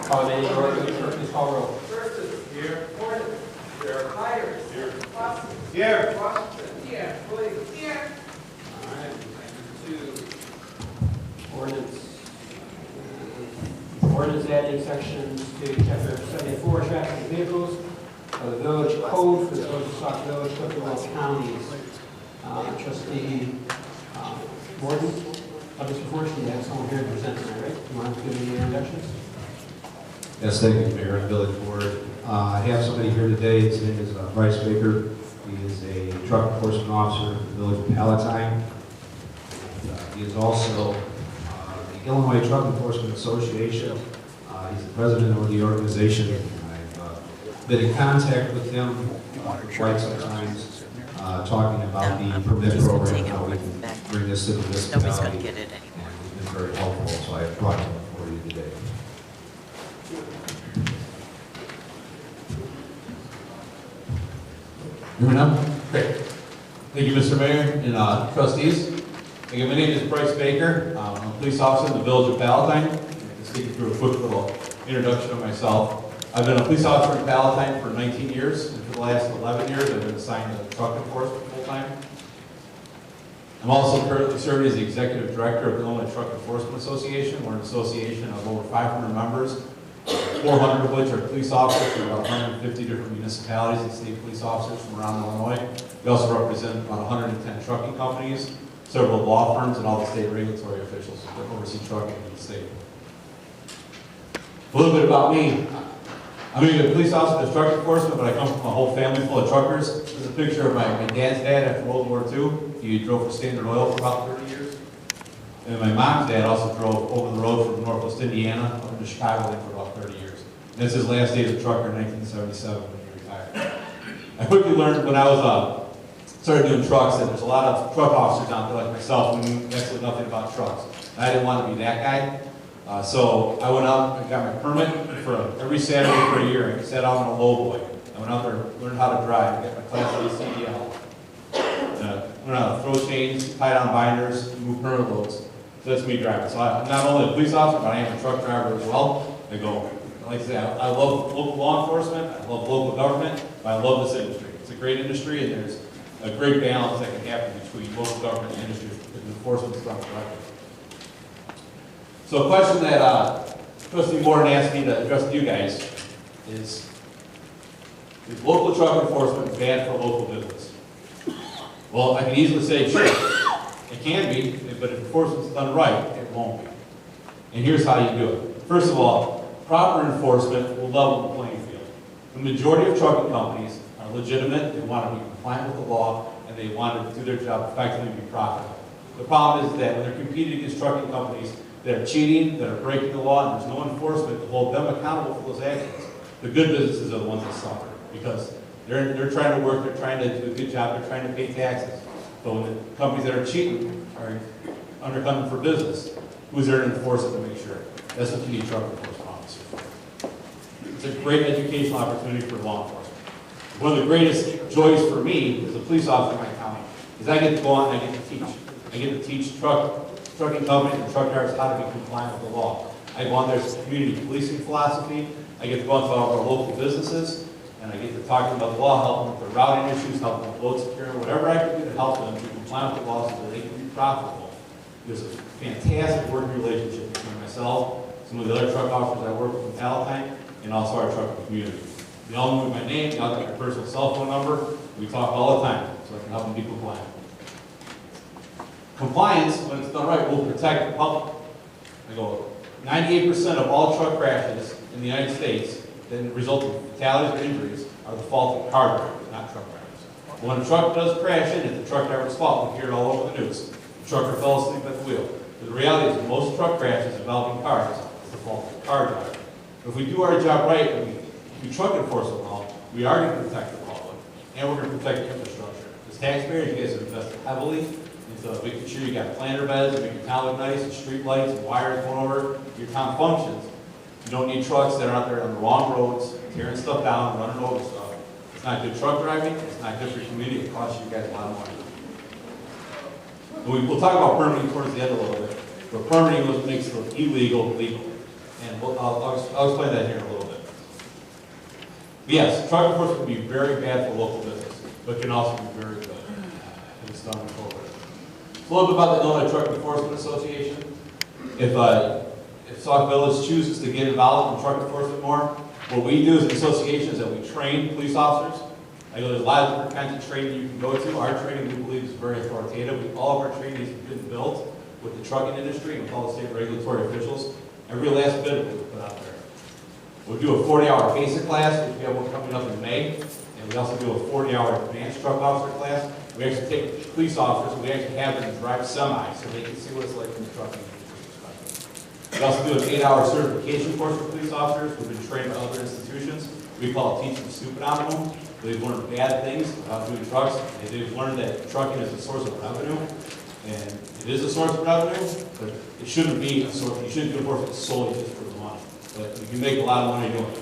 Call the meeting to order. Please call roll. First is here. Horton. Here. Myers. Here. Watson. Here. Washington. Here. Williams. Here. All right. Ordinance. Ordinance adding sections to chapter 74, traffic vehicles of the village code for the village of Sauk Village, Cliftonville counties. Trustee Morton, Mr. Fortune, you have someone here to present tonight, right? You want to give me the introductions? Yes, thank you, Mayor and Village Board. I have somebody here today. His name is Bryce Baker. He is a truck enforcement officer in the village of Palatine. He is also the Illinois Truck Enforcement Association. He's the president of the organization. I've been in contact with him for quite some time, talking about the permit program, how we can bring this to the municipality. Nobody's going to get it anymore. And he's been very helpful, so I brought him for you today. Hear me now? Great. Thank you, Mr. Mayor and trustees. Again, my name is Bryce Baker. I'm a police officer in the village of Palatine. Just take you through a quick little introduction of myself. I've been a police officer in Palatine for 19 years, and for the last 11 years, I've been assigned to truck enforcement full-time. I'm also currently serving as the executive director of the Illinois Truck Enforcement Association. We're an association of over 500 members, 400 of which are police officers from about 150 different municipalities and state police officers from around Illinois. We also represent about 110 trucking companies, several law firms, and all the state regulatory officials that oversee trucking in the state. A little bit about me. I'm a police officer in truck enforcement, but I come from a whole family full of truckers. This is a picture of my dad's dad after World War II. He drove for Standard Oil for about 30 years. And my mom's dad also drove over the road from Northwest Indiana up into Chicago for about 30 years. And that's his last day as a trucker in 1977 when he retired. I quickly learned when I was started doing trucks that there's a lot of truck officers out there like myself who knew absolutely nothing about trucks. And I didn't want to be that guy. So I went out and got my permit for every Saturday for a year. I sat out on a lowboy. I went out there, learned how to drive, got my Class A CDL. Learned how to throw chains, tie down binders, move permit loads. So that's me driving. So I'm not only a police officer, but I am a truck driver as well. Like I say, I love local law enforcement, I love local government, but I love this industry. It's a great industry, and there's a great balance that can happen between local government and industry if enforcement is done correctly. So a question that Trustee Morton asked me to address to you guys is local truck enforcement bad for local business? Well, I can easily say, sure, it can be, but if enforcement's done right, it won't be. And here's how you do it. First of all, proper enforcement will level the playing field. The majority of trucking companies are legitimate, they want to be compliant with the law, and they want to do their job effectively and be profitable. The problem is that when they're competing against trucking companies that are cheating, that are breaking the law, and there's no enforcement to hold them accountable for those actions, the good businesses are the ones that suffer because they're trying to work, they're trying to do a good job, they're trying to pay taxes. But when the companies that are cheating are undercutting for business, who's there to enforce it to make sure? That's what you need truck enforcement officers for. It's a great educational opportunity for law enforcement. One of the greatest joys for me as a police officer in my county is I get to go out and I get to teach. I get to teach trucking companies and truck drivers how to be compliant with the law. I go on there's community policing philosophy. I get to go into all of our local businesses, and I get to talk to them about the law, help them with their routing issues, help them with load security, whatever I can do to help them be compliant with the law so that they can be profitable. There's a fantastic working relationship between myself, some of the other truck officers I work with in Palatine, and also our trucking community. They all know my name, they all got my personal cell phone number. We talk all the time, so I can help them be compliant. Compliance, when it's done right, will protect the public. I go, 98% of all truck crashes in the United States that result in fatalities or injuries are the fault of car drivers, not truck drivers. When a truck does crash in, it's the truck driver's fault. We hear it all over the news. The trucker fell asleep at the wheel. But the reality is most truck crashes involving cars is the fault of the car driver. If we do our job right and we do truck enforcement well, we are going to protect the public and we're going to protect the infrastructure. As taxpayers, you guys have invested heavily into making sure you got planter beds and making your town look nice and street lights and wires going over your town functions. You don't need trucks that are out there on the wrong roads, tearing stuff down, running over stuff. It's not good truck driving, it's not good for your community, it costs you guys a lot of money. We'll talk about permitting towards the end a little bit. But permitting was makes the illegal legal. And I'll explain that here in a little bit. But yes, truck enforcement can be very bad for local business, but can also be very good if it's done appropriately. A little bit about the Illinois Truck Enforcement Association. If Sauk Village chooses to get involved in truck enforcement more, what we do as an association is that we train police officers. I know there's a lot of different kinds of training you can go to. Our training, we believe, is very authoritative. All of our training has been built with the trucking industry and with all the state regulatory officials. Every last bit of it we put out there. We'll do a 40-hour basic class, which we have one coming up in May. And we also do a 40-hour advanced truck officer class. We actually take police officers, we actually have them drive semis so they can see what it's like from the trucking industry perspective. We also do an 8-hour certification course for police officers. We've been trained by other institutions. We call it Teach Them Stupid on them. They've learned bad things about doing trucks, and they've learned that trucking is a source of revenue. And it is a source of revenue, but it shouldn't be a source. You shouldn't do enforcement solely just for the money. But you can make a lot of money doing it.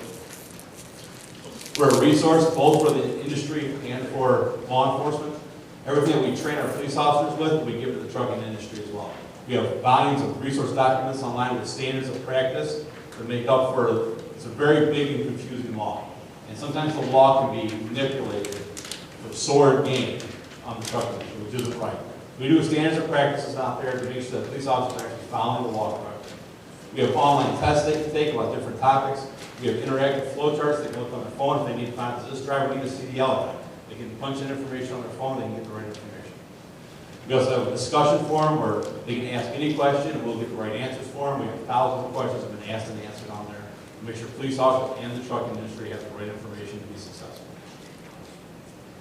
We're a resource both for the industry and for law enforcement. Everything that we train our police officers with, we give to the trucking industry as well. We have volumes of resource documents online with standards of practice that make up for, it's a very big and confusing law. And sometimes the law can be manipulated for sword gain on the trucking industry, which isn't right. We do standards of practices out there to make sure that police officers are actually following the law correctly. We have online tests they can take about different topics. We have interactive flow charts they can look on their phone if they need to find, does this driver need a CDL event? They can punch in information on their phone, they can get the right information. We also have a discussion forum where they can ask any question and we'll get the right answers for them. We have thousands of questions that have been asked and answered on there to make sure police officers and the trucking industry have the right information to be successful.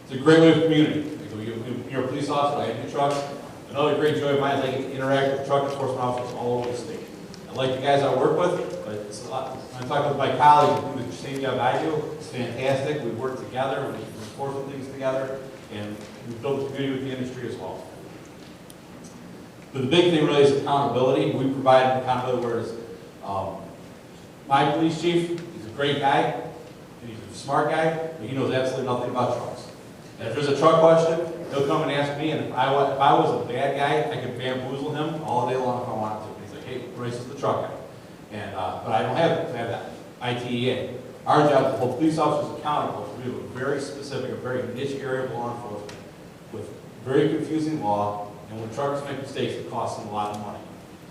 It's a great way of community. You're a police officer, I have your trucks. Another great joy of mine is I get to interact with truck enforcement officers all over the state. I like the guys I work with, but it's a lot. When I talk with my colleagues who do the same job I do, it's fantastic. We work together, we enforce things together, and we build a community with the industry as well. But the big thing really is accountability. We provide accountability, whereas my police chief, he's a great guy, and he's a smart guy, but he knows absolutely nothing about trucks. And if there's a truck question, he'll come and ask me, and if I was a bad guy, I could bamboozle him all day long if I wanted to. He's like, hey, Bryce is the truck guy. And, but I don't have it, because I have that ITEA. Our job is to hold police officers accountable. So we have a very specific, a very niche area of law enforcement with very confusing law, and when truckers make mistakes, it costs them a lot of money.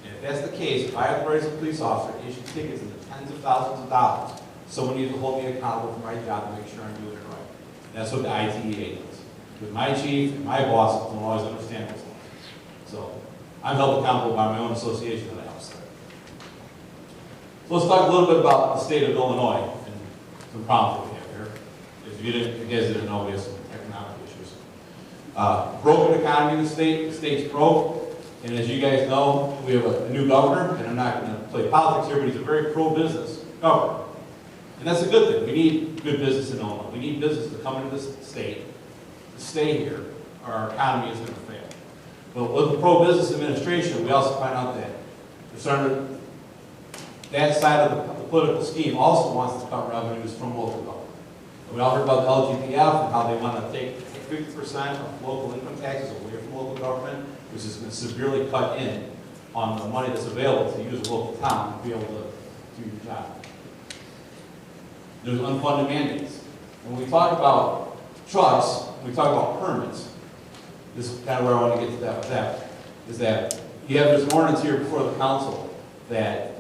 And if that's the case, if I authorize a police officer to issue tickets in the tens of thousands of dollars, someone needs to hold me accountable for my job to make sure I'm doing it right. And that's what the ITEA does. With my chief and my boss don't always understand what's going on. So I'm held accountable by my own association that I help start. So let's talk a little bit about the state of Illinois and some problems we have here. If you guys didn't know, we have some economic issues. Broken economy in the state's broke. And as you guys know, we have a new governor, and I'm not going to play politics here, but he's a very pro-business governor. And that's a good thing. We need good business in Illinois. We need business to come into this state, to stay here, or our economy is going to fail. But with the pro-business administration, we also find out that that side of the political scheme also wants to cut revenues from local government. And we all heard about the LGPF and how they want to take 50% of local income taxes away from local government, which is going to severely cut in on the money that's available to use a local town to be able to do your job. There's unfunded mandates. When we talk about trucks, we talk about permits. This is kind of where I want to get to that with that, is that you have this ordinance here before the council that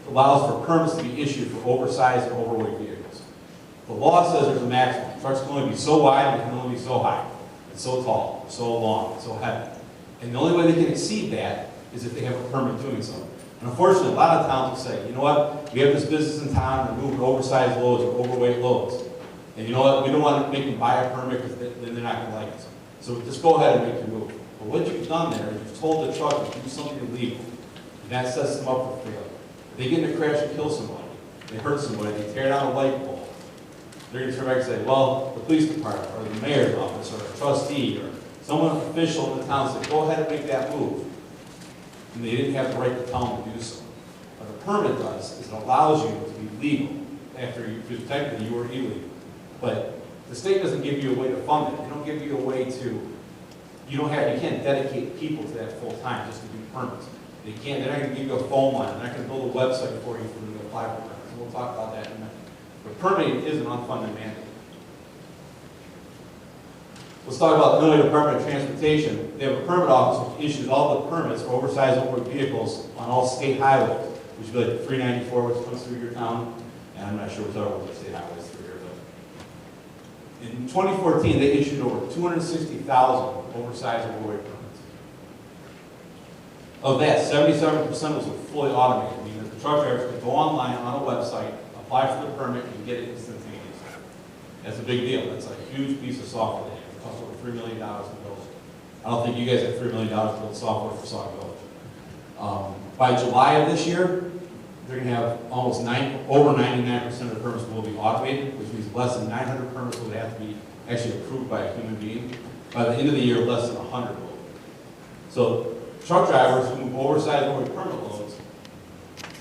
allows for permits to be issued for oversized and overweight vehicles. The law says there's a maximum. Trucks can only be so wide and can only be so high, and so tall, and so long, and so heavy. And the only way they can exceed that is if they have a permit doing so. And unfortunately, a lot of towns will say, you know what, we have this business in town and moving oversized loads or overweight loads. And you know what, we don't want to make them buy a permit because then they're not going to like it. So just go ahead and make your move. But what you've done there is you've told the trucker to do something illegal. And that sets them up for failure. If they get in a crash and kill somebody, they hurt somebody, they tear down a light pole, they're going to turn back and say, well, the police department or the mayor's office or a trustee or someone official in the town said, go ahead and make that move. And they didn't have the right to tell them to do so. What a permit does is it allows you to be legal after because technically you were illegal. But the state doesn't give you a way to fund it. They don't give you a way to, you can't dedicate people to that full time just to do permits. They're not gonna give you a phone line, they're not gonna build a website for you to apply for permits. So we'll talk about that in a minute. But permitting is an unfunded mandate. Let's talk about the Illinois Department of Transportation. They have a permit office which issues all the permits for oversized overweight vehicles on all state highways, which would be like 394, which comes through your town, and I'm not sure which other ones state highways through here, but in 2014, they issued over 260,000 oversized overweight permits. Of that, 77% was fully automated, meaning that the truck drivers could go online on a website, apply for the permit, and get it instantaneously. That's a big deal. That's a huge piece of software. It costs over $3 million to build. I don't think you guys have $3 million to build software for Sauk Village. By July of this year, they're going to have over 99% of the permits will be automated, which means less than 900 permits will have to be actually approved by a human being. By the end of the year, less than 100 will. So truck drivers who move oversized overweight permit loads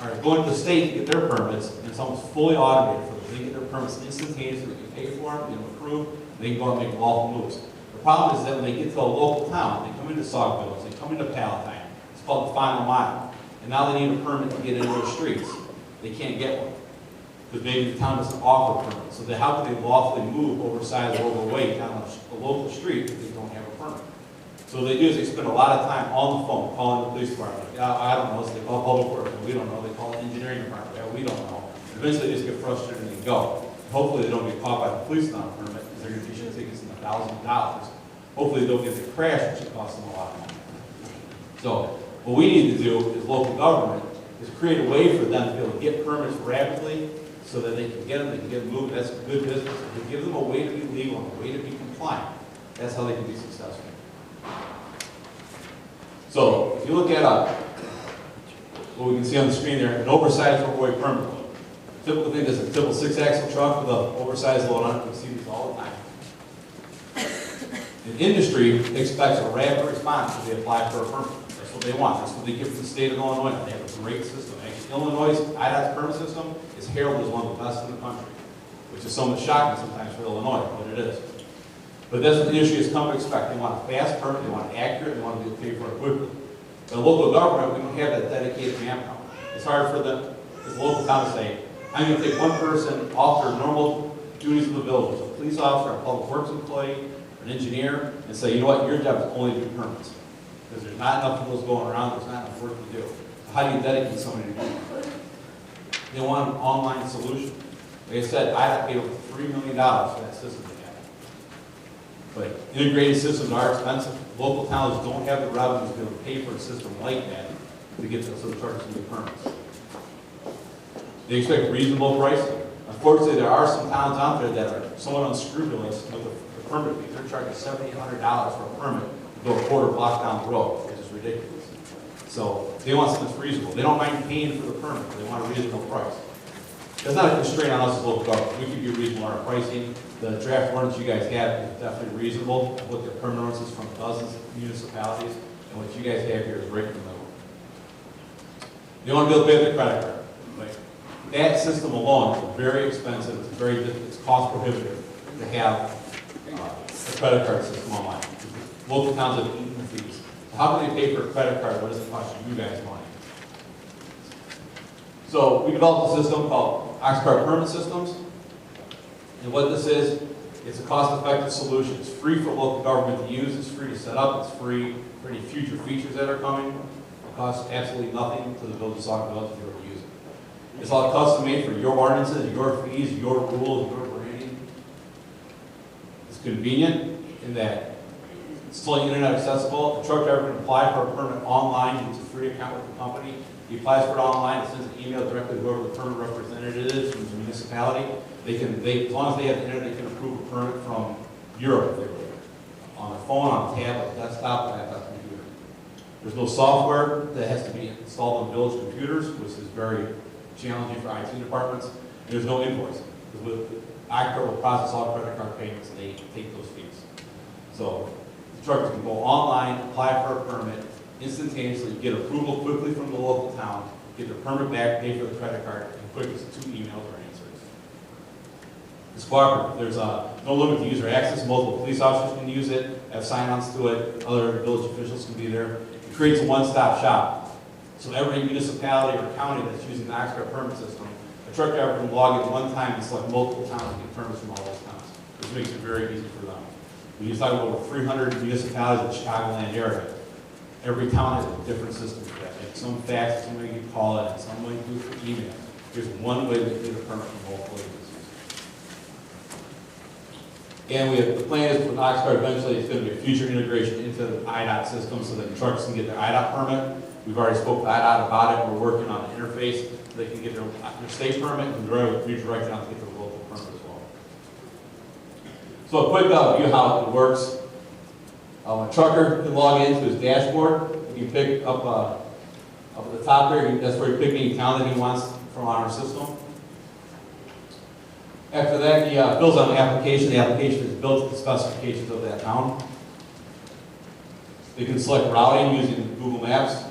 are going to the state to get their permits, and it's almost fully automated for them. They get their permits instantaneously, they can pay for them, get them approved, and they can go out and make lawful moves. The problem is that when they get to a local town, they come into Sauk Village, they come into Palatine, it's called the final mile, and now they need a permit to get into those streets. They can't get one, because maybe the town doesn't offer a permit. So how can they lawfully move oversized or overweight down a local street if they don't have a permit? So what they do is they spend a lot of time on the phone, calling the police department. I don't know, so they call public works, we don't know. They call the engineering department, we don't know. Eventually they just get frustrated and they go. Hopefully they don't get caught by the police on a permit, because they're going to issue tickets in $1,000. Hopefully they don't get the crash, which costs them a lot of money. So what we need to do as local government is create a way for them to be able to get permits rapidly so that they can get them, they can get them moved. That's good business. If we give them a way to be legal and a way to be compliant, that's how they can be successful. So if you look at what we can see on the screen there, an oversized overweight permit load. Typical thing is a typical 6-axle truck with an oversized load on it. We see these all the time. The industry expects a rapid response when they apply for a permit. That's what they want. That's what they get from the state of Illinois. They have a great system. Actually, Illinois' IDOT's permit system is heralded as one of the best in the country, which is somewhat shocking sometimes for Illinois, but it is. But that's what the industry has come to expect. They want a fast permit, they want it accurate, they want to be paid for it quickly. But local government, we don't have that dedicated manpower. It's hard for them, as a local town, to say, I'm going to take one person off their normal duties of the village, a police officer, a public works employee, an engineer, and say, you know what, your job is only to do permits. Because there's not enough of those going around, there's not enough work to do. So how do you dedicate somebody to do it? They want an online solution. Like I said, I paid over $3 million for that system they have. But integrated systems are expensive. Local towns don't have the revenues to be able to pay for a system like that to get those truckers to get permits. They expect reasonable pricing. Unfortunately, there are some towns out there that are somewhat unscrupulous with the permit fees. They're charging $700-800 for a permit to go a quarter block down the road, which is ridiculous. So they want something that's reasonable. They don't mind paying for the permit, but they want a reasonable price. That's not a constraint on us as local government. We can be reasonable in our pricing. The draft ordinance you guys have is definitely reasonable. I've looked at permit ordinances from dozens of municipalities, and what you guys have here is right in the middle. They want to be able to pay with their credit card. Right? That system alone is very expensive. It's cost prohibitive to have a credit card system online. Local towns have eaten the fees. How can they pay for a credit card that doesn't cost you guys money? So we developed a system called Oxcart Permit Systems. And what this is, it's a cost-effective solution. It's free for local government to use. It's free to set up. It's free for any future features that are coming. It costs absolutely nothing to the village of Sauk Village if you were to use it. It's all custom-made for your ordinances, your fees, your rules, your branding. It's convenient in that it's fully internet accessible. The truck driver can apply for a permit online. It's a free account with the company. He applies for it online. It sends an email directly to whoever the permit representative is from the municipality. As long as they have the internet, they can approve a permit from Europe if they were on their phone, on a tablet, desktop, laptop, computer. There's no software that has to be installed on village computers, which is very challenging for IT departments. And there's no invoicing. Because Oxcart will process all credit card payments and they take those fees. So the truckers can go online, apply for a permit, instantaneously get approval quickly from the local town, get their permit back, pay for the credit card, and quick as 2 emails or answers. It's cooperative. There's no limit to user access. Multiple police officers can use it, have sign-ons to it. Other village officials can be there. It creates a one-stop shop. So every municipality or county that's using the Oxford permit system, a truck driver can log in one time and select multiple towns and get permits from all those towns, which makes it very easy for them. We just talk about over 300 municipalities in the Chicagoland area. Every town has a different system for that. Like some fax, some way you can call it, and some way you do it for email. There's one way to get a permit from multiple agencies. And we have, the plan is with Oxford eventually it's going to be a future integration into the IDOT system so that trucks can get their IDOT permit. We've already spoke to IDOT about it. We're working on an interface so they can get their state permit and redirect it out to get their local permit as well. So a quick view how it works. A trucker can log into his dashboard. You can pick up at the top there. That's where you pick any town that he wants from our system. After that, he fills out an application. The application is built to the specifications of that town. They can select routing using Google Maps,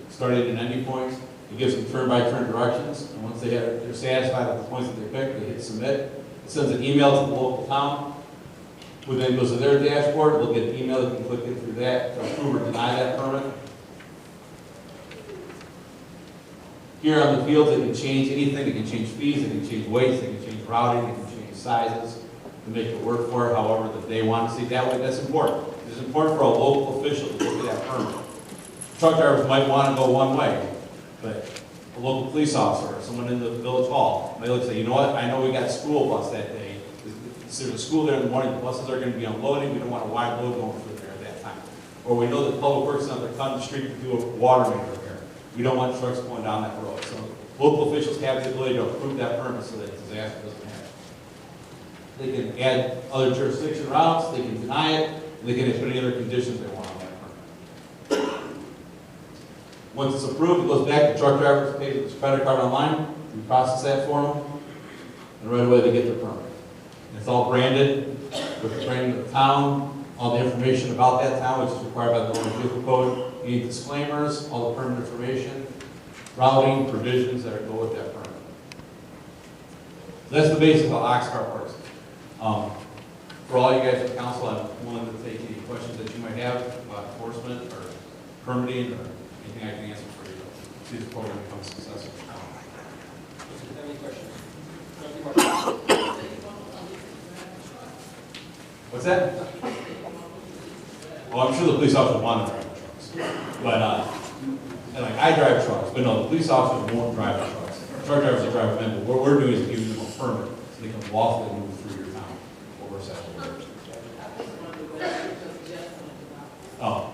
starting and ending points. It gives them turn-by-turn directions. And once they're satisfied with the points that they pick, they hit submit. It sends an email to the local town. Who then goes to their dashboard. They'll get an email. They can click in through that to approve or deny that permit. Here on the field, they can change anything. They can change fees, they can change weights, they can change routing, they can change sizes to make it work for it however that they want to see. That way, that's important. It's important for a local official to look at that permit. Truck drivers might want to go one way, but a local police officer or someone in the village hall may look and say, you know what, I know we got school bus that day. There's a school there in the morning, the buses are going to be unloading, we don't want a wide load going through there at that time. Or we know that public works on the cutting the street to do a water main repair. We don't want trucks going down that road. So local officials have the ability to approve that permit so that a disaster doesn't happen. They can add other jurisdiction routes, they can deny it, and they can put any other conditions they want on that permit. Once it's approved, it goes back to truck drivers, pay with his credit card online, we process that for them, and right away they get their permit. And it's all branded with the branding of the town, all the information about that town, which is required by the Motor Vehicle Code. You need disclaimers, all the permit information, routing, provisions that go with that permit. So that's the basis of how Oxcart works. For all you guys at council, I'm willing to take any questions that you might have about enforcement or permitting or anything I can answer for you. See if the program becomes successful. Any questions? What's that? Well, I'm sure the police officers want to drive the trucks. But, and like I drive trucks, but no, the police officers won't drive the trucks. Truck drivers will drive them, but what we're doing is giving them a permit so they can lawfully move through your town. What we're saying. Oh.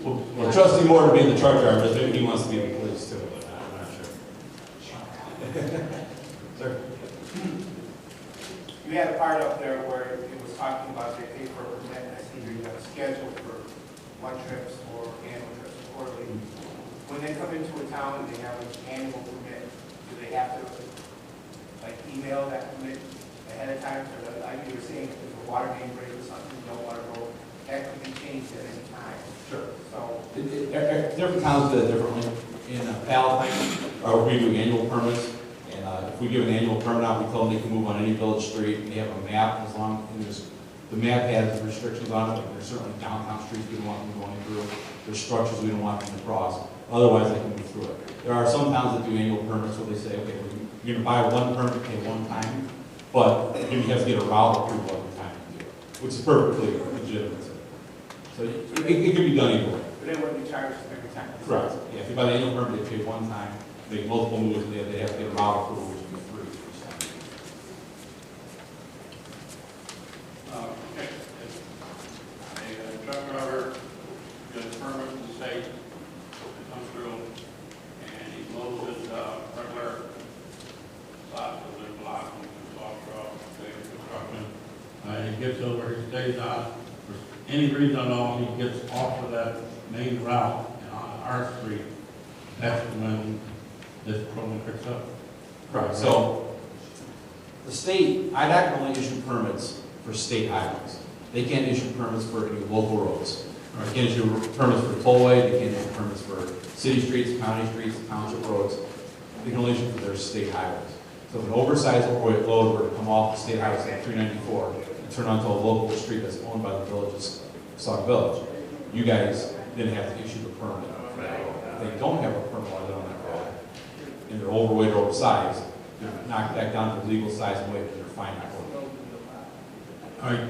Well, trusting more to be the truck driver, maybe he wants to be the police too, but I'm not sure. Sir? You had a part up there where it was talking about they pay for a permit, and I see you have a schedule for one trips or annual trips quarterly. When they come into a town and they have an annual permit, do they have to like email that permit ahead of time? So that, like you were saying, if there's a water main break or something, you don't want to go, that could be changed at any time. Sure. So Different towns do it differently. In Palatine, we do annual permits. If we give an annual permit out, we tell them they can move on any village street. They have a map as long as the map has restrictions on it. Like there's certainly downtown streets we don't want them going through. There's structures we don't want them to cross. Otherwise, they can move through it. There are some towns that do annual permits where they say, okay, you're going to buy one permit, pay one time, but you have to get a route approval every time you do it, which is perfectly legitimate. So it can be done either way. but they wouldn't be charged every time. Correct. Yeah, if you buy the annual permit, they pay one time. Make multiple moves, they have to get a route approval, which would be free. Okay. A truck driver gets a permit from the state, it comes through, and he loads his regular slots of their block, and it's off road, construction. He gets over, he stays on, for any reason at all, he gets off of that main route and on our street. That's when this program picks up. Correct. So the state, IDOT can only issue permits for state highways. They can't issue permits for any local roads. They can't issue permits for tollway. They can't issue permits for city streets, county streets, township roads. They can only issue for their state highways. So if an oversized overweight load were to come off the state highway like 394 and turn onto a local street that's owned by the village's Sauk Village, you guys didn't have to issue the permit for that road. if they don't have a permit while they're on that road, and they're overweight or oversized, they're knocked back down to legal size and weight, and they're fined accordingly. All right.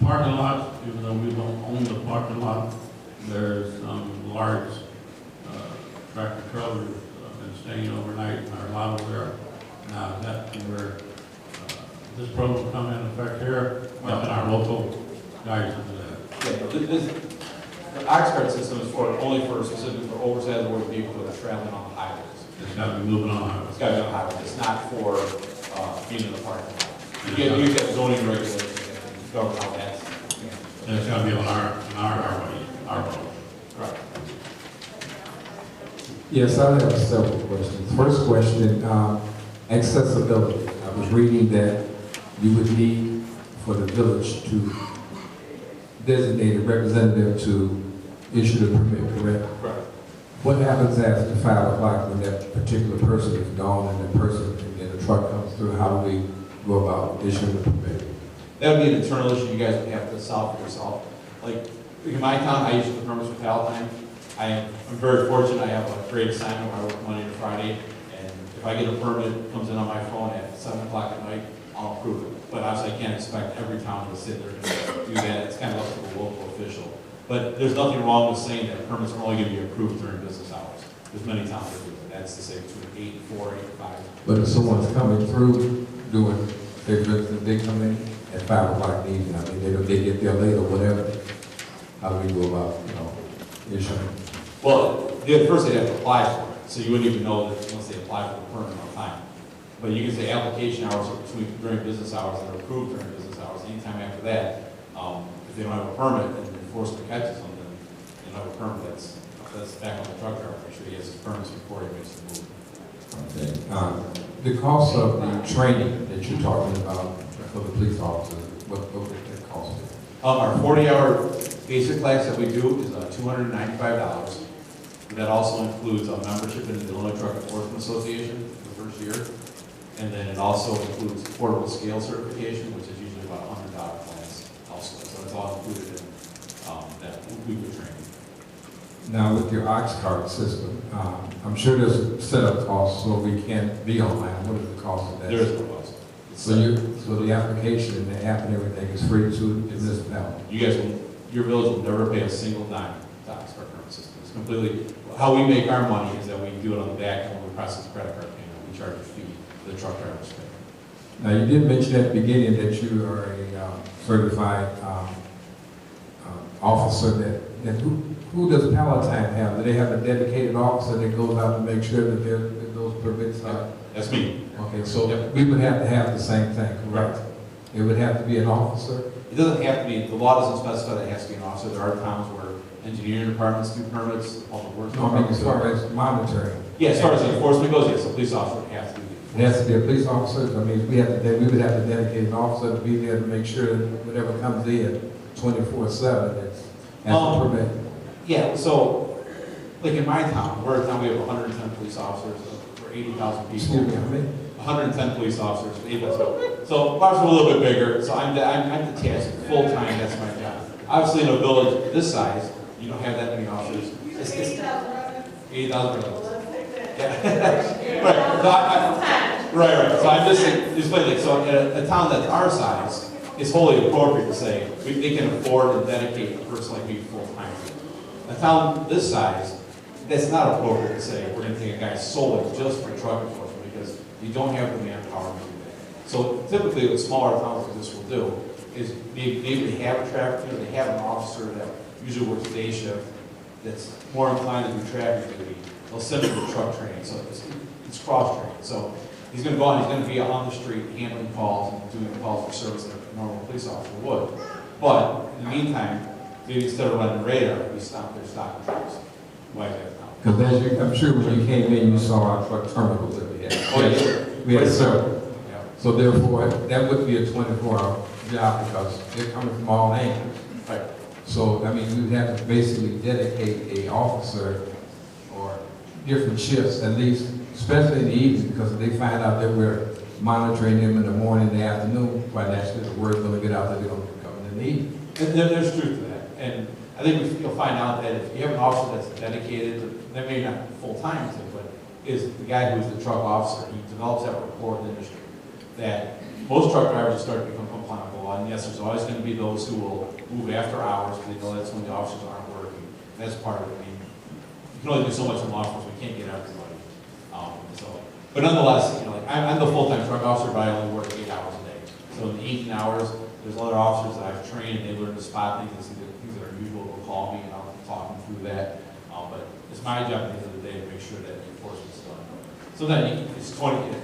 Parking lots, even though we don't own the parking lot, there's some large tractor trailers been staying overnight in our lot over there. Now, is that where this program come in effect here, helping our local guys to do that? Yeah, the ox cart system is only for specifically for oversized or vehicles that are traveling on the highways. It's got to be moving on. It's got to be on the highway. It's not for being in the parking lot. You get use that zoning regulations and govern how that's. And it's got to be on our road. Right. Yes, I have several questions. First question, accessibility. I was reading that you would need for the village to designate a representative to issue the permit, correct? Correct. What happens after 5 o'clock when that particular person is gone and the person and the truck comes through? How do we go about issuing the permit? That would be an internal issue you guys would have to solve for yourself. Like, in my town, I issue the permits for Palatine. I'm very fortunate, I have a great assignment where I work Monday to Friday, and if I get a permit, it comes in on my phone at 7 o'clock at night, I'll approve it. But obviously, I can't expect every town to sit there and do that. It's kind of up to the local official. But there's nothing wrong with saying that permits are only going to be approved during business hours. There's many towns that do it. That's to say between 8 and 4, 8 and 5. But if someone's coming through doing, they come in at 5 o'clock in the evening, I mean, they get there late or whatever, how do we go about, issuing? Well, first they'd have to apply for it, so you wouldn't even know that once they apply for the permit on time. But you can say application hours are during business hours that are approved during business hours. Anytime after that, if they don't have a permit and enforcement catches them, then they don't have a permit. That's back on the truck driver. Make sure he has his permits before he makes the move. Okay. The cost of the training that you're talking about for the police officers, what would that cost? Our 40-hour basic class that we do is $295. That also includes a membership in the Illinois Truck Enforcement Association for the first year. And then it also includes portable scale certification, which is usually about a $100 class also. So it's all included in that weekly training. Now, with your ox cart system, I'm sure there's a setup cost so we can't be online. What is the cost of that? There is no cost. So the application and the app and everything is free to the municipality? You guys will, your village will never pay a single dime to ox cart permit system. It's completely, how we make our money is that we do it on the back end when we process credit card payment. We charge a fee to the truck drivers pay. Now, you did mention at the beginning that you are a certified officer that who does Palatine have? Do they have a dedicated officer that goes out to make sure that those permits are? That's me. Okay, so we would have to have the same thing, correct? It would have to be an officer? It doesn't have to be, the law doesn't specify that it has to be an officer. There are times where engineering departments do permits, public works No, I mean, departments. as far as monitoring. Yeah, as far as enforcement goes, yes, a police officer would have to do It has to be a police officer. I mean, we would have to dedicate an officer to be there to make sure that whatever comes in 24/7, it's has a permit. Yeah, so, like in my town, we're a town, we have 110 police officers for 80,000 people. Excuse me, how many? 110 police officers for 80,000. So ours are a little bit bigger, so I'm detached, full-time, that's my job. Obviously, in a village this size, you don't have that many officers. It's 80,000 residents. Yeah. Right. So I'm just explaining, like, so a town that's our size, it's wholly appropriate to say, they can afford and dedicate a person like me full-time. A town this size, that's not appropriate to say, we're gonna take a guy solely just for truck enforcement, because you don't have the manpower to do that. So typically, what smaller towns like this will do, is they have a traffic engineer, they have an officer that usually works day shift, that's more inclined to do traffic duty. They'll send him to truck training, so it's cross-training. So he's gonna go out, he's gonna be on the street handling calls and doing calls for service like a normal police officer would. But in the meantime, maybe instead of running radar, we stop their stocking trucks. Why is that now? Because I'm sure when you came in, you saw our truck terminals that we had. Oh, yeah. We had several. Yeah. So therefore, that would be a 24-hour job because they're coming from all angles. Right. So, I mean, we would have to basically dedicate a officer or different shifts, at least, especially in the evening, because if they find out that we're monitoring them in the morning, in the afternoon, quite naturally, the word's gonna get out that they're gonna come in the evening. And there's truth to that. And I think you'll find out that if you have an officer that's dedicated, that may not be full-time to, but is the guy who's the truck officer, he develops that rapport with the industry. That most truck drivers will start to become compliant with the law, and yes, there's always going to be those who will move after hours, because they know that's when the officers aren't working. That's part of it. I mean, you can only do so much in law enforcement, we can't get everybody. But nonetheless, you know, like I'm the full-time truck officer, but I only work 8 hours a day. So in the 18 hours, there's other officers that I've trained, and they learn to spot things and see the things that are unusual. They'll call me, and I'll talk them through that. But it's my job at the end of the day to make sure that the enforcement's done. So then it's 20.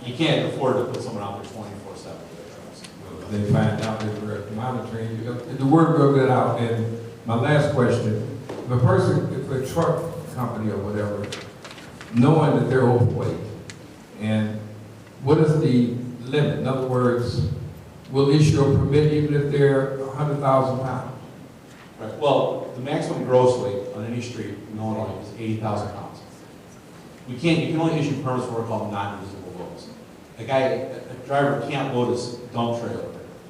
You can't afford to put someone out there 24/7. They find out that we're monitoring. The word will get out. And my last question: if a truck company or whatever, knowing that they're overweight, and what is the limit? In other words, will issue a permit even if they're 100,000 pounds? Right. Well, the maximum gross weight on any street in Illinois is 80,000 pounds. You can only issue permits for what are called non-usable loads. A driver can't load his dump trailer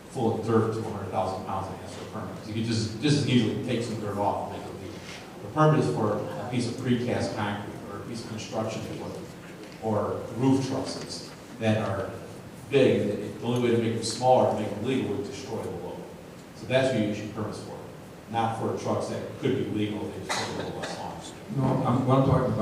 full of dirt to 100,000 pounds and ask for a permit. You can just as easily take some dirt off and make it legal. The permit is for a piece of precast concrete or a piece of construction equipment or roof trusses that are big. The only way to make them smaller, to make them legal, would destroy the load. So that's what you issue permits for, not for trucks that could be legal if they just took a little less long. No, I'm talking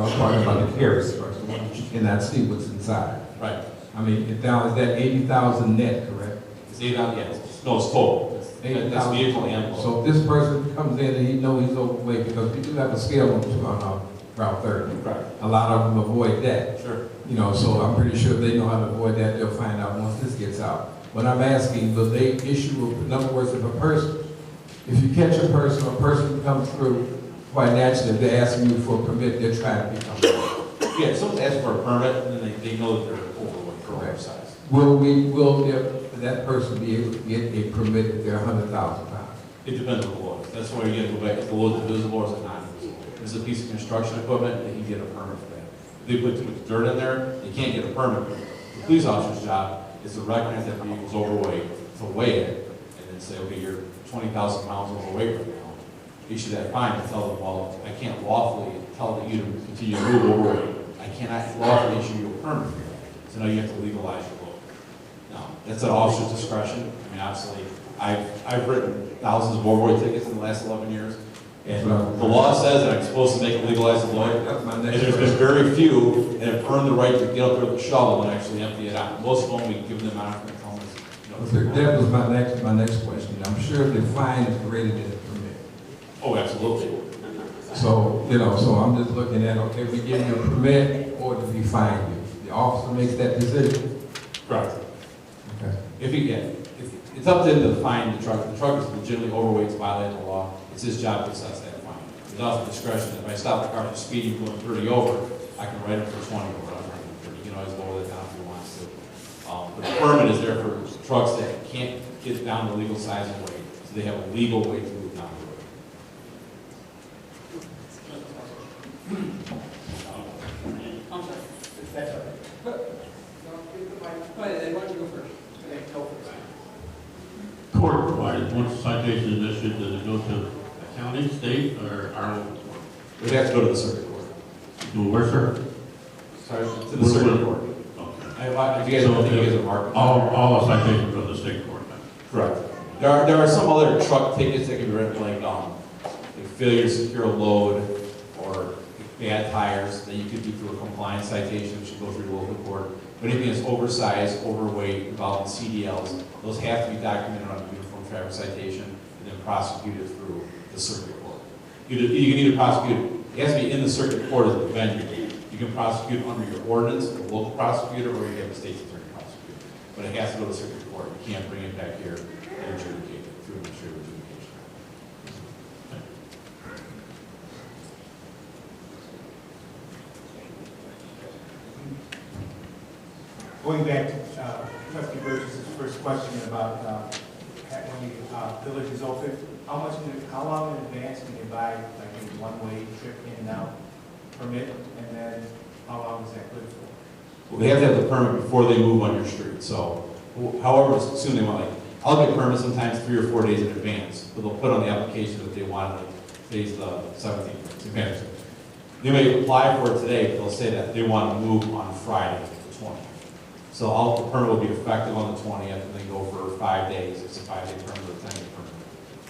about the carrier trucks, the ones that you cannot see what's inside. Right. I mean, is that 80,000 net, correct? It's 8,000, yes. No, it's total. That's vehicle and load. So if this person comes in and he knows he's overweight, because we do have a scale on Route 30. Right. A lot of them avoid that. Sure. You know, so I'm pretty sure they know how to avoid that. They'll find out once this gets out. What I'm asking, will they issue, in other words, if you catch a person comes through, quite naturally, if they're asking you for a permit, they're trying to become overweight. Yeah, if someone's asking for a permit, and then they know that they're overweight or oversized. Will that person be able to get a permit if they're 100,000 pounds? It depends on the load. That's why you get to go back. If the load is visible or is it not visible? If it's a piece of construction equipment, they can get a permit for that. If they put too much dirt in there, they can't get a permit. The police officer's job is to recognize that vehicle's overweight, to weigh it, and then say, okay, you're 20,000 pounds overweight right now. Issue that fine and tell them, well, I can't lawfully tell you to continue to move overweight. I cannot lawfully issue you a permit for that. So now you have to legalize your load. Now, that's at officer's discretion. I mean, obviously, I've written thousands of overweight tickets in the last 11 years. And the law says that I'm supposed to make it legalize the load. And there's been very few that have earned the right to get up there with a shovel and actually empty it out. Most of them, we give them out and tell them, That was my next question. I'm sure the fine is greater than the permit. oh, absolutely. So, so I'm just looking at, okay, we give you a permit or do we fine you? The officer makes that decision. Right. Okay. It's up to him to fine the truck. The truck is legitimately overweight, it's violating the law. It's his job to assess that fine. There's also discretion. If I stop the car for speeding, going 30 over, I can write him for 20 or whatever. He can always lower that down if he wants to. But the permit is there for trucks that can't get down to legal size and weight, so they have a legal way to move down the road. That's all right. They want to go first. Court provided, once a citation is issued, does it go to a county, state, or our local court? We'd have to go to the circuit court. Do where, sir? Sorry, to the circuit court. Okay. I think you guys are marked. All the citations go to the state court then? Correct. There are some other truck tickets that can be written like failure to secure a load or bad tires that you could do through a compliance citation, which should go through the local court. But anything that's oversized, overweight, involving CDLs, those have to be documented on a uniform traffic citation and then prosecuted through the circuit court. You can either prosecute, it has to be in the circuit court as the venue. You can prosecute under your ordinance, the local prosecutor, or you have a state's attorney prosecute. But it has to go to the circuit court. You can't bring it back here and adjudicate it through administrative adjudication. Going back to Trustee Burgess' first question about when the village is open, how long in advance can you buy like a one-way trip in and out permit, and then how long is that good for? Well, they have to have the permit before they move on your street. So, however soon they want, like, I'll get permits sometimes 3 or 4 days in advance, but they'll put on the application that they want, like, today's the 17th, St. Patrick's Day. They may apply for it today, but they'll say that they want to move on Friday, the 20th. So the permit will be effective on the 20th, and then go for 5 days. It's a 5-day permit or a 10-day permit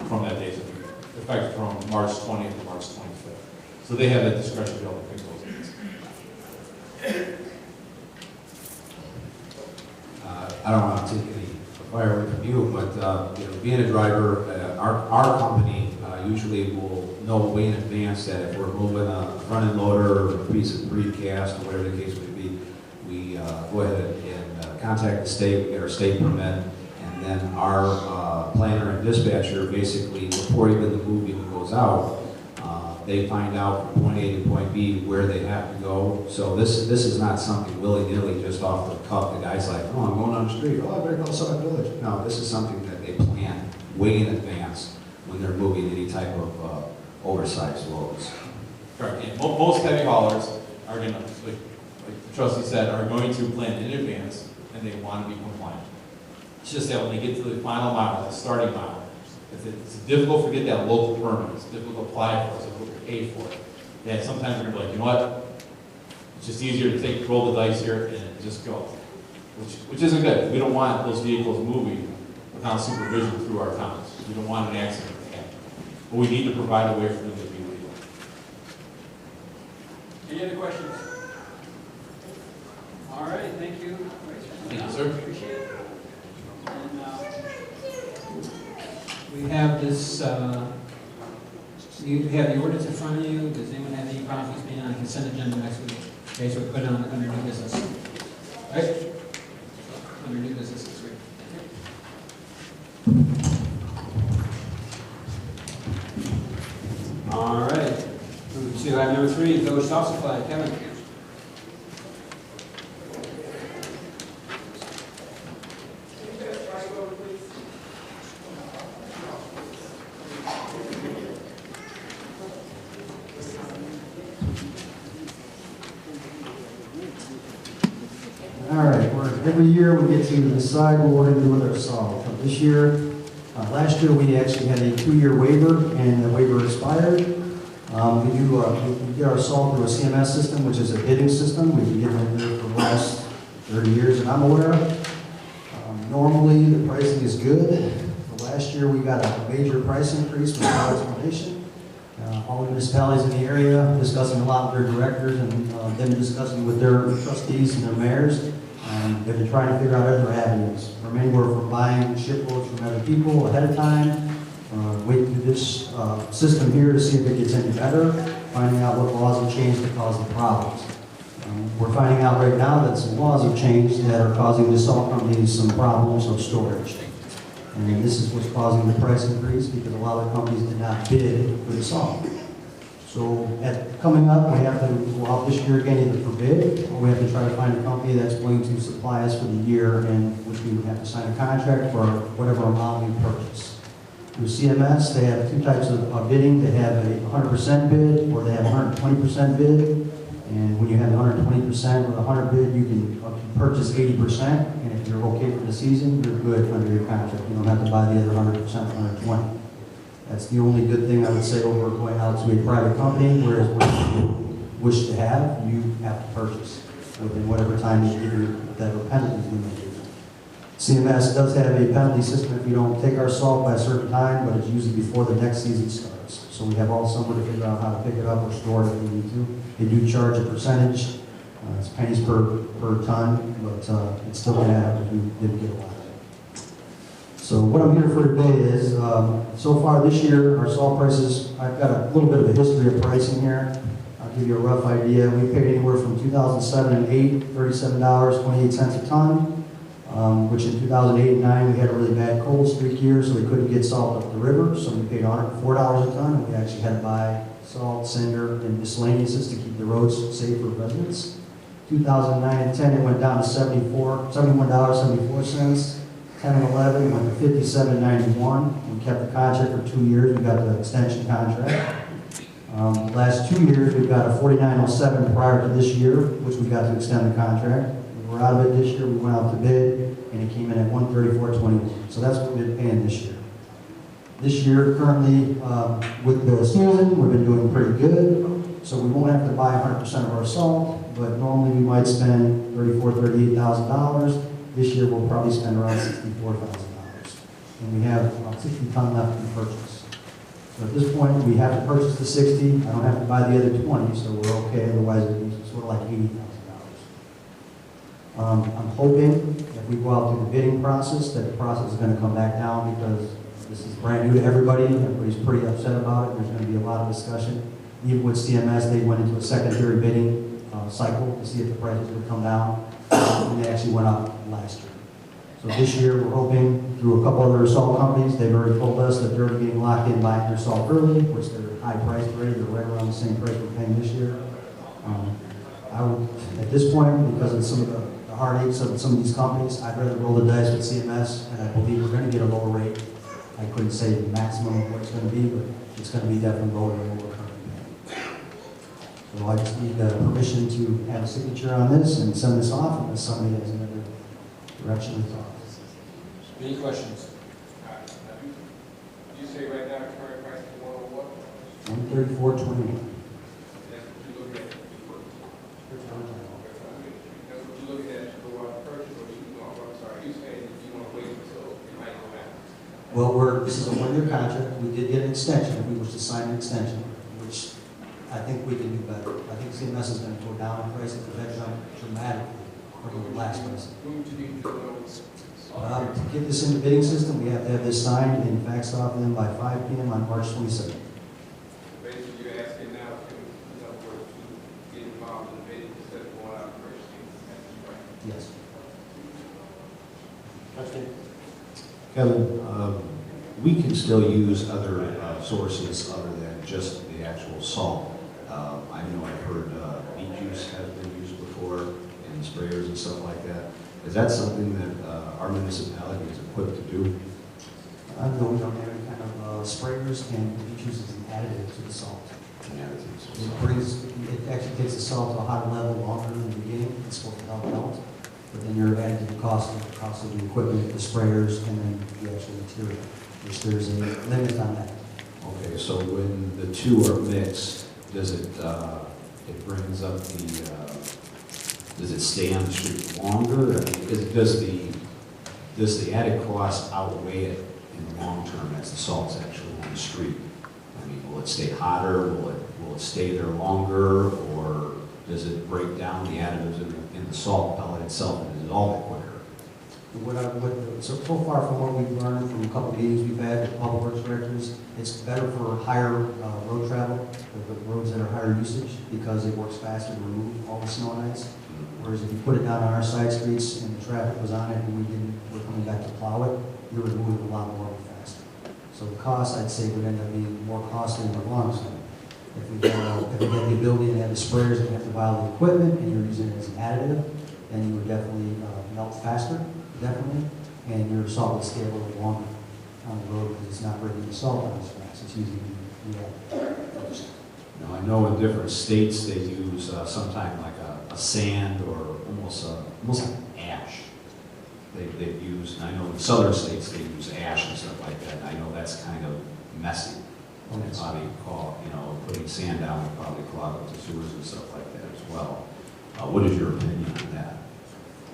from that day. So it'll be effective from March 20th to March 25th. So they have that discretion to be able to pick those dates. I don't want to take any fire away from you, but you know, being a driver, our company usually will know way in advance that if we're moving a front-end loader or a piece of precast or whatever the case may be, we go ahead and contact the state, we get our state permit, and then our planner and dispatcher basically, before even the move even goes out, they find out from point A to point B where they have to go. So this is not something willy-nilly just off the cuff. The guy's like, oh, I'm going on the street. Oh, I better go to Sauk Village. No, this is something that they plan way in advance when they're moving any type of oversized loads. Correct. And most heavy haulers are going to, like the trustee said, are going to plan in advance, and they want to be compliant. It's just that when they get to the final mile, the starting mile, it's difficult to get that local permit. It's difficult to apply for. It's difficult to pay for it. That sometimes they're going to be like, you know what? It's just easier to roll the dice here and just go, which isn't good. We don't want those vehicles moving without supervision through our towns. We don't want an accident to happen. But we need to provide a way for them to be legal. Any other questions? All right, thank you. Thank you, sir. Appreciate it. And, we have this, you have the ordinance in front of you. Does anyone have any problems being on the consent agenda next week? Okay, so we put it on under new business. Right? Under new business this week. All right. Move to item number 3, village stop supply. Kevin. All right, every year we get to decide what we're going to do with our salt. This year, last year we actually had a 2-year waiver, and the waiver expired. We get our salt through a CMS system, which is a bidding system. We've been getting it there for the last 30 years that I'm aware of. Normally, the pricing is good. Last year we got a major price increase with no explanation. All the municipalities in the area discussing a lot with their directors and them discussing with their trustees and their mayors. They've been trying to figure out other avenues, from anywhere from buying shiploads from other people ahead of time, waiting through this system here to see if it gets any better, finding out what laws have changed to cause the problems. We're finding out right now that some laws have changed that are causing the salt companies some problems of storage. And this is what's causing the price increase because a lot of companies did not bid for the salt. So coming up, we have to go out this year again either for bid, or we have to try to find a company that's going to supply us for the year, and which we would have to sign a contract for whatever amount we purchase. Through CMS, they have 2 types of bidding. They have a 100% bid, or they have a 120% bid. And when you have 120% or the 100 bid, you can purchase 80%. And if you're okay for the season, you're good under your contract. You don't have to buy the other 100% or 120. That's the only good thing I would say over going out to a private company, whereas what you wish to have, you have to purchase within whatever time you give you whatever penalties you may give. CMS does have a penalty system if you don't take our salt by a certain time, but it's usually before the next season starts. So we have all summer to figure out how to pick it up or store it if we need to. They do charge a percentage. It's pennies per ton, but it's still going to happen if we didn't get a lot. So what I'm here for today is, so far this year, our salt prices, I've got a little bit of a history of pricing here. I'll give you a rough idea. We paid anywhere from 2007 and 8, $37.28 a ton, which in 2008 and 9, we had a really bad cold streak year, so we couldn't get salt up the river, so we paid $104 a ton, and we actually had to buy salt, cinder, and miscellaneous to keep the roads safe for residents. 2009 and 10, it went down to $71.74. 10 and 11 went to $57.91. We kept the contract for 2 years. We got the extension contract. The last 2 years, we've got a $49.07 prior to this year, which we got to extend the contract. We were out of it this year. We went out to bid. and it came in at $134.21. So that's what we've been paying this year. This year, currently, with the season, we've been doing pretty good, so we won't have to buy 100% of our salt, but normally we might spend $38,000. This year, we'll probably spend around $64,000. And we have about 60 ton left to purchase. So at this point, we have to purchase the 60. I don't have to buy the other 20, so we're okay. Otherwise, it'd be sort of like $80,000. I'm hoping if we go out through the bidding process, that the process is going to come back down because this is brand new to everybody. Everybody's pretty upset about it. There's going to be a lot of discussion. Even with CMS, they went into a secondary bidding cycle to see if the prices would come down, and they actually went up last year. So this year, we're hoping through a couple other salt companies, they've already told us that they're already getting locked in buying their salt early, which they're high priced already. They're right around the same price we're paying this year. I would, at this point, because of some of the heartaches of some of these companies, I'd rather roll the dice with CMS, and I believe we're going to get a lower rate. I couldn't say the maximum of what it's going to be, but it's going to be definitely lower than what we're currently paying. So I just need permission to have a signature on this and send this off unless somebody has another direction or thought. Any questions? You say right now, current price is what? $134.21. That's what you look at. That's what you look at to go out and purchase, or you go, I'm sorry, you saying you want to wait until it might go down? Well, this is a one-year contract. We did get an extension, if we wish to sign an extension, which I think we can do better. I think CMS is going to go down in price if that jump dramatically from the last price. When do you need to know? To get this in the bidding system, we have to have this signed and faxed off to them by 5 p.m. on March 27th. Basically, you're asking now if you know where to get involved in the bidding instead of going out and purchasing. Yes. Trustee? Kevin, we can still use other sources other than just the actual salt. I know I've heard beet juice has been used before in sprayers and stuff like that. Is that something that our municipality is equipped to do? No, we don't have any kind of sprayers, and beet juice is an additive to the salt. It actually takes the salt to a higher level longer in the beginning. It's supposed to help melt, but then you're adding to the cost of the equipment, the sprayers, and then the actual material, which there's a limit on that. Okay, so when the two are mixed, does it, it brings up the, does it stay on the street longer? I mean, does the added cost outweigh it in the long term as the salt's actually on the street? I mean, will it stay hotter? Will it stay there longer? Or does it break down the additives in the salt pellet itself and dissolve it quicker? So far from what we've learned from a couple of meetings we've had with public works directors, it's better for higher road travel, the roads that are higher usage, because it works faster to remove all the snow and ice. Whereas if you put it down on our side streets and the traffic was on it and we're coming back to plow it, you're removing a lot more faster. So the cost, I'd say, would end up being more costly in the long run. If we have the ability to have the sprayers and have to buy all the equipment and you're using it as an additive, then you would definitely melt faster, definitely, and your salt would stay a little longer on the road because it's not breaking the salt down as fast. It's using the Now, I know in different states they use sometimes like a sand or almost like ash. They've used, and I know in southern states they use ash and stuff like that. And I know that's kind of messy. And it's probably putting sand down would probably clog up the sewers and stuff like that as well. What is your opinion on that?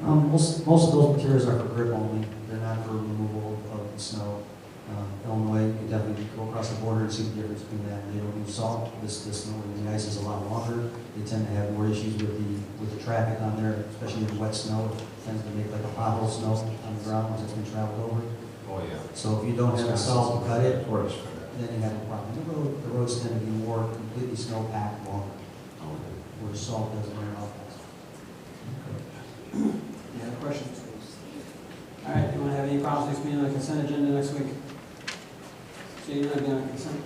most of those materials are for grip only. They're not for removal of the snow. Illinois, you can definitely go across the border and see the difference between that. They don't use salt. This snow and the ice is a lot longer. They tend to have more issues with the traffic on there, especially in the wet snow. It tends to make like a pothole snow on the ground once it's been traveled over. Oh, yeah. So if you don't have the salt to cut it, Of course. then you have a problem. The roads tend to be more completely snow-packed longer, where salt doesn't wear off fast. Any other questions? All right, anyone have any problems with being on the consent agenda next week? So you're not being on the consent?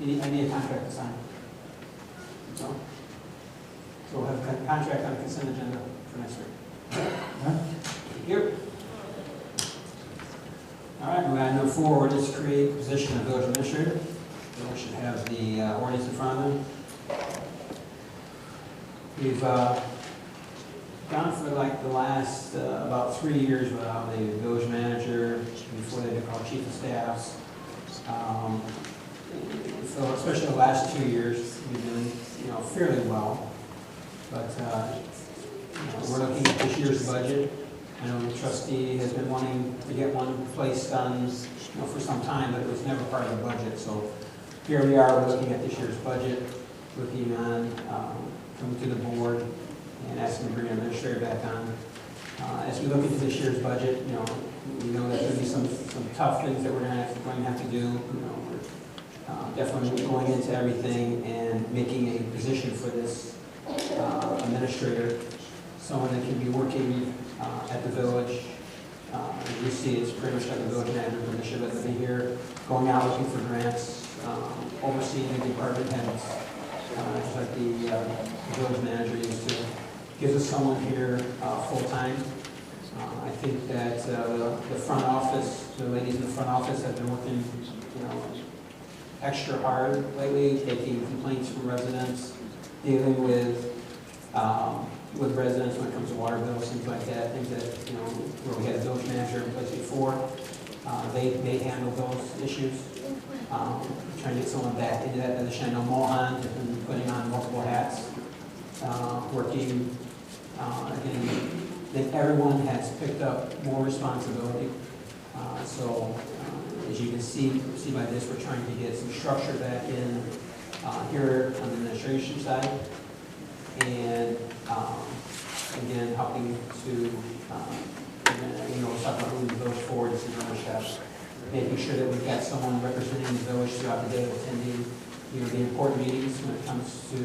I need a contract to sign. So we'll have a contract on the consent agenda for next week. Here. All right, we're going to move forward. Let's create the position of village administrator. We should have the ordinance in front of them. We've gone for like the last about 3 years without a village manager, before they were called chief of staffs. So especially the last 2 years, we've been, fairly well. But, we're looking at this year's budget. I know the trustee has been wanting to get one place done, for some time, but it was never part of the budget. So here we are, we're looking at this year's budget, looking on, coming to the board and asking to bring an administrator back on. As we look into this year's budget, we know there's going to be some tough things that we're going to have to do. We're definitely going into everything and making a position for this administrator, someone that can be working at the village. As you see, it's pretty much like a village manager position, but they'll be here, going out looking for grants, overseeing the department heads, just like the village manager used to. Gives us someone here full-time. I think that the front office, the ladies in the front office have been working, extra hard lately, taking complaints from residents, dealing with residents when it comes to water bills, things like that, things that, where we had a village manager in place before. They handle those issues. Trying to get someone back into that position. I know Mohan has been putting on multiple hats, working. Again, I think everyone has picked up more responsibility. As you can see by this, we're trying to get some structure back in here on the administration side, and again, helping to, we'll talk about moving the village forward to some other steps, making sure that we've got someone representing the village throughout the day, attending, the important meetings when it comes to,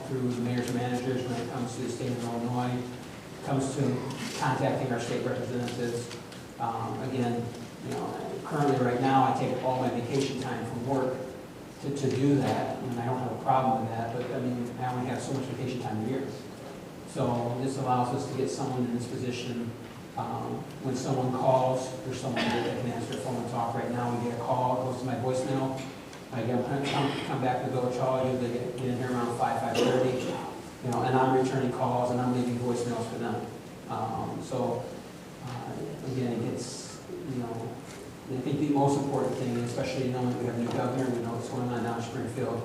through the mayors and managers, when it comes to the state of Illinois, comes to contacting our state representatives. Again, currently right now, I take all my vacation time from work to do that, and I don't have a problem with that, but I only have so much vacation time a year. So this allows us to get someone in this position. When someone calls, there's someone that can answer the phone and talk. Right now, we get a call, it goes to my voicemail. I come back to Village Hall, usually get in here around 5:30, and I'm returning calls and I'm leaving voicemails for them. Again, it's, I think the most important thing, especially knowing that we have a new governor, we know what's going on down in Springfield,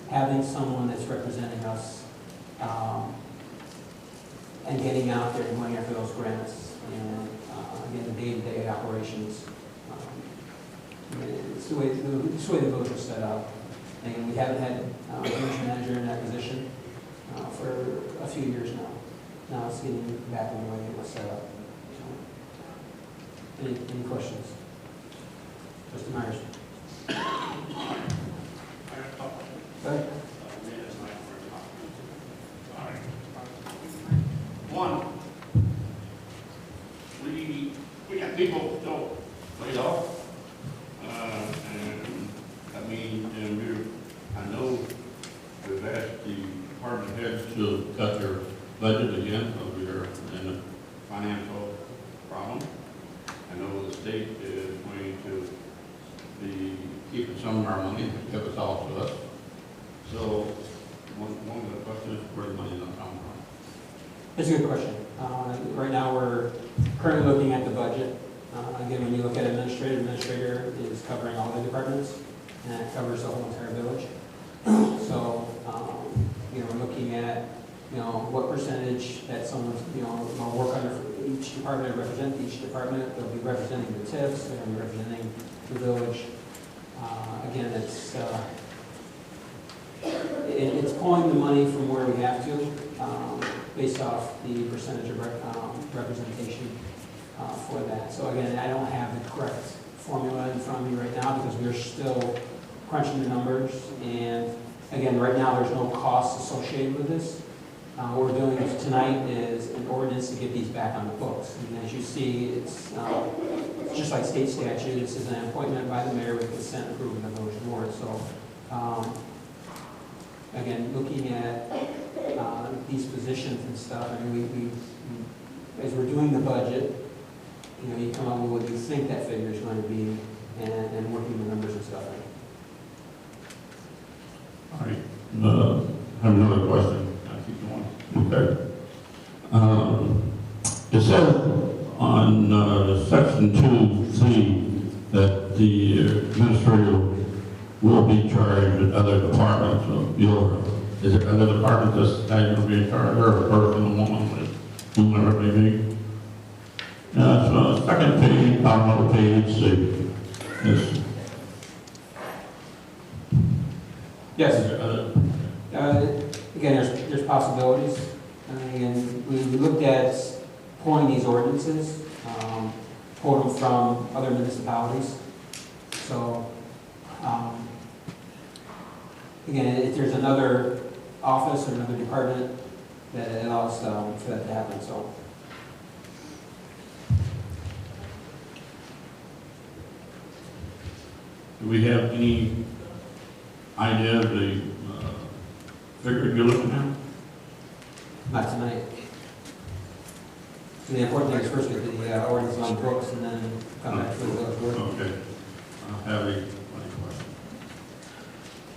having someone that's representing us and getting out there and going after those grants and, again, the day-to-day operations. It's the way the village was set up. And we haven't had a village manager in that position for a few years now. Now it's getting back in the way it was set up. So, any questions? Mr. Myers? Go ahead. One, we got people still laid off. And I know we've asked the department heads to cut their budget again, so we're in a financial problem. I know the state is going to be keeping some of our money, give us all to us. So one of the questions is where the money is going to come from. That's a good question. Right now, we're currently looking at the budget. Again, when you look at administrator is covering all the departments, and it covers the whole entire village. So, we're looking at, what percentage that someone's, will work under each department, represent each department. They'll be representing the TIFs, they're going to be representing the village. Again, it's pulling the money from where we have to, based off the percentage of representation for that. So again, I don't have the correct formula in front of me right now because we're still crunching the numbers. And again, right now there's no costs associated with this. What we're doing tonight is an ordinance to get these back on the books. And as you see, it's just like state statute. This is an appointment by the mayor with consent approved by the village board. So again, looking at these positions and stuff, we as we're doing the budget, you come up with what you think that figure is going to be, and working the numbers and stuff. All right. I have another question. I keep going. Okay. question 2C, that the administrator will be charged with other departments of your, is there other departments that's going to be in charge, or a person, a woman, whomever it may be? So second page, bottom of the page, is Yes. there other? Again, there's possibilities. And we looked at pulling these ordinances, pulled them from other municipalities. So, again, if there's another office or another department that allows for that to happen, so. Do we have any idea of the figure you're looking at? Not tonight. So the important thing is first get the ordinance on books and then come back to the village board. Okay. I have a question.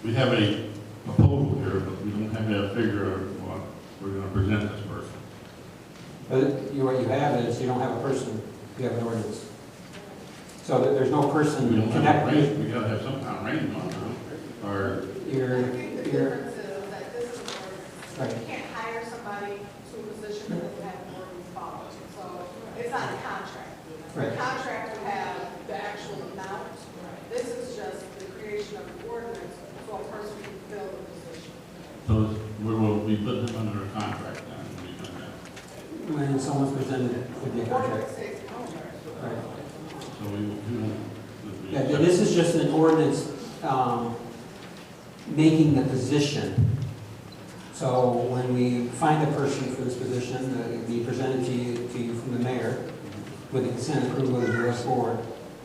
We have a proposal here, but we don't have a figure of what we're going to present this person. But what you have is, you don't have a person, you have an ordinance. So there's no We person don't have a connected. range, we gotta have some kind of range on it, or, You're, I think the you're, difference is that this is an ordinance. Right. You can't hire somebody to a position that doesn't have an ordinance followed. So it's not a contract. Right. The contract would have the actual amount. This is just the creation of an ordinance so a person can fill the position. so we will be putting him under a contract then, when we do that. when someone's presented, it could be a contract. Ordinance says contract. Right. So we will do. Yeah, this is just an ordinance, making the position. So when we find a person for this position, it'll be presented to you from the mayor with the consent approval of the village board.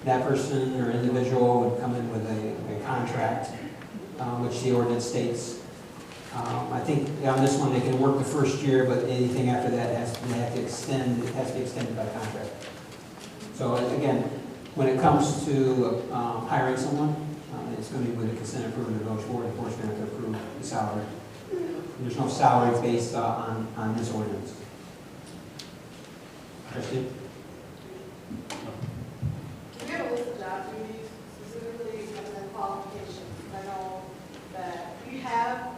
That person or individual would come in with a contract, which the ordinance states. I think on this one, they can work the first year, but anything after that they have to extend, it has to be extended by contract. So again, when it comes to hiring someone, it's going to be with the consent approval of the village board. Of course, we have to approve the salary. There's no salary based on this ordinance. Christine? We have a list of job duties, specifically and then qualifications. I know that we have,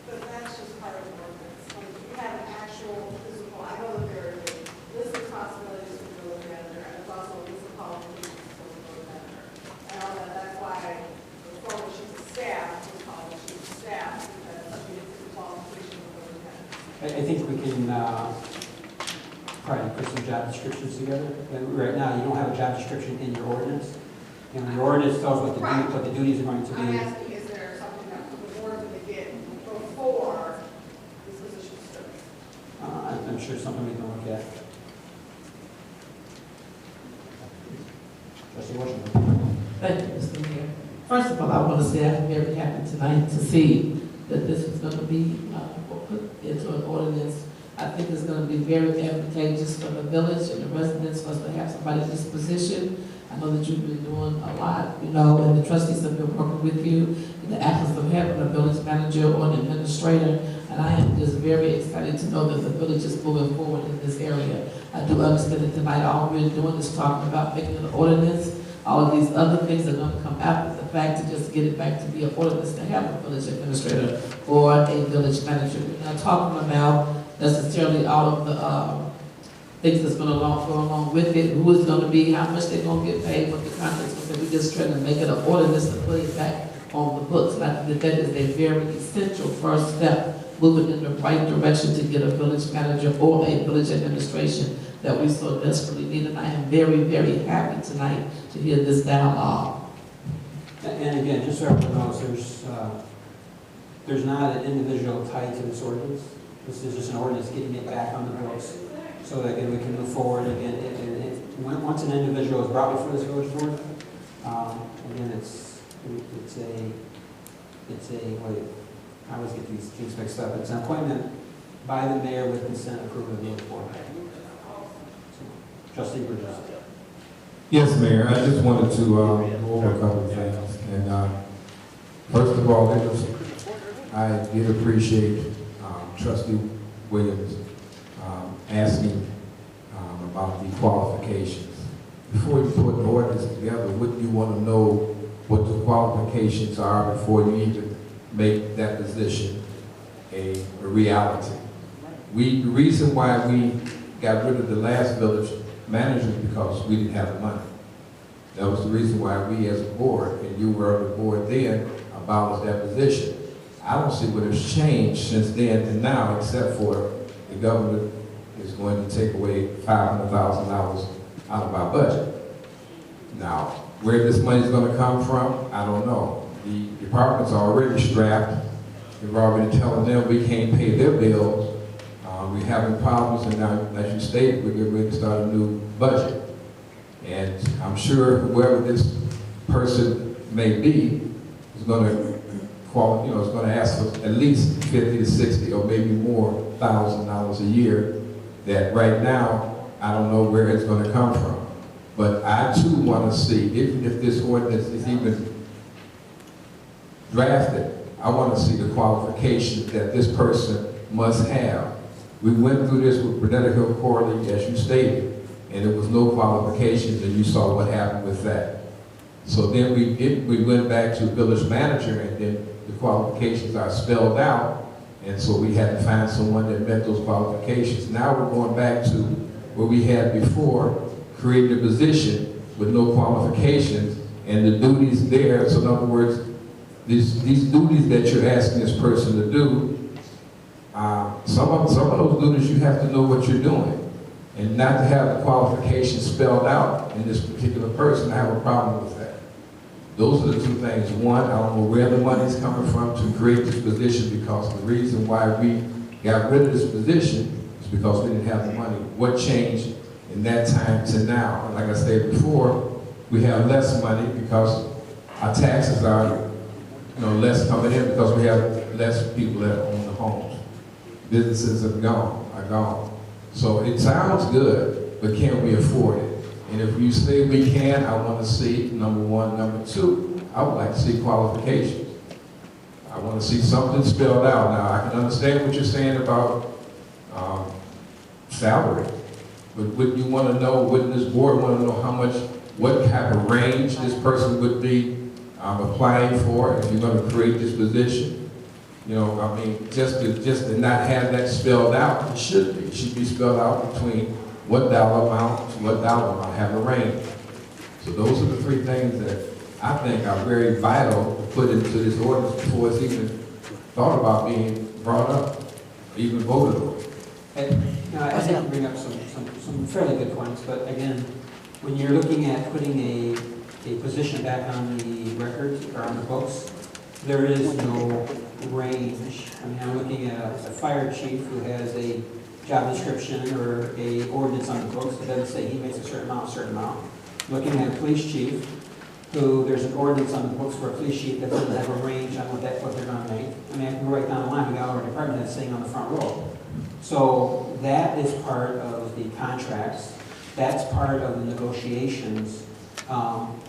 but that's just part of the ordinance. Like, we have an actual physical, I know that there are list of responsibilities for the village manager, and there's also a list of qualifications for the village manager. I know that that's why the former chief of staff was called the chief of staff, because he is the qualification of the village manager. I think we can probably put some job descriptions together. Right now, you don't have a job description in your ordinance. And your ordinance tells what the duties are going to I'm be. asking, is there something that the board going to get before this position starts? I'm sure something we can look at. Trustee Washington. Thank you, Mr. Mayor. First of all, I want to say I'm very happy tonight to see that this is going to be put into an ordinance. I think it's going to be very advantageous for the village and the residents for us to have somebody in this position. I know that you've been doing a lot, and the trustees have been working with you in the absence of having a village manager or an administrator. And I am just very excited to know that the village is moving forward in this area. I do understand that tonight all we're doing is talking about making an ordinance. All of these other things are going to come after the fact to just get it back to be an ordinance to have a village administrator or a village manager. We're not talking about necessarily all of the things that's going to go along with it, who is going to be, how much they're going to get paid, what the contract's going to be. We're just trying to make it an ordinance to put it back on the books. And I think that is a very essential first step, moving in the right direction to get a village manager or a village administration that we so desperately need. And I am very, very happy tonight to hear this dialogue. And again, just so everyone knows, there's not an individual tied to this ordinance. This is just an ordinance getting it back on the books so that again, we can move forward again. Once an individual is brought before this village board, again, it's a, wait, I always get these things mixed up. It's an appointment by the mayor with consent approval of the village board. Trustee Bridges. Yes, Mayor, I just wanted to go over a couple of things. And first of all, I did appreciate Trustee Williams asking about the qualifications. Before you put an ordinance together, wouldn't you want to know what the qualifications are before you even make that position a reality? The reason why we got rid of the last village manager is because we didn't have the money. That was the reason why we as a board, and you were on the board then, abolished that position. I don't see what has changed since then to now, except for the government is going to take away $500,000 out of our budget. Now, where this money is going to come from, I don't know. The department's already strapped. We're already telling them we can't pay their bills. We're having problems, and now, as you stated, we're getting ready to start a new budget. And I'm sure whoever this person may be is going to is going to ask for at least $50 to $60 or maybe more $1,000 a year. That right now, I don't know where it's going to come from. But I too want to see, even if this ordinance is even drafted, I want to see the qualifications that this person must have. We went through this with Bernetta Hill Corley, as you stated, and there was no qualifications, and you saw what happened with that. So then we went back to village manager, and then the qualifications are spelled out, and so we had to find someone that met those qualifications. Now we're going back to what we had before, creating a position with no qualifications, and the duties there. So in other words, these duties that you're asking this person to do, some of those duties you have to know what you're doing. And not to have the qualifications spelled out in this particular person, I have a problem with that. Those are the two things. One, I don't know where the money's coming from to create this position, because the reason why we got rid of this position is because we didn't have the money. What changed in that time to now? And like I said before, we have less money because our taxes are less coming in because we have less people that own the homes. Businesses are gone. So it sounds good, but can we afford it? And if you say we can, I want to see, number one. Number two, I would like to see qualifications. I want to see something spelled out. Now, I can understand what you're saying about salary, but wouldn't you want to know, wouldn't this board want to know what type of range this person would be applying for if you're going to create this position? Just to not have that spelled out, it should be spelled out between what dollar amount to what dollar amount, have a range. So those are the three things that I think are very vital to put into this ordinance before it's even thought about being brought up, or even voted on. I think you bring up some fairly good points, but again, when you're looking at putting a position back on the records or on the books, there is no range. I mean, I'm looking at a fire chief who has a job description or a ordinance on the books that doesn't say he makes a certain amount. Looking at a police chief who there's an ordinance on the books for a police chief that doesn't have a range on what they're going to make. I mean, I can go right down the line. We got our department head sitting on the front row. So that is part of the contracts. That's part of the negotiations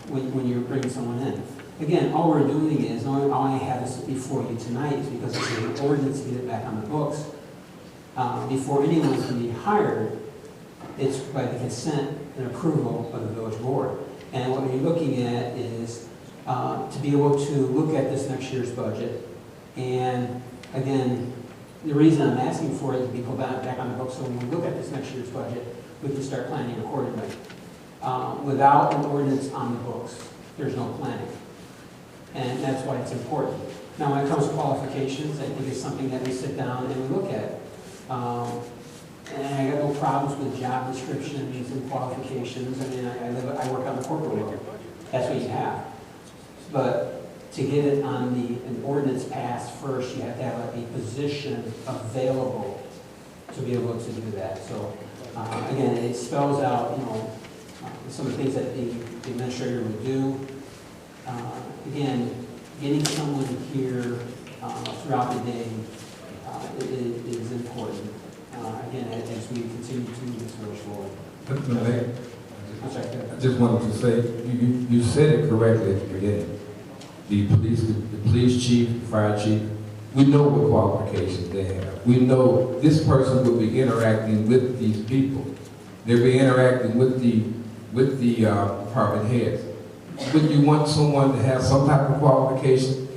when you're bringing someone in. Again, all we're doing is, all I have this before you tonight is because it's an ordinance to get it back on the books. Before anyone can be hired, it's by the consent and approval of the village board. And what you're looking at is to be able to look at this next year's budget. And again, the reason I'm asking for it is to be put back on the books, so when we look at this next year's budget, we can start planning accordingly. Without an ordinance on the books, there's no planning. And that's why it's important. Now, when it comes to qualifications, I think it's something that we sit down and we look at. And I got no problems with job descriptions and qualifications. I mean, I work on the corporate world. That's what you have. But to get it on an ordinance passed first, you have to have a position available to be able to do that. So, again, it spells out, some of the things that the administrator would do. Again, getting someone here throughout the day is important. Again, as we continue to move this village forward. I just wanted to say, you said it correctly at the beginning. The police chief, the fire chief, we know what qualifications they have. We know this person will be interacting with these people. they'll be interacting with the department heads. Would you want someone to have some type of qualification?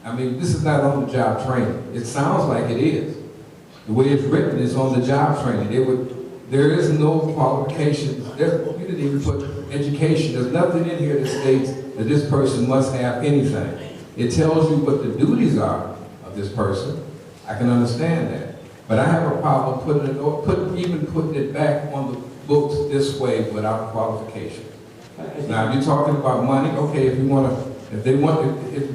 I mean, this is not on-the-job training. It sounds like it is. The way it's written is on-the-job training. There is no qualifications. You didn't even put education. There's nothing in here that states that this person must have anything. It tells you what the duties are of this person. I can understand that. But I have a problem even putting it back on the books this way without qualification. Now, you're talking about money. Okay, if the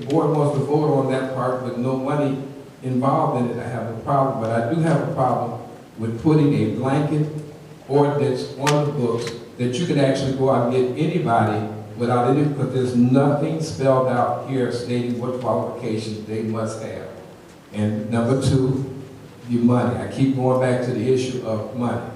board wants to vote on that part with no money involved in it, I have a problem. But I do have a problem with putting a blanket ordinance on the books that you can actually go out and get anybody without any, because there's nothing spelled out here stating what qualifications they must have. And number two, your money. I keep going back to the issue of money.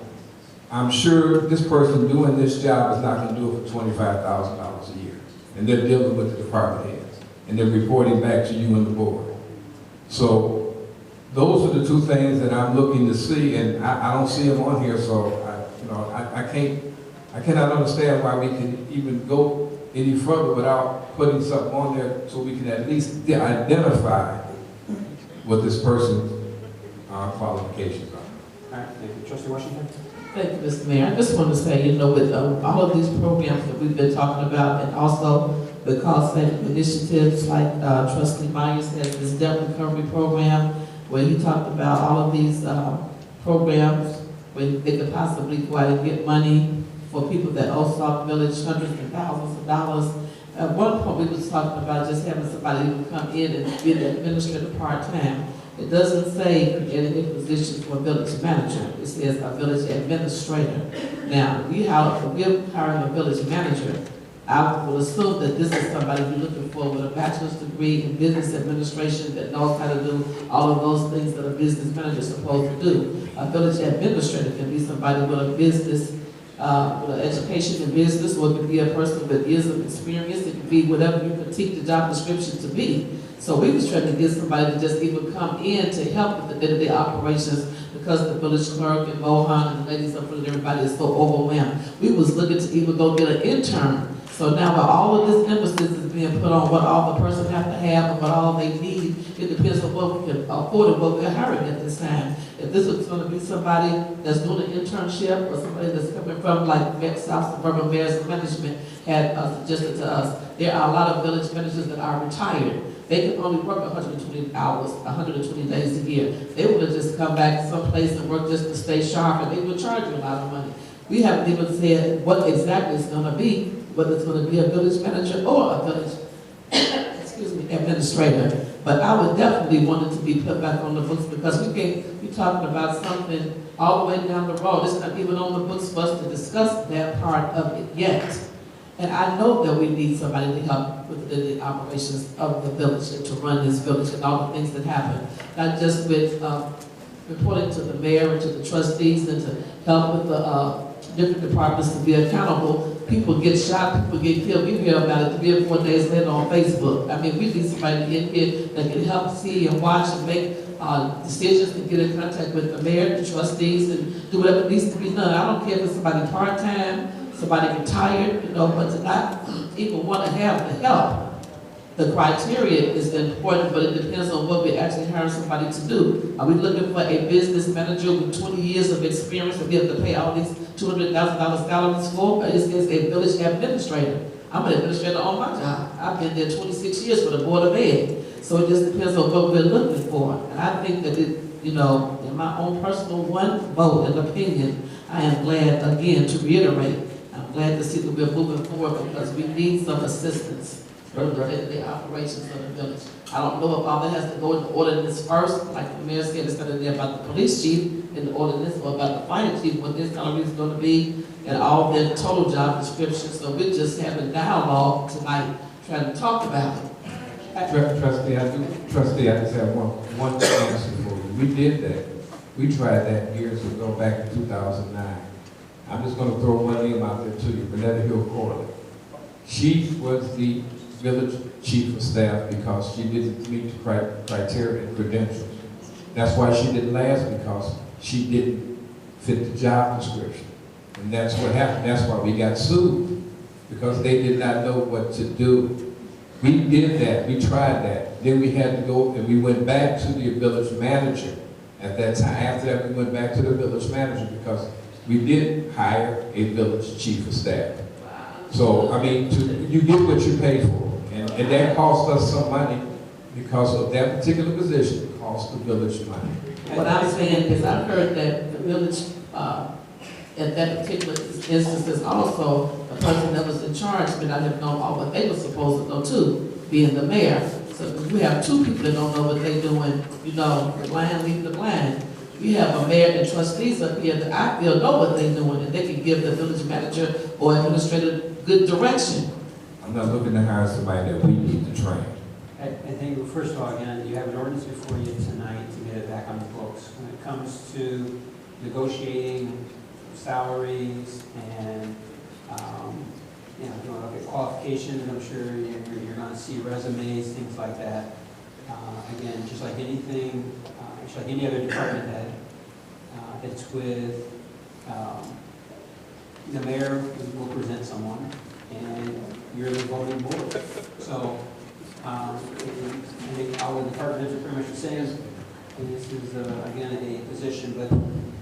I'm sure this person doing this job is not going to do it for $25,000 a year. And they're dealing with the department heads. And they're reporting back to you and the board. So those are the two things that I'm looking to see, and I don't see them on here, so I cannot understand why we can even go any further without putting something on there so we can at least identify what this person's qualifications are. All right, thank you. Trustee Washington? Thank you, Mr. Mayor. I just want to say, with all of these programs that we've been talking about, and also the cost-saving initiatives like Trustee Myers has this debt recovery program, where he talked about all of these programs where they could possibly go out and get money for people that owe Sauk Village hundreds and thousands of dollars. At one point, we was talking about just having somebody who would come in and be the administrator part-time. It doesn't say creating a position for a village manager. It says a village administrator. Now, we're hiring a village manager. I would assume that this is somebody you're looking for with a bachelor's degree in business administration that knows how to do all of those things that a business manager is supposed to do. A village administrator can be somebody with a business, with an education in business, or it could be a person with years of experience. It could be whatever you critique the job description to be. So we was trying to get somebody to just even come in to help with the day-to-day operations, because the village clerk and Mohan and the ladies up front and everybody is so overwhelmed. We was looking to even go get an intern. So now while all of this emphasis is being put on what all the person have to have and what all they need, it depends on what we can afford and what we're hiring at this time. If this was going to be somebody that's doing an internship, or somebody that's coming from like South Suburban Mayors Management had suggested to us, there are a lot of village managers that are retired. They can only work 120 hours, 120 days a year. They would have just come back someplace and work just to stay sharp, and they would charge you a lot of money. We haven't even said what exactly it's going to be, whether it's going to be a village manager or a village administrator. But I would definitely want it to be put back on the books, because we can't be talking about something all the way down the road. It's not even on the books for us to discuss that part of it yet. And I know that we need somebody to help with the operations of the village and to run this village and all the things that happen. Not just with reporting to the mayor and to the trustees and to help with the different departments to be accountable. People get shot, people get killed. We hear about it 3 or 4 days later on Facebook. I mean, we need somebody in here that can help see and watch and make decisions and get in contact with the mayor, the trustees, and do whatever needs to be done. I don't care if it's somebody part-time, somebody retired, but to not even want to have the help. The criteria is important, but it depends on what we're actually hiring somebody to do. Are we looking for a business manager with 20 years of experience to be able to pay all these $200,000 salaries for? Or is this a village administrator? I'm an administrator on my job. I've been there 26 years for the Board of Ed. So it just depends on what we're looking for. And I think that in my own personal one vote and opinion, I am glad, again, to reiterate, I'm glad to see that we're moving forward, because we need some assistance for the operations of the village. I don't know if all that has to go in the ordinance first, like the mayor said, it's going to be about the police chief in the ordinance, or about the fire chief, what their salary is going to be, and all their total job descriptions. So we're just having dialogue tonight, trying to talk about it. Trustee, I just have one answer for you. We did that. We tried that years ago, back in 2009. I'm just going to throw one name out there to you, Renetta Hill Corley. She was the village chief of staff because she didn't meet the criteria and credentials. That's why she didn't last, because she didn't fit the job description. And that's what happened. That's why we got sued, because they did not know what to do. We did that. We tried that. Then we had to go, and we went back to the village manager. At that time, after that, we went back to the village manager because we did hire a village chief of staff. So, I mean, you get what you pay for. And that cost us some money because of that particular position cost the village money. What I'm saying is I've heard that the village, at that particular instance, is also a person that was in charge, but I didn't know all what they were supposed to know too, being the mayor. So if we have two people that don't know what they're doing, you know, the blind leading the blind. We have a mayor and trustees up here that I feel know what they're doing, and they can give the village manager or administrator good direction. I'm not looking to hire somebody that we need to train. I think, first of all, again, you have an ordinance before you tonight to get it back on the books. When it comes to negotiating salaries and, you know, if you want to look at qualifications, I'm sure you're going to see resumes, things like that. Again, just like anything, just like any other department head, it's with, the mayor will present someone, and you're the voting board. So, I think all the department heads are pretty much the same. And this is, again, a position, but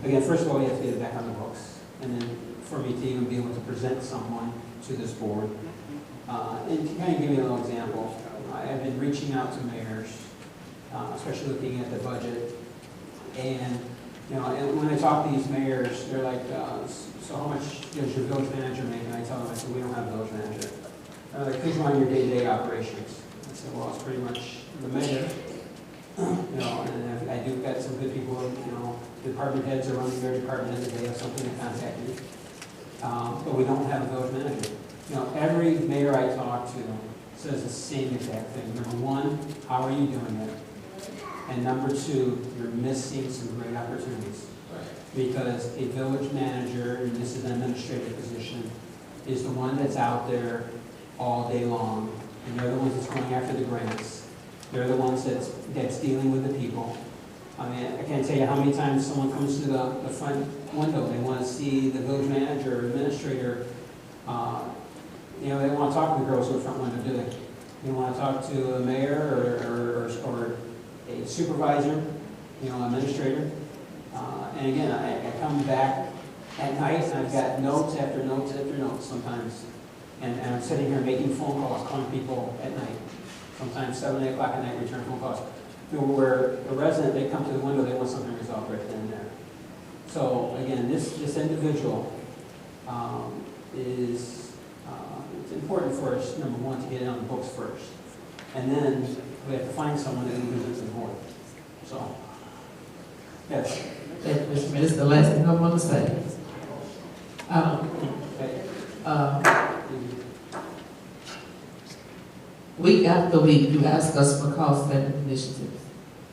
again, first of all, you have to get it back on the books. And then for me to even be able to present someone to this board. And to kind of give you a little example, I've been reaching out to mayors, especially looking at the budget. And, you know, and when I talk to these mayors, they're like, so how much does your village manager make? And I tell them, I said, we don't have a village manager. They're like, who's running your day-to-day operations? I said, well, it's pretty much the mayor. You know, and I do got some good people, you know, department heads are running their department heads, if they have something to contact me. But we don't have a village manager. You know, every mayor I talk to says the same exact thing. Number one, how are you doing it? And number two, you're missing some great opportunities. Because a village manager, and this is an administrative position, is the one that's out there all day long. And they're the ones that's going after the grants. They're the ones that's dealing with the people. I mean, I can't tell you how many times someone comes to the front window, they want to see the village manager or administrator. You know, they want to talk to the girls in the front window, do they? They want to talk to a mayor or a supervisor, you know, administrator. And again, I come back at night and I've got notes after notes after notes sometimes. And I'm sitting here making phone calls, calling people at night. Sometimes 7, 8 o'clock at night, return phone calls. You know, where a resident, they come to the window, they want something resolved right then and there. So again, this individual is, it's important for us, number one, to get it on the books first. And then we have to find someone that represents the board. So, yes. Thank you, Mr. Mayor. This is the last thing I want to say. Week after week, you ask us for cost-saving initiatives.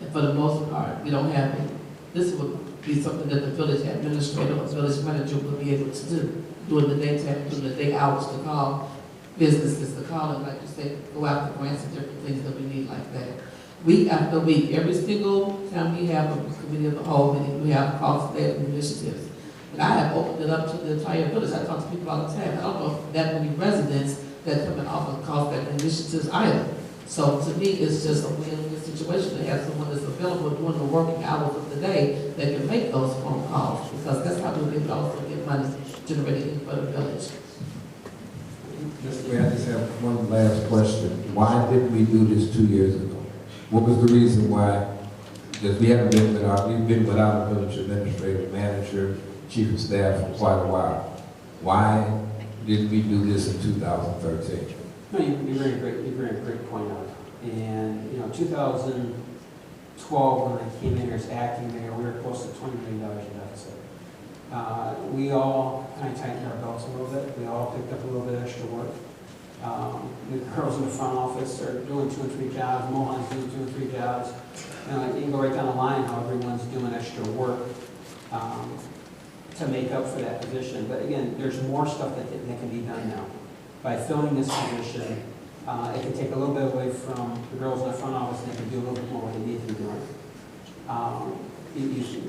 And for the most part, we don't have it. This would be something that the village administrator or village manager would be able to do, during the daytime, during the day hours, to call businesses, to call and, like you said, go out for grants and different things that we need like that. Week after week, every single time we have a committee of the whole meeting, we have cost-saving initiatives. And I have opened it up to the entire village. I talk to people all the time. I don't know if that many residents that come and offer cost-saving initiatives either. So to me, it's just a win-win situation to have someone that's available during the working hours of the day that can make those phone calls, because that's how we can also get money generated for the village. Mr. Mayor, I just have one last question. Why didn't we do this 2 years ago? What was the reason why? Because we've been without a village administrator, manager, chief of staff for quite a while. Why didn't we do this in 2013? No, you bring a great point up. And, you know, 2012, when I came in here as acting mayor, we were close to $20 million in deficit. We all kind of tightened our belts a little bit. We all picked up a little bit extra work. The girls in the front office are doing 2 and 3 jobs. Mohan's doing 2 and 3 jobs. You know, you can go right down the line how everyone's doing extra work to make up for that position. But again, there's more stuff that can be done now. By filling this position, it can take a little bit away from the girls in the front office, and they can do a little bit more what they need to be doing.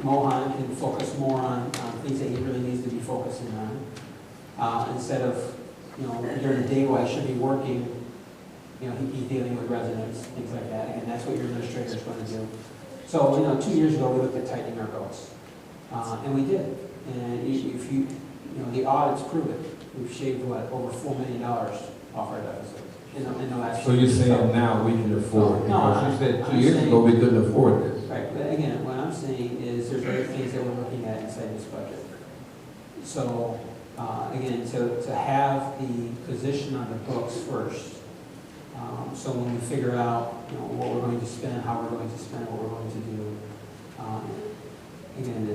Mohan can focus more on things that he really needs to be focusing on, instead of, during the day while he should be working, he's dealing with residents, things like that, and that's what your administrator is going to do. So, 2 years ago, we looked at tightening our belts, and we did. And if you, the audits prove it. We've shaved, over $4 million off our deficit in the last. So you're saying now we can afford it? No, Because you said I'm 2 years saying- ago we couldn't afford this. Right, but again, what I'm saying is there's other things that we're looking at inside this budget. So, again, to have the position on the books first, so when we figure out, what we're going to spend, how we're going to spend, what we're going to do, again,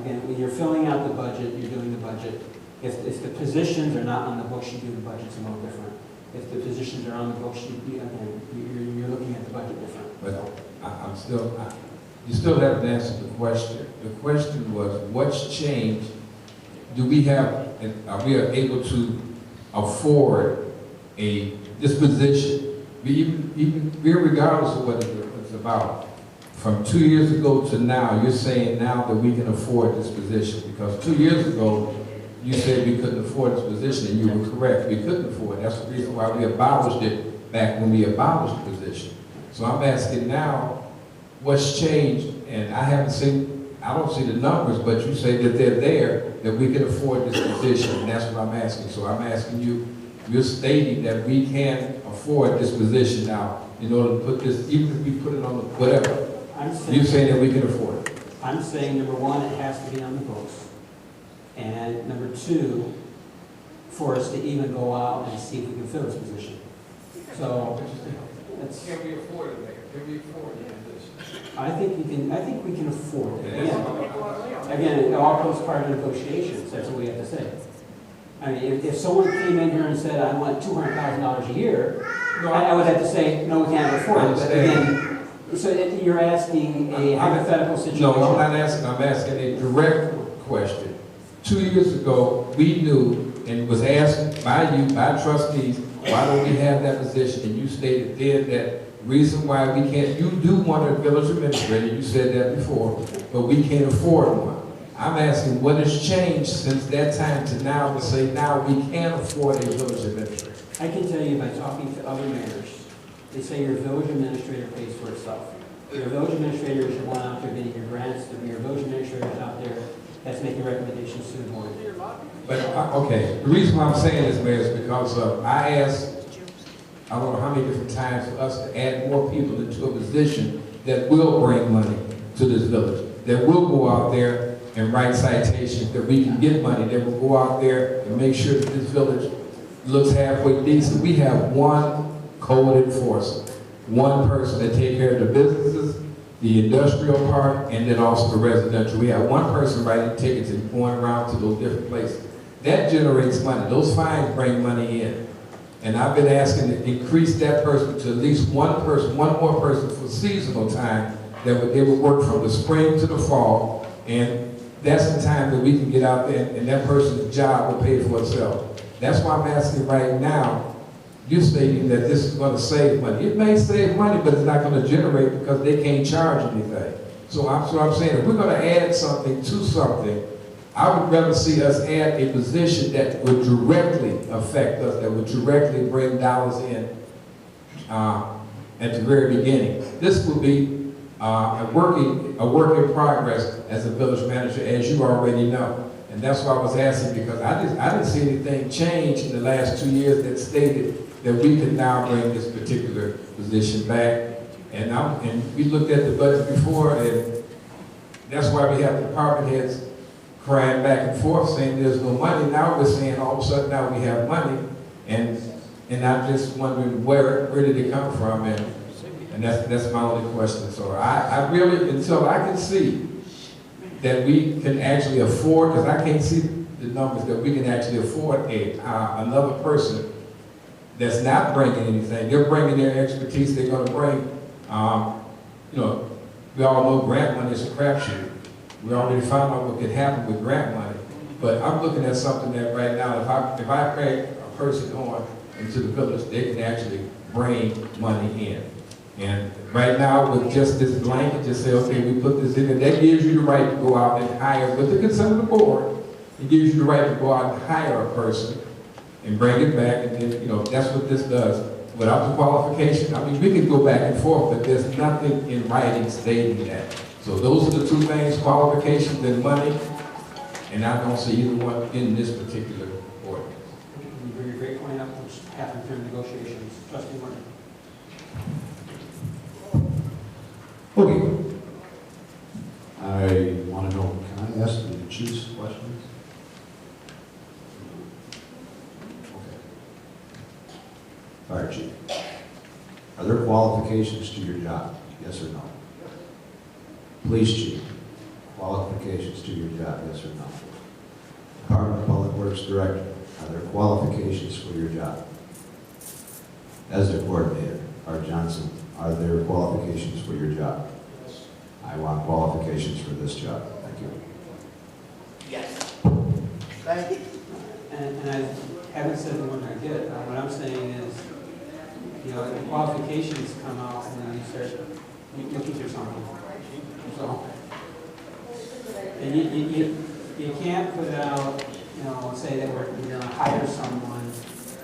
again, when you're filling out the budget, you're doing the budget. If the positions are not on the books, you do the budgets a little different. If the positions are on the books, you're looking at the budget different. But you still haven't answered the question. The question was, what's changed? Are we able to afford this position? Regardless of what it's about. From 2 years ago to now, you're saying now that we can afford this position, because 2 years ago, you said we couldn't afford this position, and you were correct, we couldn't afford it. That's the reason why we abolished it back when we abolished the position. So I'm asking now, what's changed? And I don't see the numbers, but you say that they're there, that we can afford this position, and that's what I'm asking. So I'm asking you, you're stating that we can afford this position now, in order to put this, even if we put it on the, whatever. You're saying that we can afford it. I'm saying, number one, it has to be on the books. And number two, for us to even go out and see if we can fill this position. So, that's. Can we afford it, Mayor? Can we afford this? I think we can afford it. Again, it all goes part of negotiations, that's what we have to say. I mean, if someone came in here and said, I want $200,000 a year, I would have to say, no, we can't afford it. But again, so you're asking a hypothetical situation. No, I'm not asking, I'm asking a direct question. 2 years ago, we knew and was asked by you, by trustees, why don't we have that position? And you stated then that reason why we can't, you do want a village administrator, you said that before, but we can't afford one. I'm asking what has changed since that time to now to say now we can afford a village administrator? I can tell you by talking to other mayors, they say your village administrator pays for itself. Your village administrator is the one out there getting your grants, your village administrator is out there that's making recommendations to the board. But, okay, the reason why I'm saying this, Mayor, is because I asked, I don't know how many different times for us to add more people into a position that will bring money to this village, that will go out there and write citations, that we can get money, that will go out there and make sure that this village looks halfway decent. We have one code enforcer, one person that takes care of the businesses, the industrial part, and then also the residential. We have one person writing tickets and going around to those different places. That generates money. Those fines bring money in. And I've been asking to increase that person to at least one more person for seasonal time, that they would work from the spring to the fall, and that's the time that we can get out there and that person's job will pay for itself. That's why I'm asking right now, you're stating that this is going to save money. It may save money, but it's not going to generate because they can't charge anything. So I'm saying, if we're going to add something to something, I would rather see us add a position that would directly affect us, that would directly bring dollars in at the very beginning. This will be a work in progress as a village manager, as you already know. And that's why I was asking, because I didn't see anything change in the last 2 years that stated that we could now bring this particular position back. And we looked at the budget before, and that's why we have department heads crying back and forth saying there's no money. Now we're saying all of a sudden now we have money, and I'm just wondering where did it come from, and that's my only question. So I really, until I can see that we can actually afford, because I can't see the numbers, that we can actually afford another person that's not bringing anything. They're bringing their expertise. They're going to bring, we all know grant money is a crapshoot. We already found out what could happen with grant money. But I'm looking at something that right now, if I bring a person on into the village, they can actually bring money in. And right now, with just this blanket, just say, okay, we put this in, and that gives you the right to go out and hire, with the consent of the board, it gives you the right to go out and hire a person and bring it back, and then, you know, that's what this does. Without the qualification, I mean, we could go back and forth, but there's nothing in writing stating that. So those are the two things, qualifications and money, and I don't see either one in this particular ordinance. You bring your great point up, which happened during negotiations. Trustee Warner. Okay. I want to know, can I ask the chief's questions? Okay. Fire chief, are there qualifications to your job? Yes or no? Police chief, qualifications to your job? Yes or no? Department of Public Works director, are there qualifications for your job? As the coordinator, Art Johnson, are there qualifications for your job? Yes. I want qualifications for this job. Thank you. Yes. Thank you. And I haven't said the one I did. What I'm saying is, you know, the qualifications come out and then you start looking for something. So, and you can't put out, you know, say that we're going to hire someone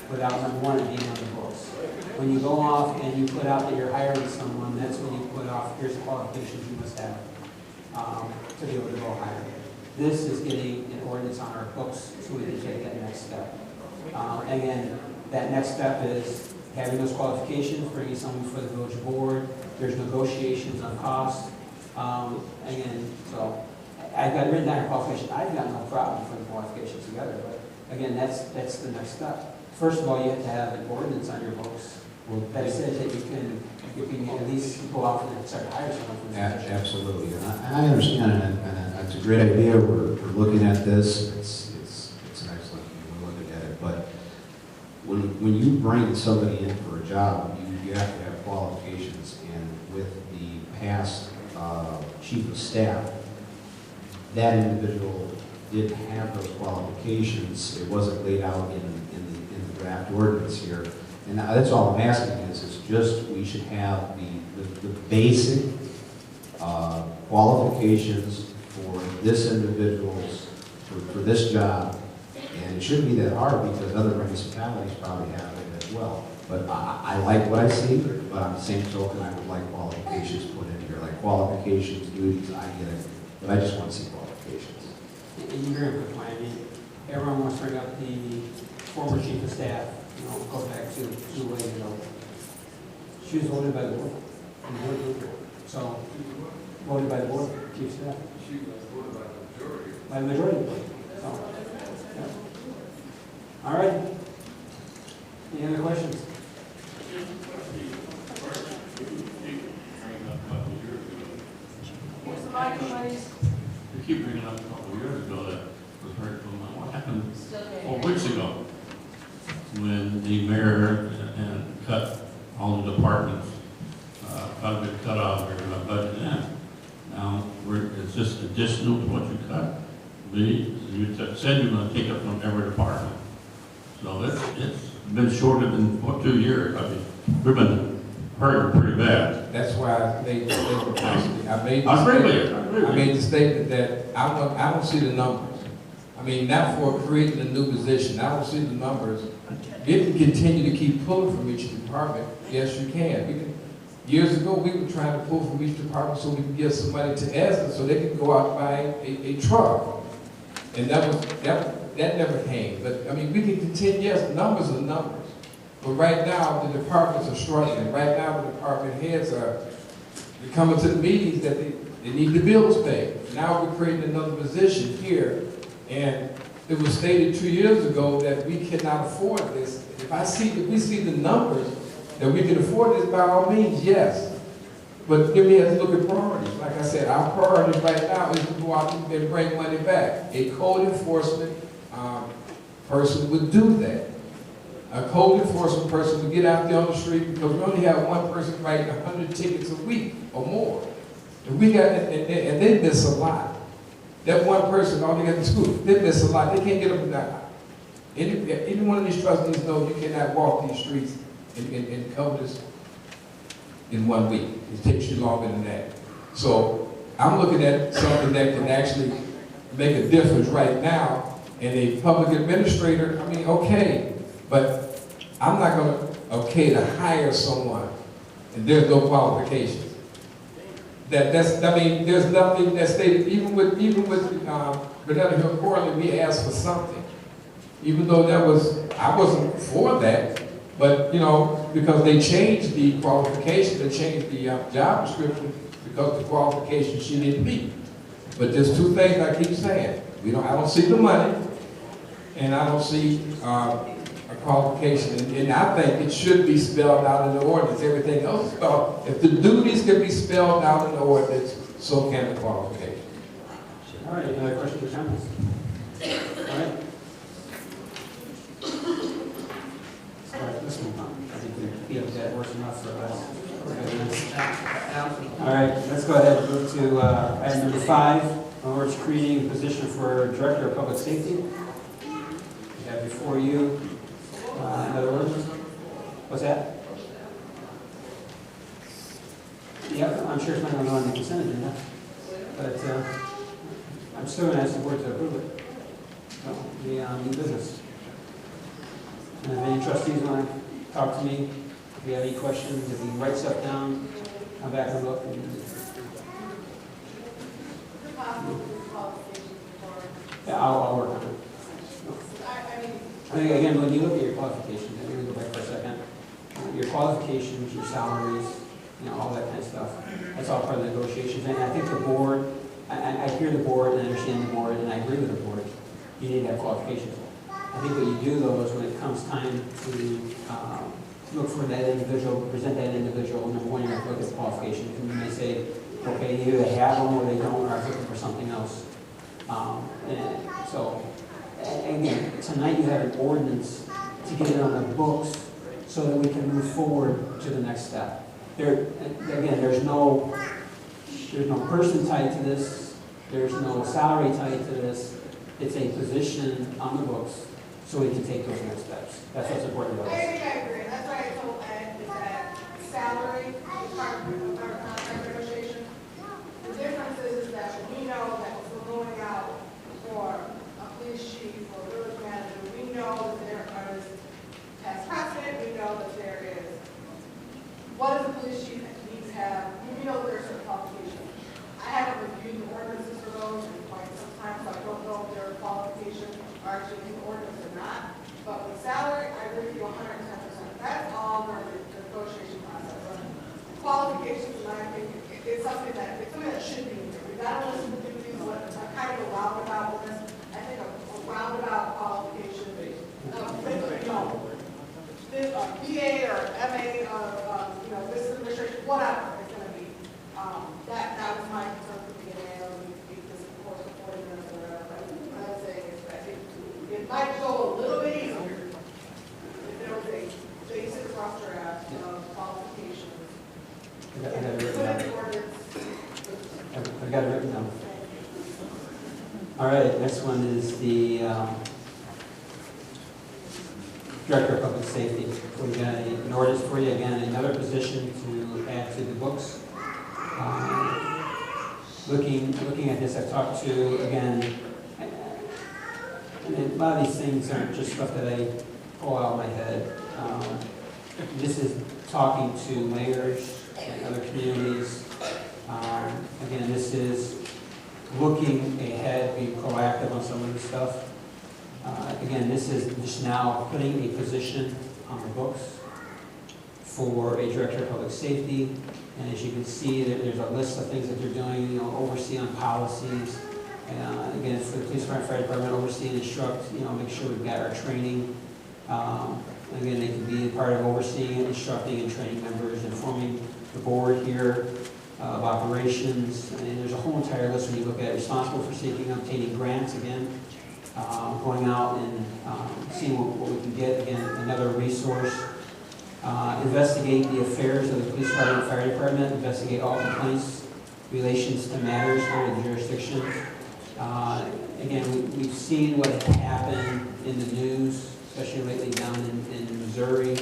without number one being on the books. When you go off and you put out that you're hiring someone, that's when you put off, here's the qualifications you must have to be able to go hire. This is getting an ordinance on our books so we can take that next step. Again, that next step is having those qualifications, bringing someone for the village board. There's negotiations on costs. Again, so I've got written down qualifications. I've got no problem putting qualifications together, but again, that's the next step. First of all, you have to have an ordinance on your books that says that you can at least go out and start to hire someone from the position. Absolutely, and I understand, and it's a great idea. We're looking at this. It's an excellent thing. We're looking at it, but when you bring somebody in for a job, you have to have qualifications, and with the past chief of staff, that individual didn't have those qualifications. It wasn't laid out in the draft ordinance here. And that's all I'm asking is just we should have the basic qualifications for this individual's, for this job. And it shouldn't be that hard because other municipalities probably have it as well. But I like what I see, but on the same token, I would like qualifications put in here, like qualifications, duties, I get it. But I just want to see qualifications. And you hear a good point. I mean, everyone wants to bring up the former chief of staff, you know, go back to 2 ways ago. She was voted by the board. And the board moved her. So, voted by the board, chief of staff. She was voted by the majority. By the majority. So, yeah. All right. Any other questions? Here's the mic, please. You keep bringing up a couple of years ago that was heard from what happened 4 weeks ago when the mayor and cut all the departments, got a big cut off their budget in. Now, it's just additional to what you cut. You said you're going to take it from every department. So it's been shorter than, 2 years? I mean, we've been hurting pretty bad. That's why I made the statement. I made the statement that I don't see the numbers. I mean, not for creating a new position. I don't see the numbers. You can continue to keep pulling from each department. Yes, you can. Years ago, we were trying to pull from each department so we could get some money to Aspen so they could go out and buy a truck. And that never came. But I mean, we can continue. Yes, numbers are numbers. But right now, the departments are struggling. Right now, the department heads are coming to the meetings that they need the bills paid. Now we're creating another position here. And it was stated 2 years ago that we cannot afford this. If we see the numbers that we can afford this, by all means, yes. But then we have to look at priorities. Like I said, our priority right now is to go out and bring money back. A code enforcement person would do that. A code enforcement person would get out there on the street because we only have one person writing 100 tickets a week or more. And they miss a lot. That one person, all they got to school, they miss a lot. They can't get up and down. Any one of these trustees know you cannot walk these streets and cover this. in 1 week. It takes you longer than that. So I'm looking at something that can actually make a difference right now. And a public administrator, I mean, okay, but I'm not gonna okay to hire someone and there's no qualifications. I mean, there's nothing that's stated, even with Renetta Hill Corley, we asked for something. Even though I wasn't for that, but, you know, because they changed the qualification, they changed the job description because the qualifications she didn't meet. But there's two things I keep saying. I don't see the money, and I don't see a qualification. And I think it should be spelled out in the ordinance. Everything else is spelled. If the duties can be spelled out in the ordinance, so can the qualification. All right, any other questions or comments? All right. All right, this one, I think we have that worse enough for us. All right, let's go ahead and move to item number 5, orders creating a position for Director of Public Safety. We have before you another ordinance. What's that? Yeah, I'm sure it's not going to go on the consent agenda, but I'm still going to ask the board to approve it. So, the new business. And if any trustees want to talk to me, if you have any questions, if you write stuff down, come back and look. Yeah, I'll work on it. I think, again, when you look at your qualifications, let me go back for a second. Your qualifications, your salaries, all that kind of stuff, that's all part of the negotiations. And I think the board, I hear the board and I understand the board and I agree with the board. You need to have qualifications. I think what you do, though, is when it comes time to look for that individual, present that individual, number one, you have to look at the qualifications. And you may say, okay, either they have them or they don't, or I'm looking for something else. And again, tonight you have an ordinance to get it on the books so that we can move forward to the next step. There's no person tied to this. There's no salary tied to this. It's a position on the books so we can take those next steps. That's what's important about I us. agree. That's why I told Ed is that salary is part of our contract negotiation. The difference is that we know that if we're going out for a police chief or village manager, we know that there is past precedent, we know that there is, what does the police chief need to have, we know there's certain qualifications. I haven't reviewed the ordinances for those in quite some time, so I don't know if their qualifications are actually in the ordinance or not. But with salary, I agree with you 110%. That's all the negotiation process. Qualifications, in my opinion, it's something that should be in there. We got to listen to people, a kind of a roundabout with this. I think a roundabout qualification, BA or MA, business administration, whatever it's going to be. That was my concern from the beginning. I don't need this, of course, 40 minutes or whatever. But what I'm saying is that it might go a little bit easier if there was a basic roster of qualifications. I got it written down. I got it written down. All right, next one is the Director of Public Safety. So we got an ordinance for you, again, another position to add to the books. Looking at this, I've talked to, again, and a lot of these things aren't just stuff that I pull out of my head. This is talking to mayors and other communities. Again, this is looking ahead, being proactive on some of this stuff. Again, this is just now putting a position on the books for a Director of Public Safety. And as you can see, there's a list of things that they're doing, oversee on policies. Again, for the police department, fire department, oversee and instruct, make sure we've got our training. Again, they can be a part of overseeing, instructing, and training members, informing the board here of operations. And there's a whole entire list when you look at it. Responsible for seeking, obtaining grants, again, going out and seeing what we can get, again, another resource. Investigate the affairs of the police department and fire department, investigate all complaints, relations to matters under the jurisdiction. Again, we've seen what happened in the news, especially lately down in Missouri.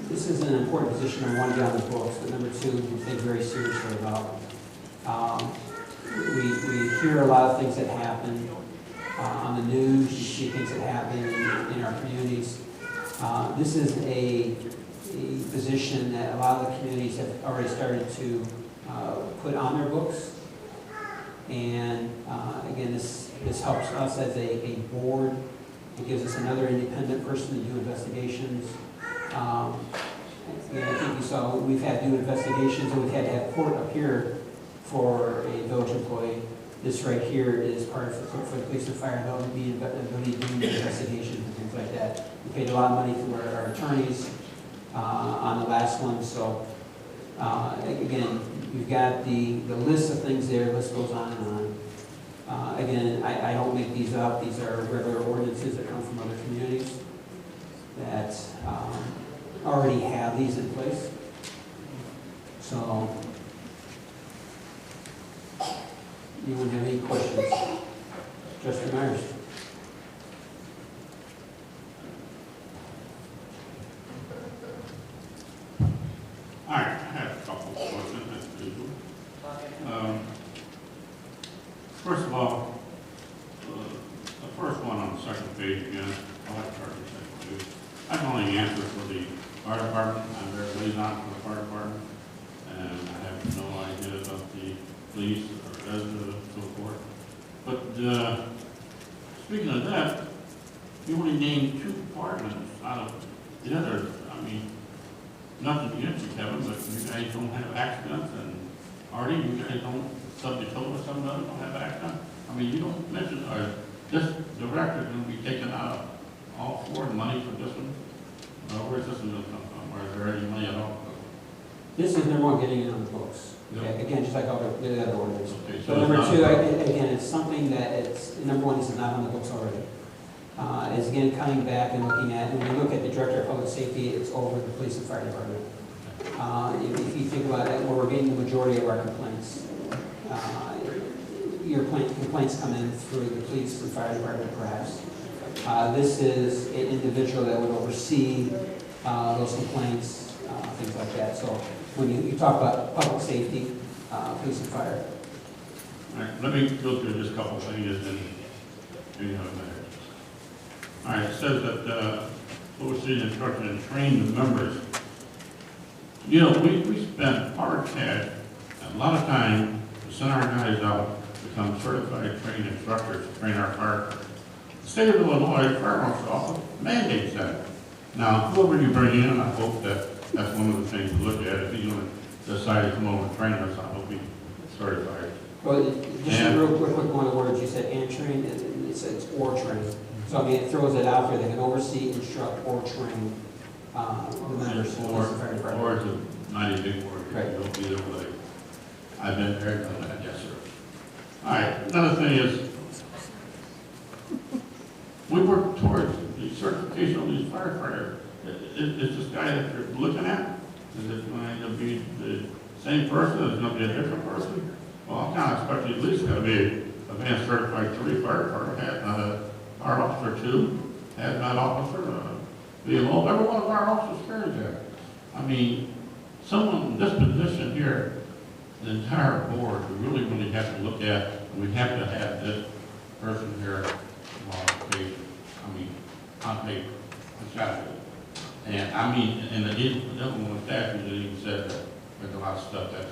This is an important position, number one, to get on the books, but number two, we think very seriously about. We hear a lot of things that happen on the news, you see things that happen in our communities. This is a position that a lot of the communities have already started to put on their books. And again, this helps us as a board. It gives us another independent person to do investigations. I think you saw we've had to do investigations, and we've had to have court up here for a village employee. This right here is part of for the police and fire. They'll be doing investigations and things like that. We paid a lot of money for our attorneys on the last one. So again, you've got the list of things there. The list goes on and on. Again, I don't make these up. These are regular ordinances that come from other communities that already have these in place. So, anyone have any questions? Trustee Myers. All right, I have a couple of questions as usual. First of all, the first one on the second page again, I like to start with the second page. I can only answer for the fire department. I'm their liaison for the fire department, and I have no idea about the police or resident and so forth. But speaking of that, you only named 2 departments out of the others. I mean, nothing against you, Kevin, but you guys don't have accidents, and Artie, you guys don't, subject to some of them don't have accidents. I mean, you don't mention, this director is going to be taking out all 4 money for this one? Where's this one going to come from? Or is there any money at all? This is number one, getting it on the books. Yep. Okay, again, just like all the other ordinance. Okay, So so number it's 2, not- again, it's something that it's, number one, this is not on the books already. Is again, coming back and looking at, when we look at the director of public safety, it's over the police and fire department. If you think about it, where we're getting the majority of our complaints, your complaints come in through the police and fire department perhaps. This is an individual that would oversee those complaints, things like that. So when you talk about public safety, police and fire. All right, let me go through just a couple of things and you know, all right, it says that oversee instruction and train the members. You know, we spend hard cash, a lot of time to send our guys out to become certified trained instructors to train our fire. The state of Illinois Fire Marshal's Office mandates that. Now, whoever you bring in, I hope that that's one of the things to look at. If he's going to decide to come over and train us, I hope he's certified. Well, just a real quick one of the words you said, and train, it's or train. So I mean, it throws it out there, they can oversee, instruct, or train the members of the police and fire department. Or it's a mighty big word. Right. Don't either way. I've been there, done that, yes, sir. All right, another thing is, we work towards the certification of these firefighters. Is this guy that you're looking at, is it going to be the same person, is it going to be a different person? Well, I'm kind of expecting at least going to be advanced certified 3 fire department, fire officer 2, hazmat officer, VMO, every one of our officers carries that. I mean, someone in this position here, the entire board, we really have to look at, and we have to have this person here on paper, on paper, on Saturday. And I mean, and the one statute that even said that there's a lot of stuff that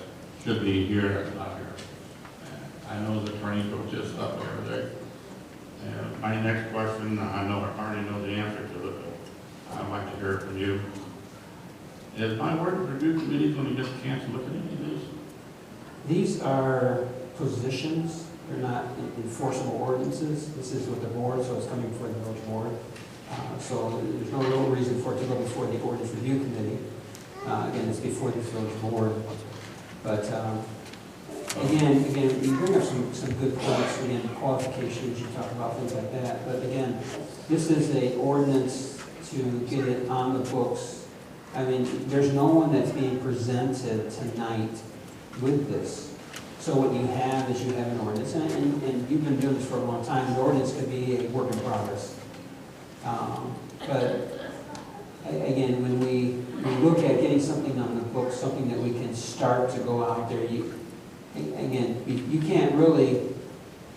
should be here that's not here. And I know the attorney goes this stuff every day. And my next question, I know I already know the answer to it, but I'd like to hear it from you. Is my work review committee going to get a chance to look at any of these? These are positions, they're not enforceable ordinances. This is with the board, so it's coming before the village board. So there's no real reason for it to go before the ordinance review committee. Again, it's before the village board. But again, you bring up some good points, again, qualifications, you talk about things like that. But again, this is an ordinance to get it on the books. I mean, there's no one that's being presented tonight with this. So what you have is you have an ordinance, and you've been doing this for a long time. The ordinance could be a work in progress. But again, when we look at getting something on the books, something that we can start to go out there, again, you can't really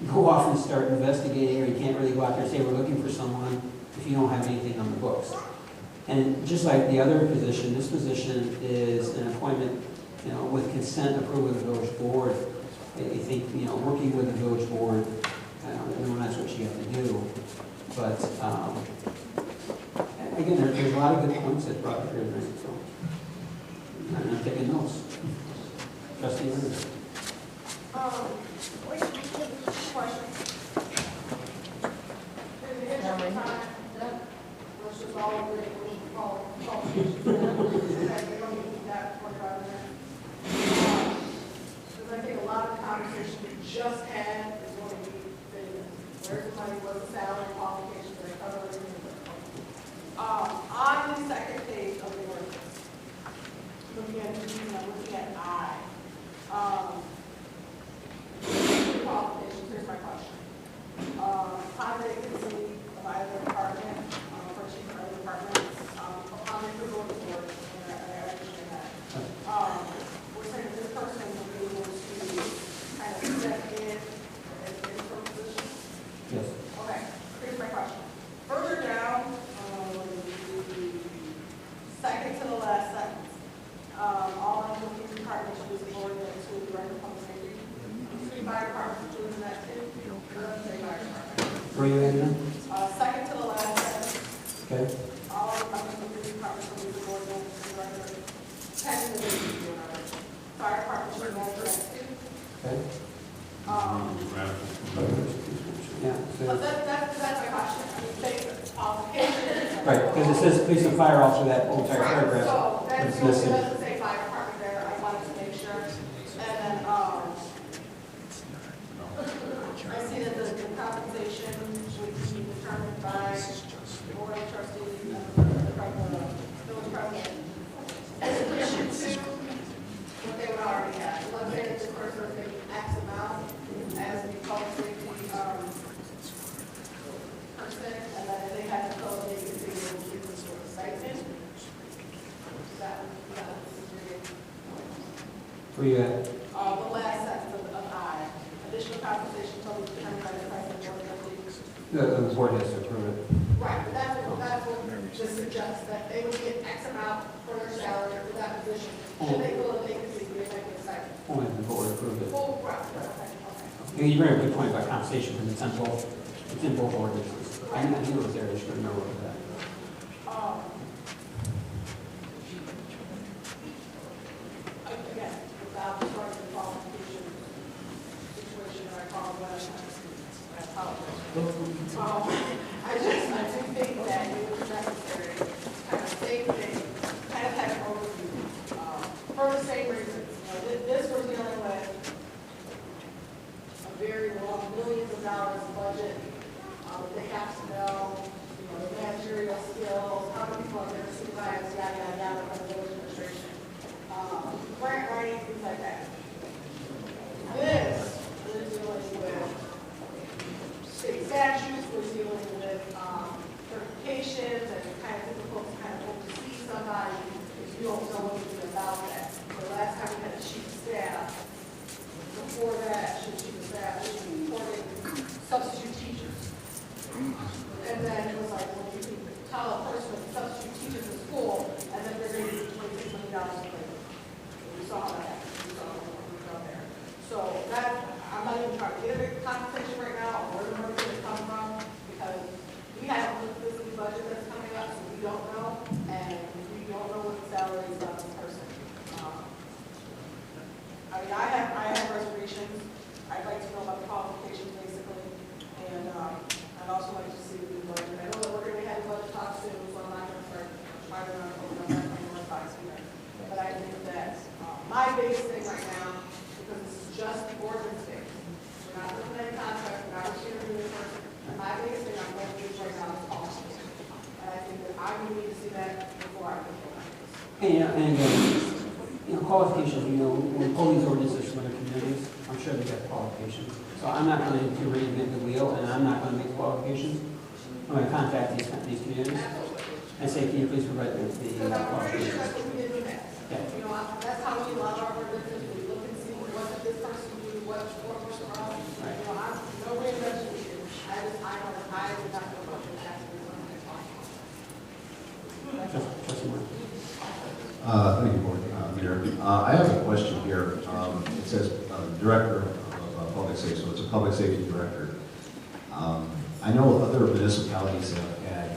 go off and start investigating, or you can't really go out there and say, we're looking for someone if you don't have anything on the books. And just like the other position, this position is an appointment, with consent approval of the village board. I think, working with the village board, that's what you have to do. But, again, there's a lot of good points that brought up here tonight, so I'm taking notes. Trustee Leonard. Question. In the interest of time, let's just all agree that we follow qualifications. Okay, we don't need that 45 minutes. Because I think a lot of the conversation we just had is going to be, where's the money, what's the salary, qualifications, they cover everything. On the second page of the ordinance, looking at I, qualifications, here's my question. Upon vacancy of either department, for chief or other departments, upon the approval of the board, and I understand that. We're saying that this person will be able to kind of step in for position? Yes. Okay, here's my question. Further down, second to the last sentence, all employees departments use the ordinance to direct the public safety. Fire department including that too? Doesn't say fire department. Where are you at again? Second to the last sentence, Okay. all departments will use the ordinance to direct the pending the vacancy. Fire department should know that too. Okay. Yeah. But that's my question. I mean, basic qualifications. Right, because it says police and fire officer, that whole entire Right, paragraph. so that's, It's it missing. doesn't say fire department there, I wanted to make sure. And then, I see that the compensation should be determined by the board of trustees and the village president. In addition to what they would already have. Let's say that this person is making X amount as the public safety, person, and then if they had to fill a vacancy, they would give them sort of stipend. That this is really, Where you at? the last sentence of I, additional compensation shall be determined by the president of the board of trustees. The board has to approve it. Right, but that's what this suggests, that they would get X amount for their salary for that position. Should they fill a vacancy, they might get a stipend. Only if the board approved it. Oh, right, okay. You bring up a good point about compensation, because it's in both ordinances. I knew it was there, I just couldn't remember what that. Again, without starting the qualification situation, I apologize. I do think that it was necessary to kind of same thing, kind of have an overview, for the same reasons. This we're dealing with a very long, millions of dollars budget. They have to know, the managerial skills, how many people are going to supervise, yada, yada, yada, from the village administration. Grant writing, things like that. This, we're dealing with state statutes, we're dealing with certifications, and it's kind of difficult to kind of oversee somebody if you don't know anything about that. So last time we had a chief of staff. Before that, chief of staff, we reported substitute teachers. And then it was like, well, you can tell a person with substitute teachers in school, and then they're going to get $26 million a year. We saw how that happened. We saw what was out there. So that, I'm not even trying to get a compensation right now, or where the money's going to come from, because we haven't looked at this in the budget that's coming up, so we don't know, and we don't know what the salary is on this person. I mean, I have reservations. I'd like to know about the qualifications, basically, and I'd also like to see the budget. I know that we're going to have a budget talk soon, so I'm not going to start trying to open up that kind of box either. But I think that my biggest thing right now, because this is just the ordinance thing, we're not looking at a contract, we're not interviewing the person. My biggest thing I'm going to do right now is policy. And I think that I would need to see that before I can go back. And qualifications, when we pull these ordinances from other communities, I'm sure they got qualifications. So I'm not going to reinvent the wheel, and I'm not going to make qualifications. I'm going to contact these communities. And say, can you please provide the Because I'm pretty sure qualifications? that's what we did in the past. Yeah. You know, that's how we allow our ordinances, we look and see what did this person do, what was wrong. Right. You know, I'm no way invested in it. I don't, I do not know what the actually was. Trustee Moore. Thank you, Board Leader. I have a question here. It says Director of Public Safety, so it's a Public Safety Director. I know other municipalities have had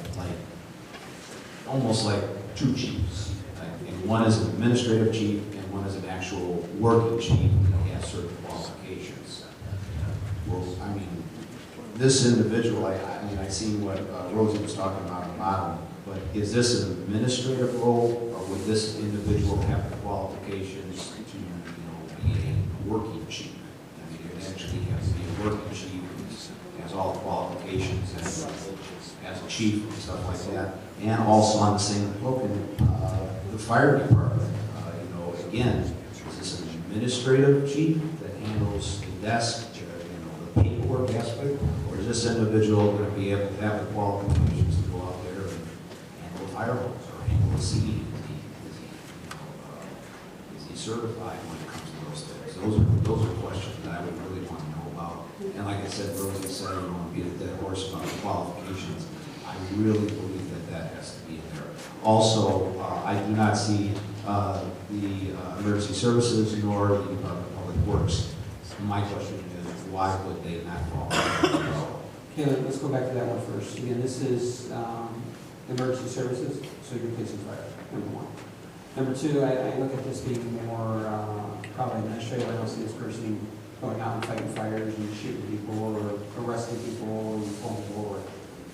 almost like two chiefs. And one is an administrative chief and one is an actual working chief that has certain qualifications. Well, I mean, this individual, I mean, I seen what Rosie was talking about on the bottom, but is this an administrative role, or would this individual have the qualifications to, be a working chief? I mean, it actually has to be a working chief, has all the qualifications as a chief and stuff like that, and also on the same token, the fire department. Again, is this an administrative chief that handles the desk, the paperwork aspect, or is this individual going to be able to have the qualifications to go out there and handle fire hose or handle the scene? Is he certified when it comes to those things? Those are questions that I would really want to know about. And like I said, Rosie said, I don't want to beat a dead horse about the qualifications. I really believe that has to be in there. Also, I do not see the emergency services nor the Department of Public Works. My question is, why would they not fall? Okay, let's go back to that one first. Again, this is emergency services, so you're replacing fire, number one. Number two, I look at this being more probably administrative. I don't see this person going out and fighting fires and shooting people or arresting people and pulling forward.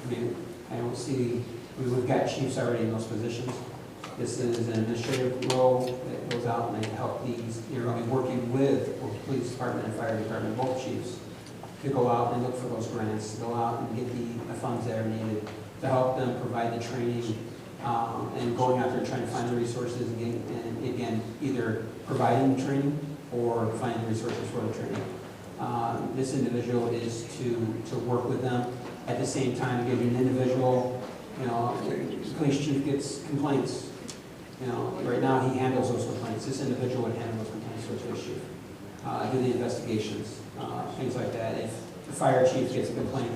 I mean, I don't see, we've got chiefs already in those positions. This is an administrative role that goes out and they help these, you're going to be working with both police department and fire department, both chiefs, to go out and look for those grants, to go out and get the funds that are needed, to help them provide the training, and going out there trying to find the resources and again, either providing the training or finding the resources for the training. This individual is to work with them. At the same time, give an individual, the police chief gets complaints. Right now he handles those complaints. This individual would handle those complaints for the police chief. Do the investigations, things like that. If the fire chief gets a complaint,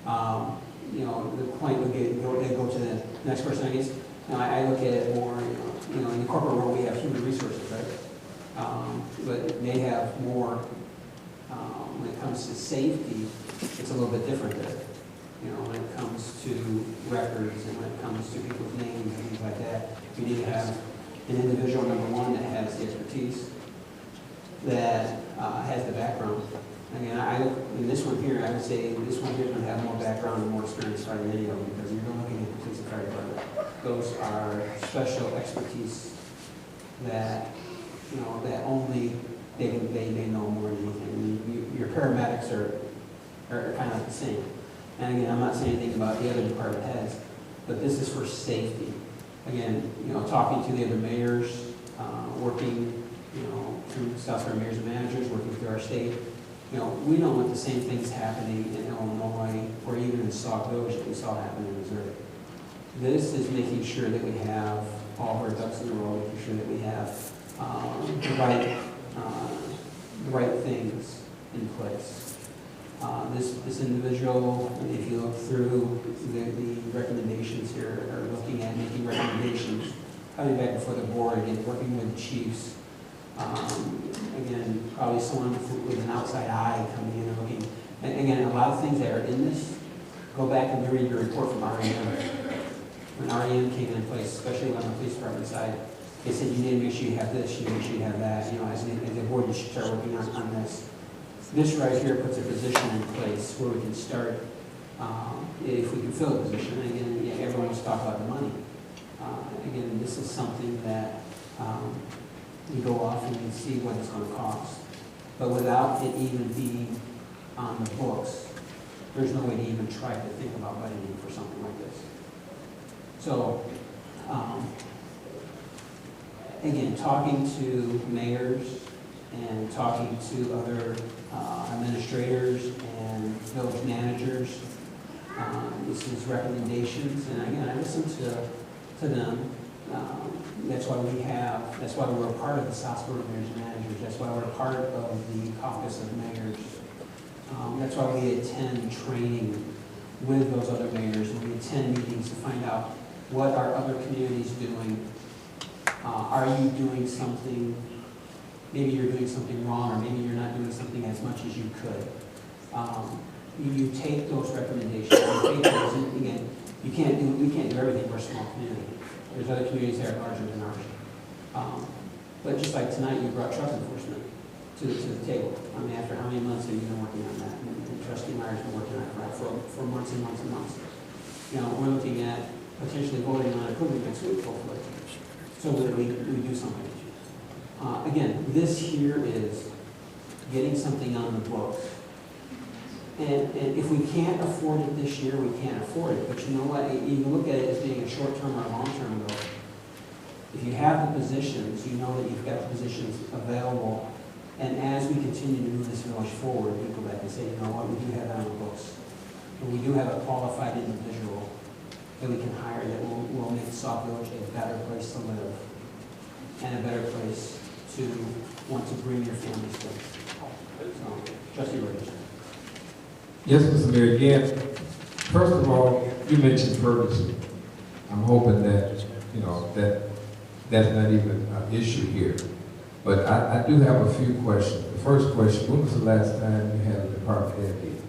the complaint would go to the next person, I guess. I look at it more, in the corporate world we have human resources, right? But they have more, when it comes to safety, it's a little bit different there. When it comes to records and when it comes to people's names and things like that, we need to have an individual, number one, that has the expertise, that has the background. Again, I look in this one here, I would say this one here is going to have more background and more experience than any of them because you're looking at the police and fire department. Those are special expertise that, that only they know more than anything. Your paramedics are kind of the same. And again, I'm not saying anything about the other department heads, but this is for safety. Again, talking to the other mayors, working, through South mayors and managers, working through our state. We don't want the same things happening in Illinois or even in Sauk Village that we saw happen in Missouri. This is making sure that we have all of our ducks in a row, making sure that we have the right things in place. This individual, if you look through the recommendations here, are looking at making recommendations, coming back before the board, again, working with the chiefs. Again, probably someone with an outside eye coming in and looking. And again, a lot of things that are in this, go back and read your report from REM. When REM came in place, especially on the police department side, they said you need to make sure you have this, you need to make sure you have that. As a board, you should start working on this. This right here puts a position in place where we can start, if we can fill a position. And again, everyone wants to talk about the money. Again, this is something that you go off and you see what it's going to cost. But without it even being on the books, there's no way to even try to think about budgeting for something like this. So, again, talking to mayors and talking to other administrators and village managers, this is recommendations. And again, I listened to to them. That's why that's why we're a part of the South Board of Mayors and Managers. That's why we're a part of the Caucus of Mayors. That's why we attend training with those other mayors, and we attend meetings to find out what are other communities doing. Are you doing something, maybe you're doing something wrong, or maybe you're not doing something as much as you could. You take those recommendations, you take those, and again, we can't do everything. We're a small community. There's other communities that are larger than ours. But just like tonight, you brought truck enforcement to the table. I mean, after how many months have you been working on that? And Trustee Meyer's been working on it for months and months and months. You know, we're looking at potentially voting on it next week, hopefully, so that we do something. Again, this here is getting something on the books. And if we can't afford it this year, we can't afford it. But you know what? You look at it as being a short-term or a long-term goal. If you have the positions, you know that you've got the positions available. And as we continue to move this village forward, we go back and say, you know what, we do have it on the books. And we do have a qualified individual that we can hire that will make Sauk Village a better place to live and a better place to want to bring your families to. So, Trustee Rogers. Yes, Mr. Mayor, again, first of all, you mentioned Ferguson. I'm hoping that, you know, that's not even an issue here. But I do have a few questions. The first question, when was the last time you had a department head meeting?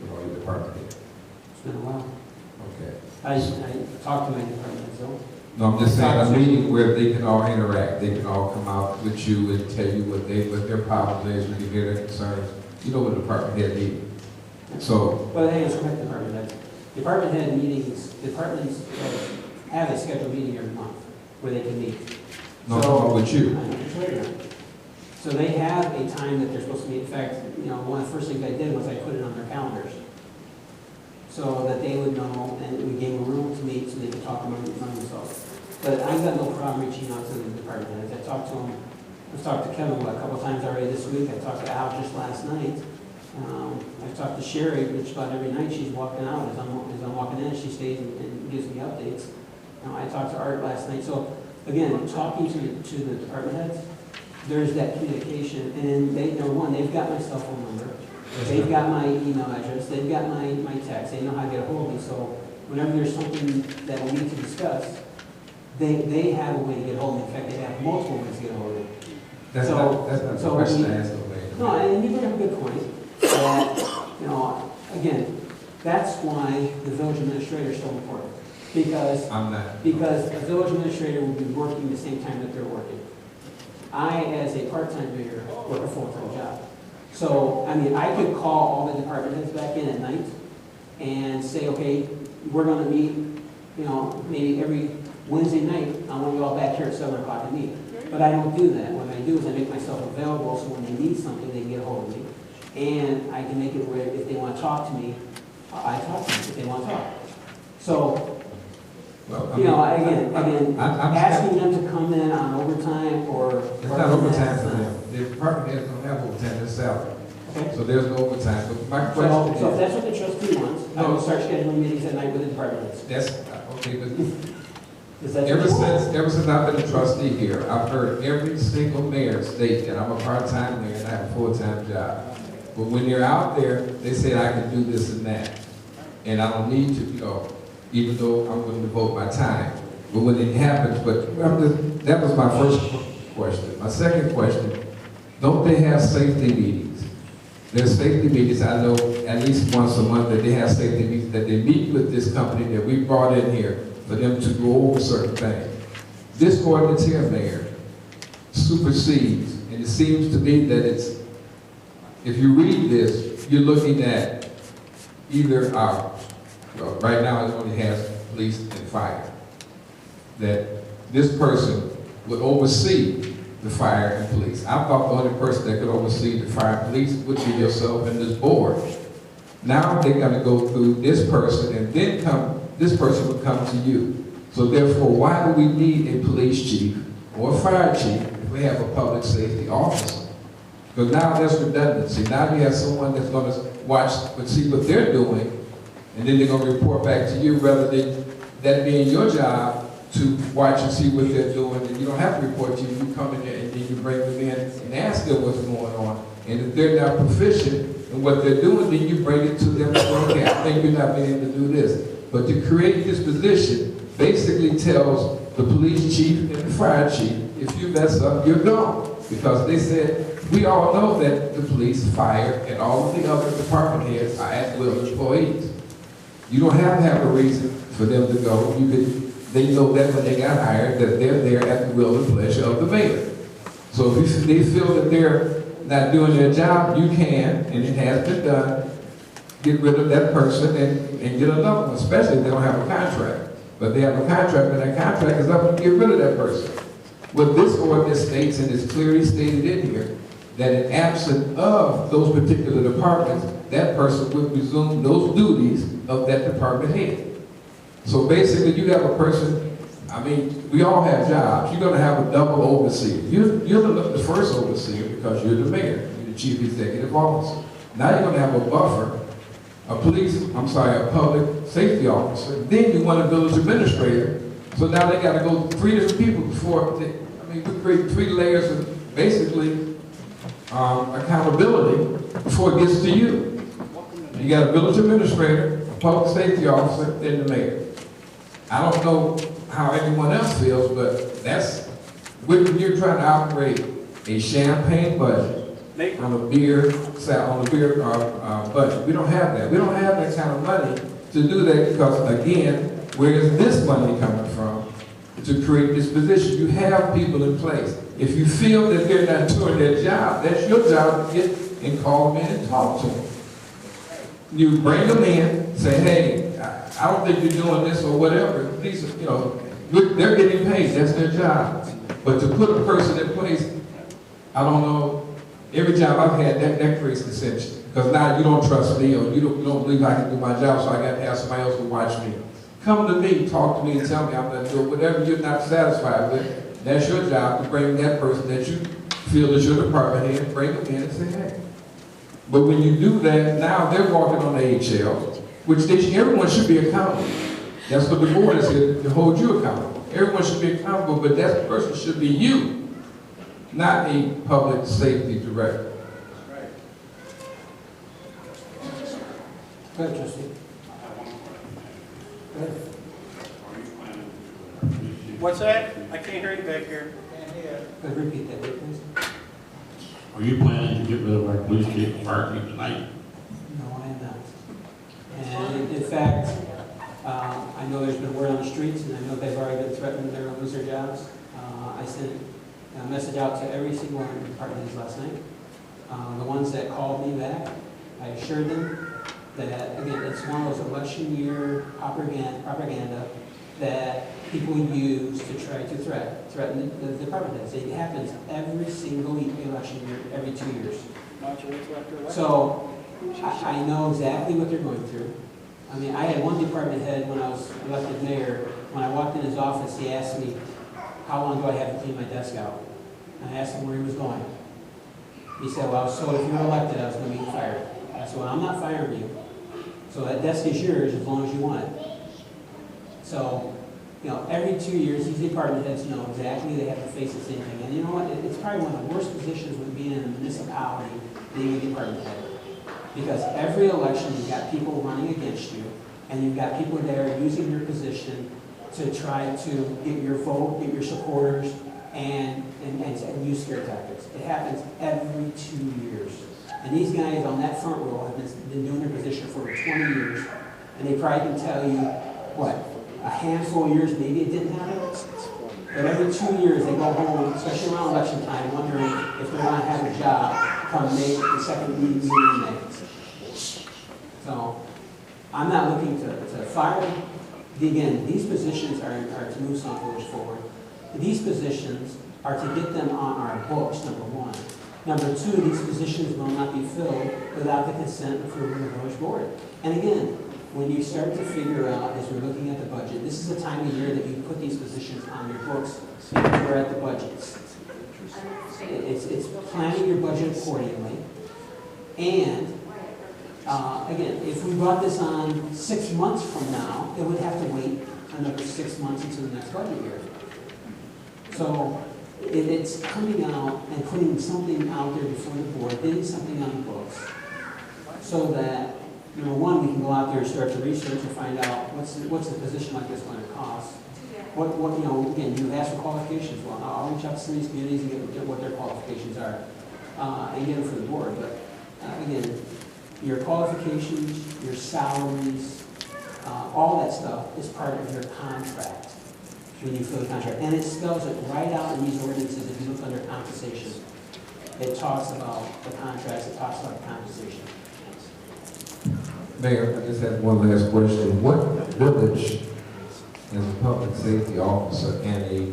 You know, your department head? It's been a while. Okay. I talked to my department heads, though. No, I'm just saying a meeting where they can all interact. They can all come out with you and tell you what their problems is, when you hear their concerns. You know what a department head meeting. So. Well, hang on, so back to department heads. Department head meetings, departments have a scheduled meeting every month where they can meet. No, So- I'm with you. Just wait a minute. So they have a time that they're supposed to meet. In fact, you know, one of the first things I did was I put it on their calendars so that they would know, and we gave them room to meet so they could talk among themselves. But I've got no problem reaching out to the department heads. I talked to them. I've talked to Kevin a couple times already this week. I talked to Al just last night. I've talked to Sherry just about every night. She's walking out. As I'm walking in, she stays and gives me updates. I talked to Art last night. So again, talking to the department heads, there's that communication, and number one, they've got my cell phone number, they've got my email address, they've got my text, they know how to get a hold of me. So whenever there's something that we need to discuss, they have a way to get a hold of me. In fact, they have multiple ways to get a hold of me. That's not the question I asked the lady. No, and you bring up a good point. That, you know, again, that's why the village administrator is so important. Because a village administrator will be working the same time that they're working. I, as a part-time mayor, work a full-time job. So, I mean, I could call all the department heads back in at night and say, okay, we're going to meet, you know, maybe every Wednesday night. I want you all back here at 7 o'clock to meet. But I don't do that. What I do is I make myself available so when they need something, they can get a hold of me. And I can make it where if they want to talk to me, I talk to them if they want to talk. So, Well, you know, again, I'm asking them to come in on overtime or... It's not overtime for them. The department heads don't have overtime, it's salary. Okay. So there's no overtime. But my So question if is, that's what the trustee wants, I will start scheduling meetings at night with the department heads. that's, okay, but Is that ever since I've been a trustee here, I've heard every single mayor state that I'm a part-time mayor and I have a full-time job. But when they're out there, they say I can do this and that. And I don't need to, you know, even though I'm going to devote my time. But when it happens, that was my first question. My second question, don't they have safety meetings? There's safety meetings, I know, at least once a month that they have safety meetings, that they meet with this company that we brought in here for them to go over certain things. This ordinance here, Mayor, supersedes, and it seems to me that it's, if you read this, you're looking at either right now it only has police and fire. That this person would oversee the fire and police. I thought the only person that could oversee the fire and police would be yourself and this board. Now they're going to go through this person and then this person would come to you. So therefore, why do we need a police chief or a fire chief if we have a public safety officer? Because now there's redundancy. Now you have someone that's going to watch and see what they're doing, and then they're going to report back to you rather than that being your job to watch and see what they're doing, and you don't have to report to you. You come in there and then you bring them in and ask them what's going on. And if they're not proficient in what they're doing, then you bring it to them and say, okay, I think you're not being able to do this. But to create this position basically tells the police chief and the fire chief, if you mess up, you're gone. Because they said, we all know that the police, fire, and all of the other department heads are at-will employees. You don't have to have a reason for them to go. They know that when they got hired, that they're there at the will and pleasure of the mayor. So if they feel that they're not doing their job, you can, and it has been done, get rid of that person and get another one, especially if they don't have a contract. But they have a contract, and that contract is up, and get rid of that person. What this ordinance states, and is clearly stated in here, that in absence of those particular departments, that person would resume those duties of that department head. So basically, you have a person, I mean, we all have jobs. You're going to have a double overseer. You're the first overseer because you're the mayor, you're the chief executive officer. Now you're going to have a buffer, a public safety officer. Then you want a village administrator. So now they got to go 3 different people before, we create 3 layers of basically accountability before it gets to you. You got a village administrator, a public safety officer, then the mayor. I don't know how anyone else feels, but that's when you're trying to operate a champagne budget on a beer budget. We don't have that. We don't have that kind of money to do that because, again, where is this money coming from to create this position? You have people in place. If you feel that they're not doing their job, that's your job to get and call them in and talk to them. You bring them in, say, hey, I don't think you're doing this or whatever. These, they're getting paid. That's their job. But to put a person in place, I don't know. Every job I've had, that creates dissension. Because now you don't trust me, or you don't believe I can do my job, so I got to have somebody else to watch me. Come to me, talk to me, and tell me I'm going to do whatever you're not satisfied with. That's your job to bring that person that you feel is your department head, bring them in and say, hey. But when you do that, now they're walking on the HL, which everyone should be accountable. That's what the board is here to hold you accountable. Everyone should be accountable, but that person should be you, not a public safety director. Right. Go ahead, Trustee. I have one question. Go ahead. Are you planning to do that? What's that? I can't hear you back here. Go ahead, repeat that, please. Are you planning to get rid of our police chief and fire chief tonight? No, I am not. And in fact, I know there's been word on the streets, and I know they've already been threatened they're going to lose their jobs. I sent a message out to every single one of the department heads last night. The ones that called me back, I assured them that, again, it's one of those election year propaganda that people use to try to threaten the department heads. It happens every single election year, every 2 years. So I know exactly what they're going through. I mean, I had one department head when I was elected mayor. When I walked in his office, he asked me, how long do I have to clean my desk out? And I asked him where he was going. He said, well, so if you're elected, I was going to be fired. I said, well, I'm not firing you. So that desk is yours as long as you want it. So, every 2 years, these department heads know exactly they have to face the same thing. And you know what? It's probably one of the worst positions when being in a municipality, being a department head. Because every election, you've got people running against you, and you've got people there using your position to try to get your vote, get your supporters, and use scare tactics. It happens every 2 years. And these guys on that front row have been doing their position for 20 years, and they probably can tell you, what, a handful of years maybe it didn't happen? But every 2 years they go home, especially around election time, wondering if they're going to have a job come May, the second meeting in May. So I'm not looking to fire them. Again, these positions are to move some village forward. These positions are to get them on our books, number one. Number two, these positions will not be filled without the consent of the village board. And again, when you start to figure out, as we're looking at the budget, this is the time of year that you put these positions on your books because we're at the budgets. It's planning your budget accordingly. And again, if we brought this on 6 months from now, it would have to wait another 6 months into the next budget year. So it's coming out and putting something out there before the board, getting something on the books, so that, number one, we can go out there and start to research and find out what's a position like this going to cost. What, you know, again, you ask for qualifications. Well, I'll reach out to some of these communities and get what their qualifications are, and get them for the board. But again, your qualifications, your salaries, all that stuff is part of your contract when you fill the contract. And it spells it right out in these ordinances if you look under compensation. It talks about the contracts, it talks about the compensation. Mayor, I just have one last question. What village, as a public safety officer and a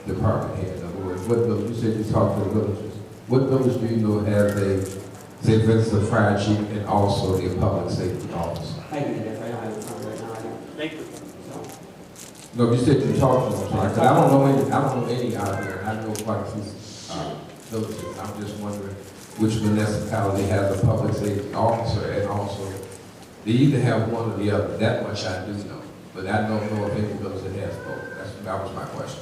department head, in other words, what village, you said you talked to the villages, what village do you know has a, say for instance, a fire chief and also a public safety officer? I can get it, I don't have it in front of me right now, I don't. Thank you. So, No, you said you talked to them, because I don't know any out there, and I know quite a few villages. I'm just wondering which municipality has a public safety officer and also, they either have one or the other. That much I do know, but I don't know of any village that has both. That was my question.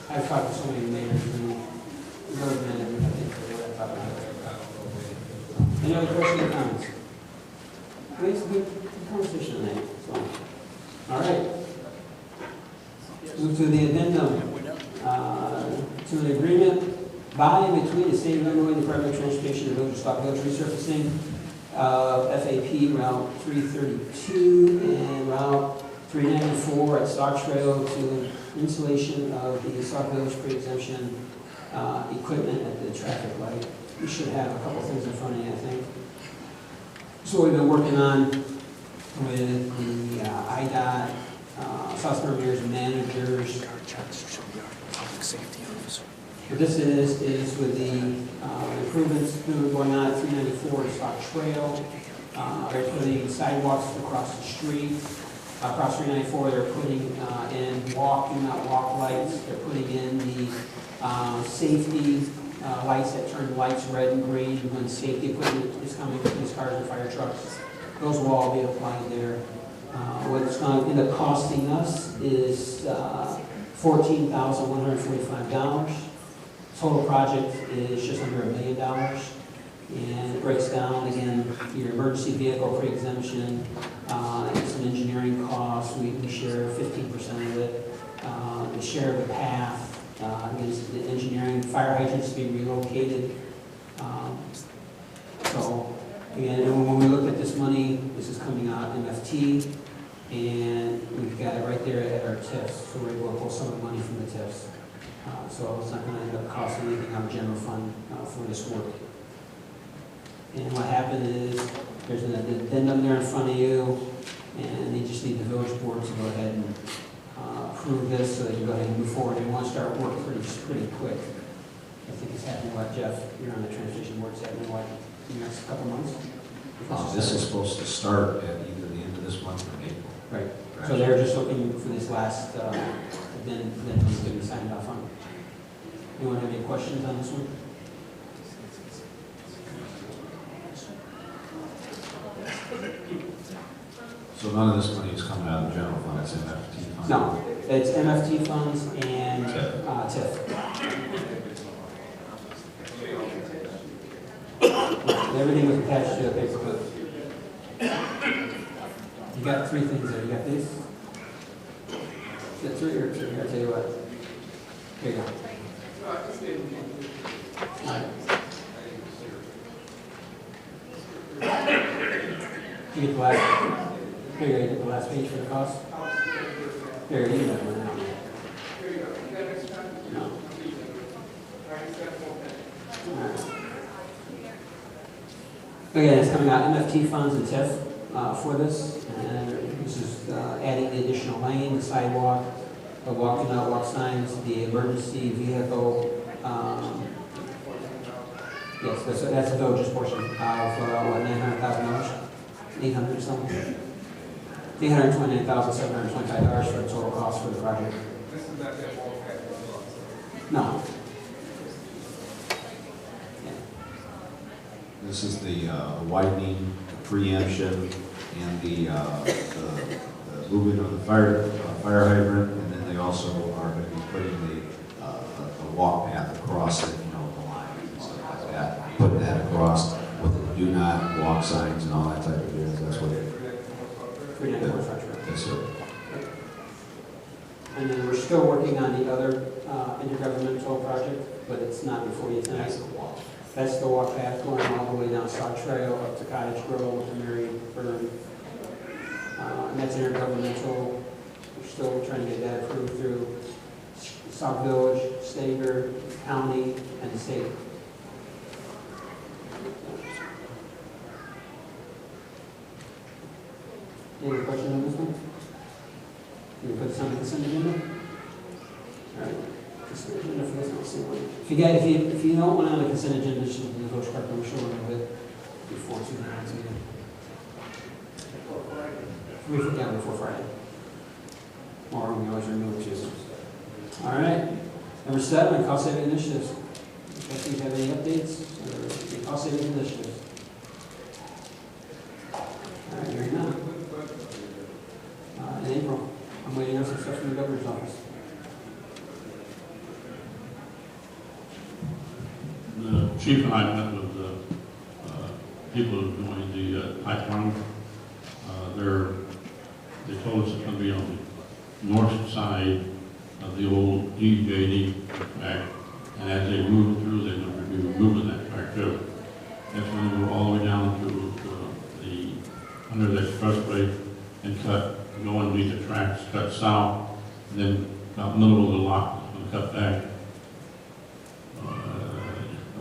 I've talked to so many mayors and road managers, I think, for what I thought about it. Any other questions or comments? It's a good conversation tonight, so. All right. Move to the addendum, to an agreement by and between the State of Illinois Department of Transportation and the Village of Sauk Village resurfacing FAP Route 332 and Route 394 at Sauk Trail to installation of the Sauk Village pre-exemption equipment at the traffic light. You should have a couple things in front of you, I think. So we've been working on with the IDOT, South Mayor's managers. What this is with the improvements going on at 394 Sauk Trail. They're putting sidewalks across the street. Across 394, they're putting in do not walk lights. They're putting in the safety lights that turn lights red and green when safety equipment is coming, police cars and fire trucks. Those will all be applied there. What it's going to end up costing us is $14,145. Total project is just under $1 million. And it breaks down, again, your emergency vehicle pre-exemption, some engineering costs. We share 15% of it. The share of the path, against the engineering, fire hydrants being relocated. So, again, and when we look at this money, this is coming out MFT, and we've got it right there at our TIFs, so we're able to pull some of the money from the TIFs. So it's not going to end up costing anything out of general fund for this work. And what happened is, there's an addendum there in front of you, and they just need the village board to go ahead and approve this so they can go ahead and move forward. And we want to start work pretty quick. I think it's happening, what, Jeff, you're on the transportation board, it's happening, what, in the next couple months? This is supposed to start at either the end of this month or April. Right. So they're just looking for this last, then it's going to be signed off on. Anyone have any questions on this one? So none of this money is coming out of the general fund, it's MFT funds? No, it's MFT funds and TIF. Everything was attached to the paper. You got three things there. You got this. You got three or two. Here, I'll tell you what. Here you go. All right. You get the last. Here you go. You get the last page for the cost. Here, you got one now. No. All right. Again, it's coming out MFT funds and TIF for this, and this is adding the additional lane, the sidewalk, the walk and not walk signs, the emergency vehicle. Yes, that's the village's portion of what, $900,000, 800 or something, $829,725 for the total cost for the project. No. This is the widening, preemption, and the movement of the fire hydrant, and then they also are going to be putting the walk path across it, you know, the line and stuff like that, putting that across with the do not walk signs and all that type of thing. That's what it. 394 Sauk Trail. Yes, sir. And then we're still working on the other intergovernmental project, but it's not before you tonight. That's the walk path going all the way down Sauk Trail up to Cottage Grove to Marion Burn. And that's intergovernmental. We're still trying to get that approved through Sauk Village, Stager, County, and the state. Any other questions on this one? Can we put this on the consent agenda? All right. Consent agenda for this, I'll see one. If you don't want it on the consent agenda, just do the vote card, I'm sure we'll do it before tonight's meeting. Before Friday. Or we always remove Tuesdays. All right. Number 7, cost saving initiatives. Do you have any updates or any cost saving initiatives? All right, hearing none. In April, I'm waiting on some stuff from the governor's office. The chief and I met with the people who are doing the pipeline. They told us it's going to be on the north side of the old EJD track, and as they move through, they're going to be removing that track too. It's going to go all the way down to under the expressway and go underneath the tracks, cut south, and then about middle of the lock, it's going to cut back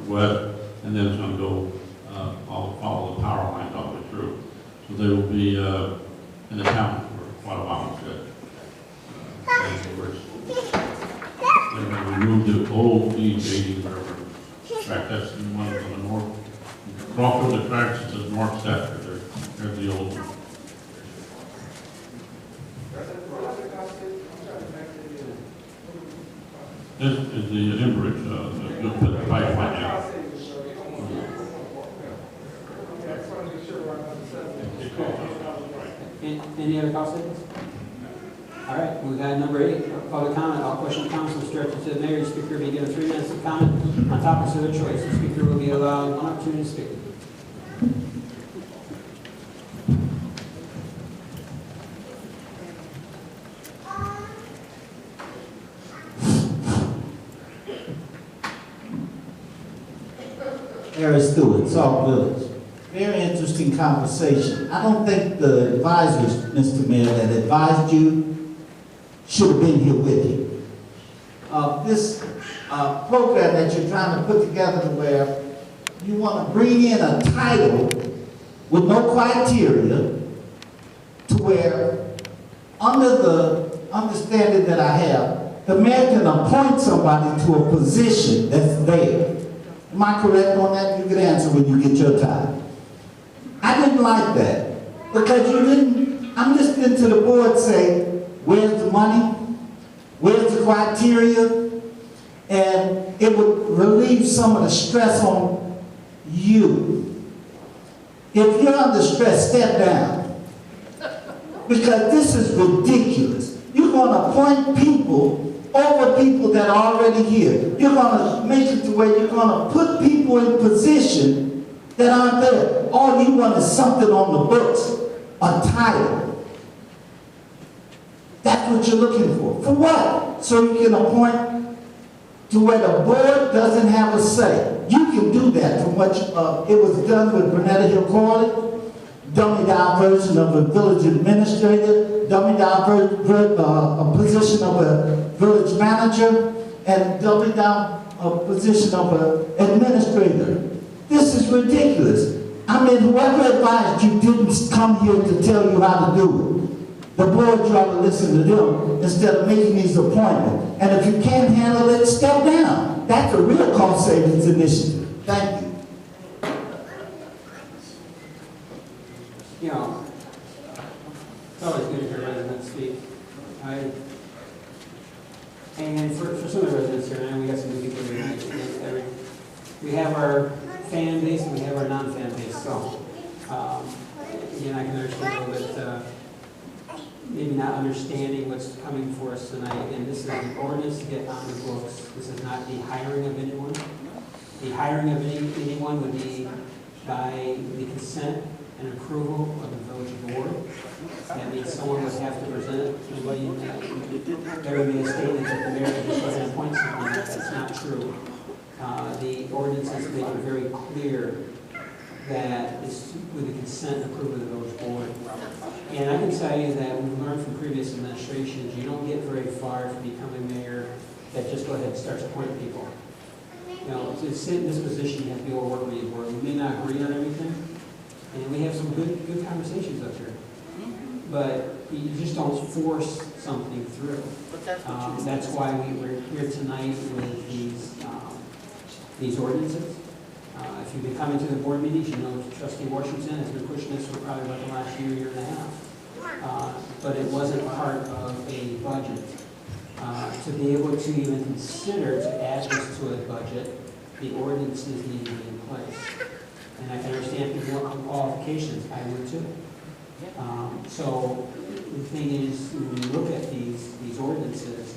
west, and then it's going to go follow the power lines all the way through. So they will be in the town for quite a while. They're going to remove the old EJD track. That's the one on the north. Across from the tracks, it says north sector. There's the old one. This is the Enbridge, the pipeline now. Any other cost savings? All right, we got number 8, public comment. All questions and comments will be directed to the mayor. The speaker will be given 3 minutes to comment on topics of their choice. The speaker will be allowed 1 opportunity to speak. Harry Stewart, Sauk Village. Very interesting conversation. I don't think the advisors, Mr. Mayor, that advised you should have been here with you. This program that you're trying to put together where you want to bring in a title with no criteria to where, under the understanding that I have, the mayor can appoint somebody to a position that's there. Am I correct on that? You can answer when you get your time. I didn't like that because you didn't, I'm listening to the board say, where's the money? Where's the criteria? And it would relieve some of the stress on you. If you're under stress, step down. Because this is ridiculous. You're going to appoint people over people that are already here. You're going to make it to where you're going to put people in position that aren't there. All you want is something on the books, a title. That's what you're looking for. For what? So you can appoint to where the board doesn't have a say. You can do that from what it was done with Bernetta Hill Corley, dummy down version of a village administrator, dummy down a position of a village manager, and dummy down a position of an administrator. This is ridiculous. I mean, whoever advised you didn't come here to tell you how to do it. The board tried to listen to them instead of making these appointments. And if you can't handle it, step down. That's a real cost savings initiative. Thank you. You know, it's always good to hear residents speak. And for some of the residents here, and we got some new people here tonight. We have our fan base and we have our non-fan base. So, again, I can understand a little bit, maybe not understanding what's coming for us tonight. And this is an ordinance to get on the books. This is not the hiring of anyone. The hiring of anyone would be by the consent and approval of the village board. That means someone would have to present somebody, there would be a statement that the mayor could just go ahead and appoint someone. That's not true. The ordinances make it very clear that it's with the consent and approval of the village board. And I can tell you that we've learned from previous administrations, you don't get very far from becoming mayor that just go ahead and starts appointing people. You know, to sit in this position, you have to be able to work with your board. We may not agree on everything, and we have some good conversations up here. But you just don't force something through. That's why we're here tonight with these ordinances. If you've been coming to the board meetings, you know Trustee Washington has been pushing this for probably about the last year and a half. But it wasn't part of a budget. To be able to even consider to add this to a budget, the ordinances need to be in place. And I can understand people want qualifications. I would too. So the thing is, when you look at these ordinances,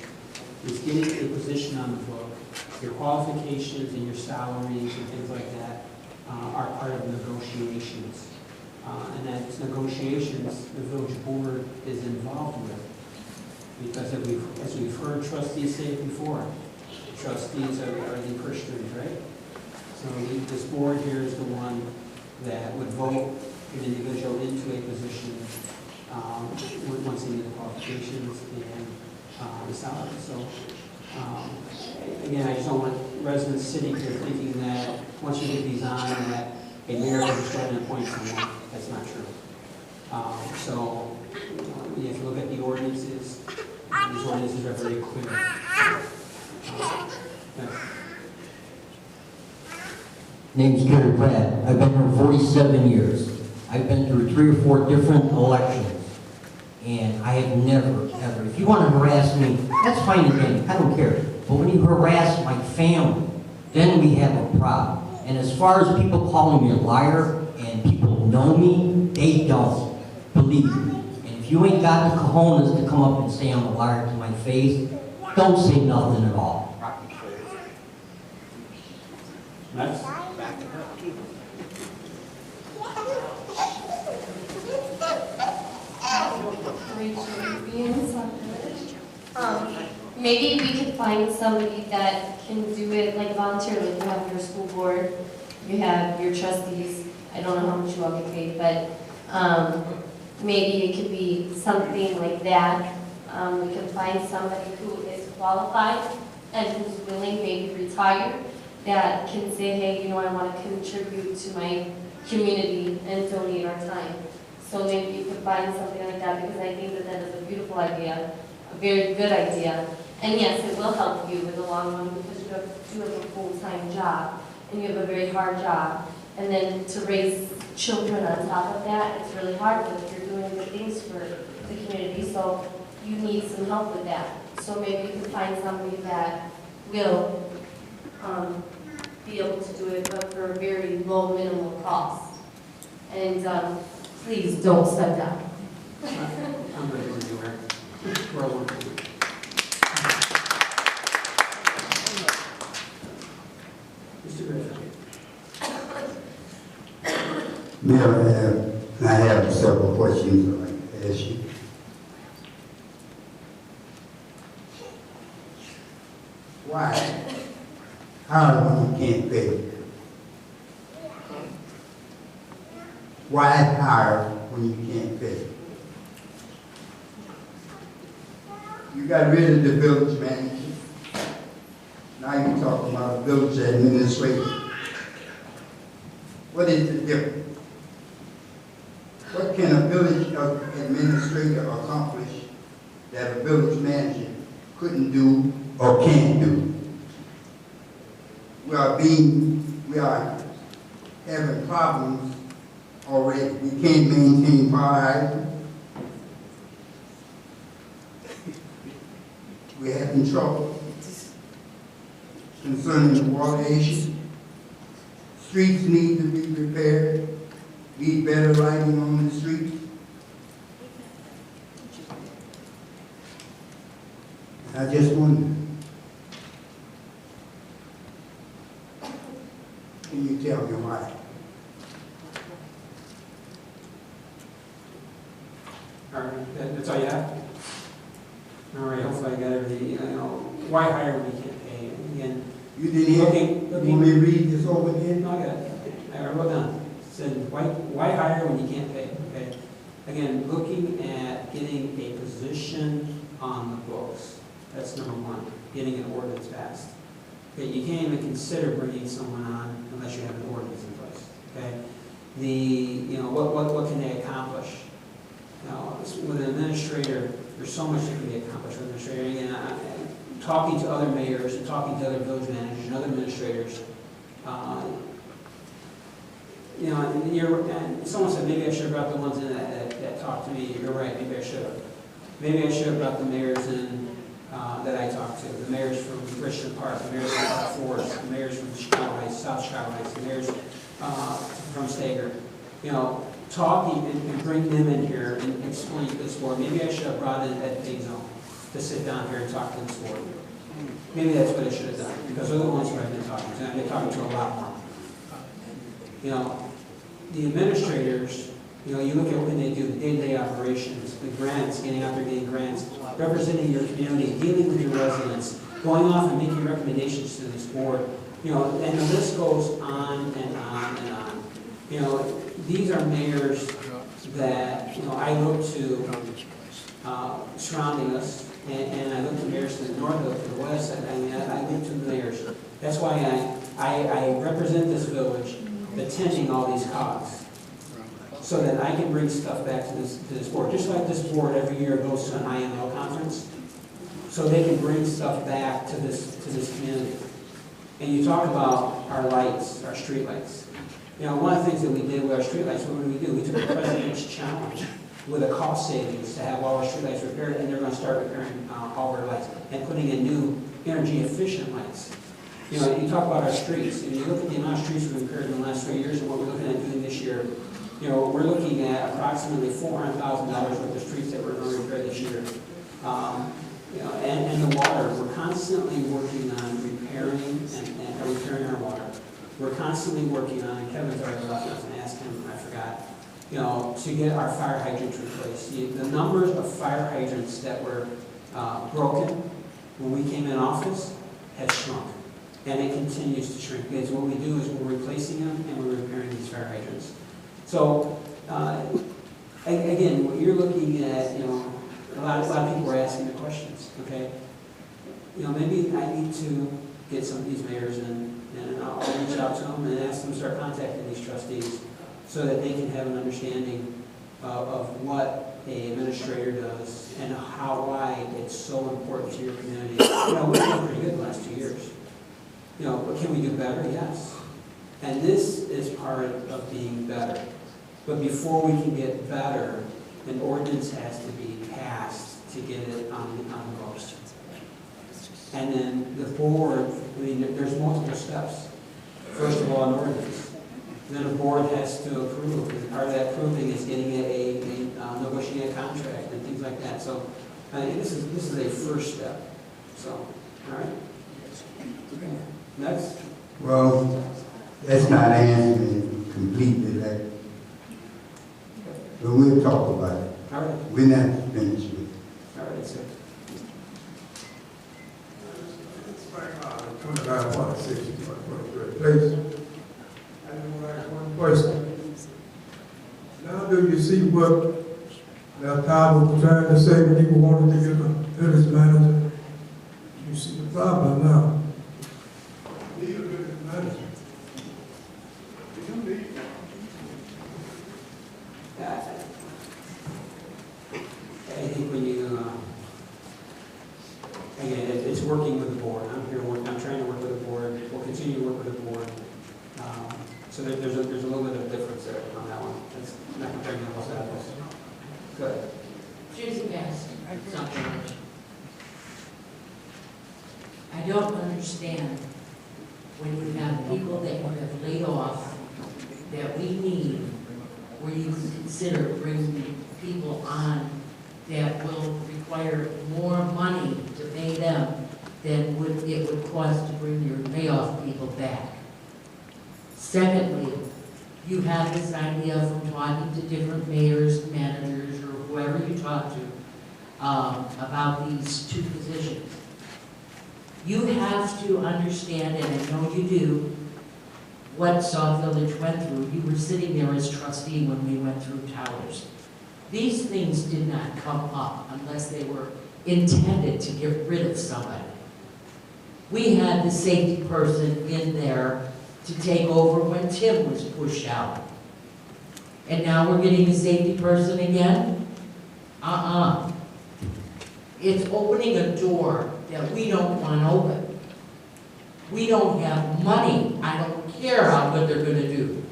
is getting a position on the book, your qualifications and your salaries and things like that are part of negotiations. And that negotiations the village board is involved with. Because as we've heard trustees say before, trustees are the purse strings, right? So this board here is the one that would vote an individual into a position once they meet the qualifications and the salary. So again, I just don't want residents sitting here thinking that once you get these on, that a mayor can just try to appoint someone. That's not true. So you have to look at the ordinances. These ordinances are very clear. Name's Gary Pratt. I've been here 47 years. I've been through 3 or 4 different elections. And I have never, ever, if you want to harass me, that's fine again, I don't care. But when you harass my family, then we have a problem. And as far as people calling me a liar, and people know me, they don't. Believe me. And if you ain't got the cojones to come up and say I'm a liar to my face, don't say nothing at all. Next. Maybe we could find somebody that can do it like voluntarily. You have your school board, you have your trustees. I don't know how much you all get paid, but maybe it could be something like that. We can find somebody who is qualified and who's willing, maybe retired, that can say, hey, you know, I want to contribute to my community and donate our time. So maybe you could find something like that, because I think that that is a beautiful idea, a very good idea. And yes, it will help you in the long run, because you have a full-time job and you have a very hard job. And then to raise children on top of that, it's really hard, but you're doing good things for the community, so you need some help with that. So maybe you can find somebody that will be able to do it, but for a very low minimal cost. And please don't step down. I'm ready to do it. We're all working. Mr. Griffin. Mayor, I have several questions I'd like to ask you. Why hire when you can't pay? Why hire when you can't pay? You got rid of the village manager. Now you're talking about a village administrator. What is the difference? What can a village administrator accomplish that a village manager couldn't do or can't do? We are having problems already. We can't maintain fire. We're having trouble concerning the water issue. streets need to be repaired, need better lighting on the streets. I just wonder, can you tell me why? All right, that's all you have? All right, hopefully I got everything, you know, why hire when you can't pay? Again, You didn't hear? You want me to read this over again? no, I got it. I wrote down. It said, why hire when you can't pay? Okay. Again, looking at getting a position on the books. That's number one, getting an ordinance passed. Okay, you can't even consider bringing someone on unless you have an ordinance in place. Okay. You know, what can they accomplish? Now, with an administrator, there's so much that can be accomplished with an administrator. Again, talking to other mayors and talking to other village managers and other administrators, you know, and someone said maybe I should have brought the ones in that talked to me. You're right, maybe I should have. Maybe I should have brought the mayors in that I talked to. The mayors from Richmond Park, the mayors from Park Forest, the mayors from Chicago Heights, South Chicago Heights, the mayors from Stager. You know, talking and bring them in here and explain to this board. Maybe I should have brought in Ed Pigzone to sit down here and talk to this board. Maybe that's what I should have done, because they're the ones who I've been talking to. I've been talking to a lot more. You know, the administrators, you know, you look at what they do, the day-to-day operations, the grants, getting out there getting grants, representing your community, dealing with your residents, going off and making recommendations to this board. You know, and the list goes on and on and on. You know, these are mayors that, you know, I look to surrounding us, and I look to mayors to the north, I look to the west, I look to the mayors. That's why I represent this village, attending all these COGs, so that I can bring stuff back to this board. Just like this board every year goes to an IMO conference, so they can bring stuff back to this community. And you talk about our lights, our street lights. You know, one of the things that we did with our streetlights, what did we do? We took a president's challenge with a cost savings to have all our streetlights repaired, and they're going to start repairing all our lights and putting in new energy-efficient lights. You know, you talk about our streets, and you look at the amount of streets we've repaired in the last 3 years and what we're looking at doing this year. You know, we're looking at approximately $400,000 worth of streets that we're going to repair this year. You know, and the water, we're constantly working on repairing and repairing our water. We're constantly working on, and Kevin's already left us and asked him, I forgot, you know, to get our fire hydrants replaced. The numbers of fire hydrants that were broken when we came in office has shrunk. And it continues to shrink, because what we do is we're replacing them and we're repairing these fire hydrants. So, again, what you're looking at, you know, a lot of people are asking the questions, okay? You know, maybe I need to get some of these mayors in, and I'll reach out to them and ask them to start contacting these trustees so that they can have an understanding of what an administrator does and why it's so important to your community. You know, we've done pretty good the last 2 years. You know, but can we do better? Yes. And this is part of being better. But before we can get better, an ordinance has to be passed to get it on the books. And then the board, I mean, there's multiple steps. First of all, an ordinance. Then a board has to approve. And part of that approving is getting negotiating a contract and things like that. So I think this is a first step. So, all right. Next. Well, that's not answering completely that. But we'll talk about it. All right. We're not finished with it. All right, sir. 29.6 place. I just want to ask one question. Now do you see what the town was trying to say when people wanted to get a village manager? You see the problem now. You need a village manager. You need. I think when you, again, it's working with the board. I'm trying to work with the board. We'll continue to work with the board. So there's a little bit of difference there on that one. It's not comparing apples to apples. Good. Susan Bass, South Village. I don't understand when you have have people that you have laid off that we need, where you consider bringing people on that will require more money to pay them than it would cost to bring your layoff people back. Secondly, you have this idea from talking to different mayors, managers, or whoever you talk to about these two positions. You have to understand, and I know you do, what Sauk Village went through. You were sitting there as trustee when we went through towers. These things did not come up unless they were intended to get rid of somebody. We had the safety person in there to take over when Tim was pushed out. And now we're getting a safety person again? It's opening a door that we don't want open. We don't have money. I don't care how good they're gonna do.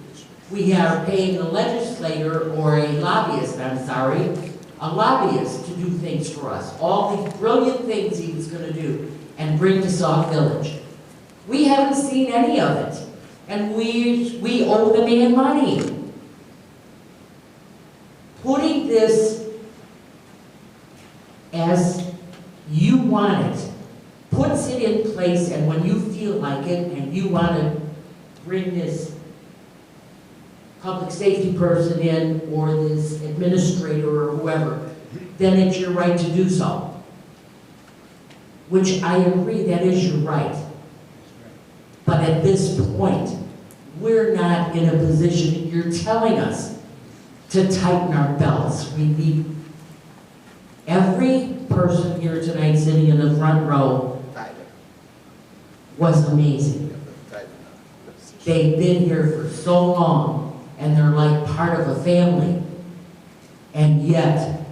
We are paying a legislator or a lobbyist, a lobbyist to do things for us. All these brilliant things he was gonna do and bring to Sauk Village. We haven't seen any of it. And we owe the man money. Putting this as you want it, puts it in place, and when you feel like it and you want to bring this public safety person in or this administrator or whoever, then it's your right to do so. Which I agree, that is your right. But at this point, we're not in a position, you're telling us to tighten our belts. We need every person here tonight sitting in the front row was amazing. They've been here for so long and they're like part of a family. And yet,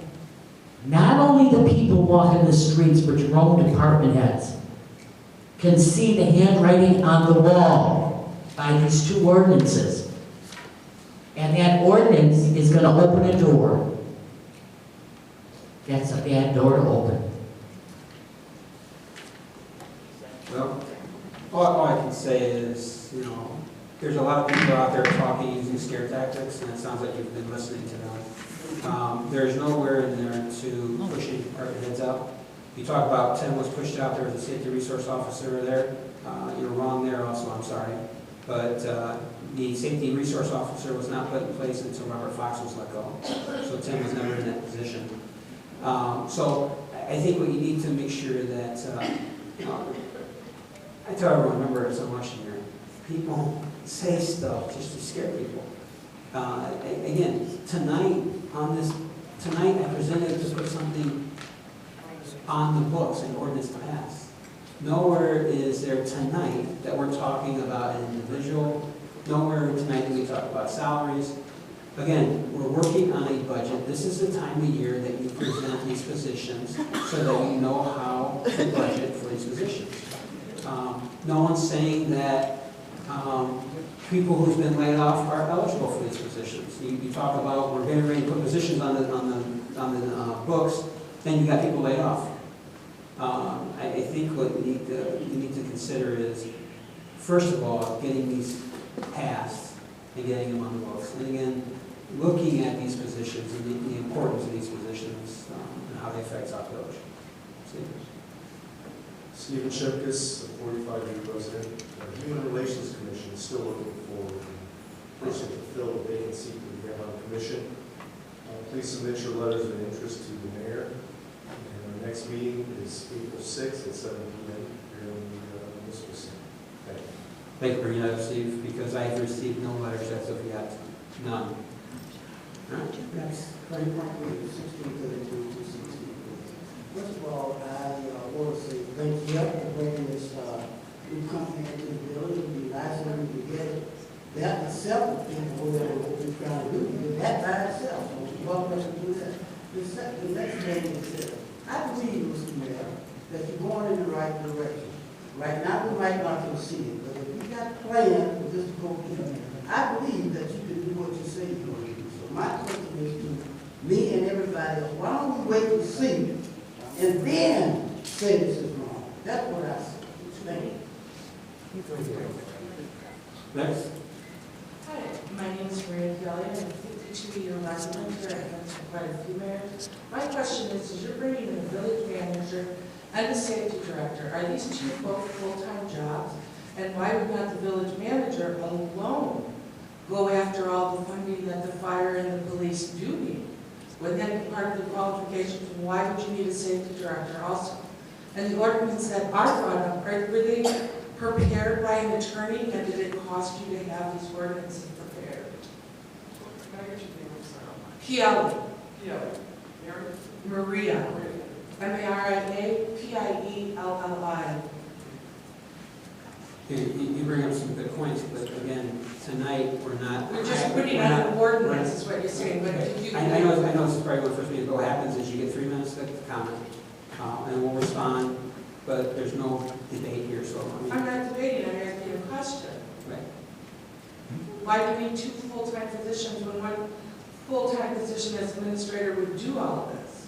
not only the people walking the streets, but your own department heads can see the handwriting on the wall by these two ordinances. And that ordinance is going to open a door. That's a bad door to open. Well, all I can say is, you know, there's a lot of people out there talking using scare tactics, and it sounds like you've been listening to them. There's nowhere in there to push any department heads out. You talk about Tim was pushed out, there was a safety resource officer there. You're wrong there also, I'm sorry. But the safety resource officer was not put in place until Robert Fox was let go. So Tim was never in that position. So I think what you need to make sure that, I tell everyone, remember it's election year. People say stuff just to scare people. Again, tonight I presented to put something on the books, an ordinance to pass. Nowhere is there tonight that we're talking about an individual. Nowhere tonight do we talk about salaries. Again, we're working on a budget. This is the time of year that you present these positions so that you know how to budget for these positions. No one's saying that people who've been laid off are eligible for these positions. You talk about we're getting ready to put positions on the books, then you got people laid off. I think what you need to consider is, first of all, getting these passed and getting them on the books. And again, looking at these positions and the importance of these positions and how they affect Sauk Village. Stephen Shimkus, a 45-year resident. The Human Relations Commission is still looking for a person to fill a vacancy for the Grant Commission. Please submit your letters of interest to the mayor. And our next meeting is April 6th at 7 p.m. here in the municipal center. Thank you. Thank you for bringing that up, Steve, because I've received no letters as of yet. None. All right. That's very important. 1632 to 16. First of all, I want to say thank you for bringing this new company into the building. It would be nice for them to get it. That itself would be what we're trying to do. That by itself, so we welcome us to do that. The next thing is this. I believe, Mr. Mayor, that you're going in the right direction. Right now, we might not can see it, but if you got plans for this to go in, I believe that you can do what you say you're going to do. So my question is to me and everybody else, why don't we wait to see and then say this is wrong? That's what I say. Thank you. Next. Hi, my name is Maria Kelly. I'm a 52-year resident here. I've been to quite a few mayors. My question is you're bringing in a village manager and a safety director. Are these two both full-time jobs? And why would not the village manager alone go after all the funding that the fire and the police do need? Wouldn't that be part of the qualifications? Why would you need a safety director also? And the ordinance that are brought up, were they prepared by an attorney, and did it cost you to have these ordinances prepared? Can I get your name? Pielli. Maria. Maria Pielli. You bring up some good points, but again, tonight, we're not. We're just putting out an ordinance, is what you're saying, but did you? I know this is probably when the first meeting. What happens is you get 3 minutes to comment, and we'll respond, but there's no debate here, so. I'm not debating, I'm asking a question. Right. Why do we need two full-time positions when one full-time position as administrator would do all of this?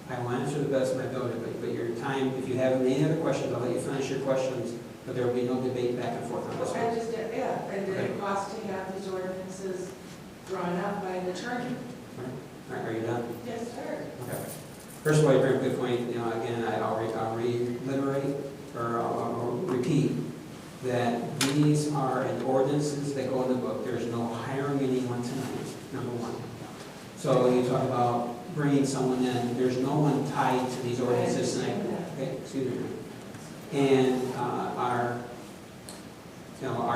I will answer the best of my ability, but your time, if you have any other questions, I'll let you finish your questions, but there will be no debate back and forth on this one. And did it cost to have these ordinances drawn up by an attorney? All right, are you done? Yes, sir. Okay. First of all, you bring up a good point. Again, I'll reiterate, or I'll repeat, that these are ordinances that go in the book. There's no hiring anyone tonight, number one. So you talk about bringing someone in, there's no one tied to these ordinances tonight. Okay, excuse me. And our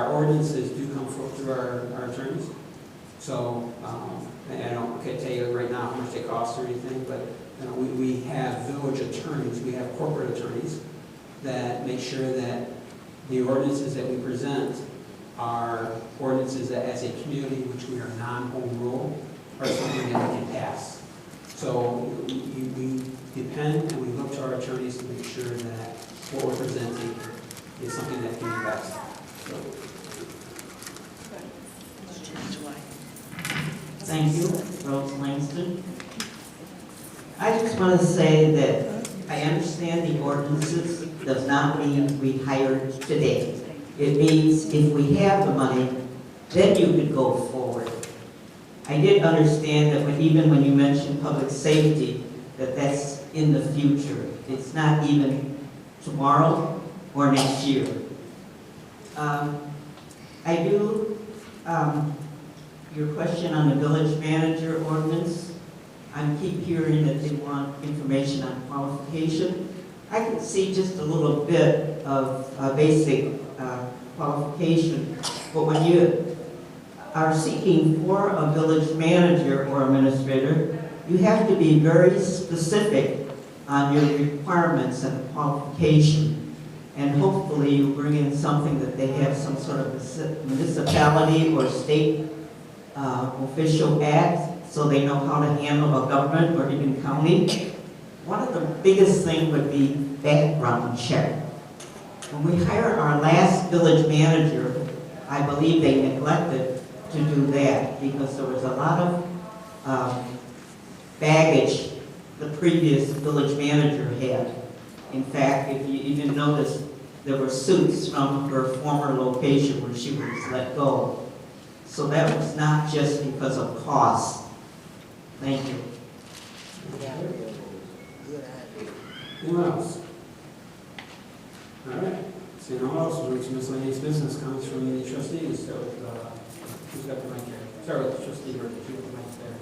ordinances do come through our attorneys. So I don't tell you right now how much they cost or anything, but we have village attorneys, we have corporate attorneys that make sure that the ordinances that we present are ordinances that as a community, which we are non-home rule, are something that we can pass. So we depend and we look to our attorneys to make sure that what we're presenting is something that can be passed. Thank you, Rose Langston. I just want to say that I understand the ordinances does not mean we hired today. It means if we have the money, then you could go forward. I did understand that even when you mentioned public safety, that's in the future. It's not even tomorrow or next year. Your question on the village manager ordinance, I keep hearing that they want information on qualification. I can see just a little bit of basic qualification, but when you are seeking for a village manager or administrator, you have to be very specific on your requirements and qualification. And hopefully you bring in something that they have some sort of municipality or state official act, so they know how to handle a government or even county. One of the biggest things would be background check. When we hired our last village manager, I believe they neglected to do that because there was a lot of baggage the previous village manager had. In fact, if you even notice, there were suits from her former location where she was let go. So that was not just because of cost. Thank you. Anyone else? All right. Seeing no one else, we'll move to miscellaneous business. Comments from the trustees. So, who's got the mic here? Start with trustee Murphy. Who's got the mic there?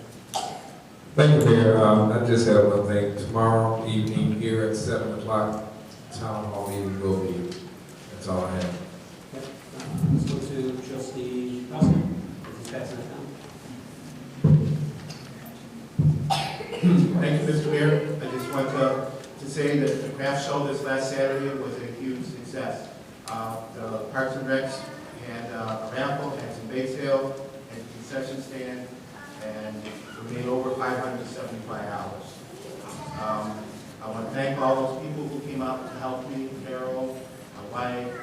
Thank you, Mayor. I just have one thing. Tomorrow evening here at 7 o'clock, town hall meeting will be. That's all I have. Okay. Let's go to trustee Oscar. He's passing it down. Thank you, Mr. Mayor. I just want to say that the craft show this last Saturday was a huge success. The Parks and Recs had a raffle, had some bake sale, had a concession stand, and we made over $575. I want to thank all those people who came out to help me, Carol, my wife,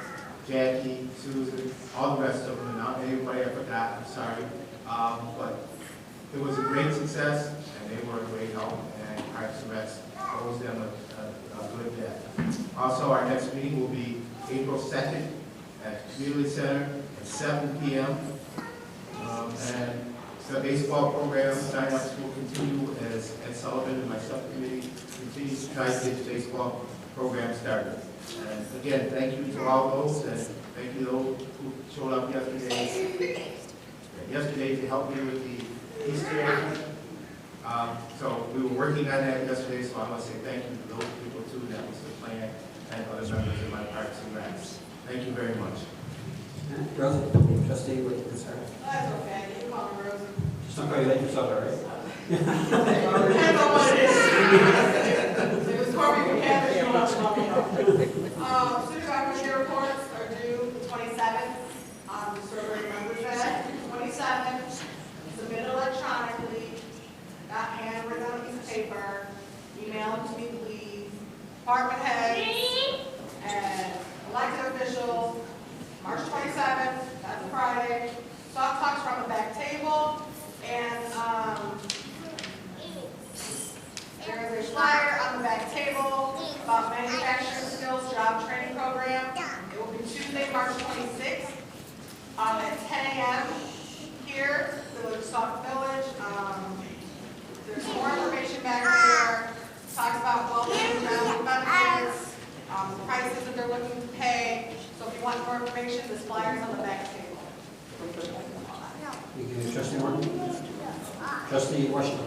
Jackie, Susan, all the rest of them, and not anybody I forgot, I'm sorry. But it was a great success, and they were a great help, and Parks and Recs owes them a good debt. Also, our next meeting will be April 2nd at Community Center at 7 p.m. And the baseball program sign-ups will continue as Ed Sullivan and my subcommittee continue to try to get the baseball program started. And again, thank you to all those, and thank you those who showed up yesterday to help me with the Easter egg. So we were working on that yesterday, so I want to say thank you to those people too, that was the plan, and other members of my Parks and Recs. Thank you very much. Rosie, trustee with concern. That's okay, you can call me Rosie. Just don't call you that yourself, all right? Depends on what it is. If it's Corby Buchanan, you don't have to call me up. Supervisor chair reports are due the 27th. Just so everybody remembers that. 27th, submit electronically, not handwritten on a piece of paper. Email them to me, please. Department heads and elected officials. March 27th, that's a Friday. Sauk talks from the back table, and there's a flyer on the back table about manufacturing skills job training program. It will be Tuesday, March 26th at 10 a.m. here, Village Sauk Village. There's more information back there. Talks about well-being job benefits, the prices that they're looking to pay. So if you want more information, this flyer's on the back table. You give me trustee Morton. Trustee Washington.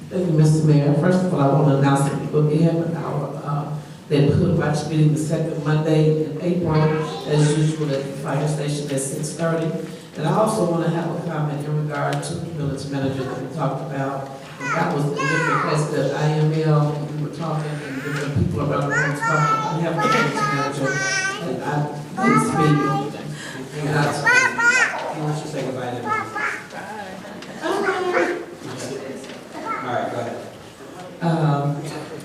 Thank you, Mr. Mayor. First of all, I want to announce that we will be having our neighborhood watch meeting the second Monday in April, as usual at the fire station at 6:30. And I also want to have a comment in regard to the village manager that we talked about. And that was the different place that IML, and we were talking, and different people around the room talking about having a village manager. And I didn't speak. He wants to say goodbye to everyone. All right, go ahead.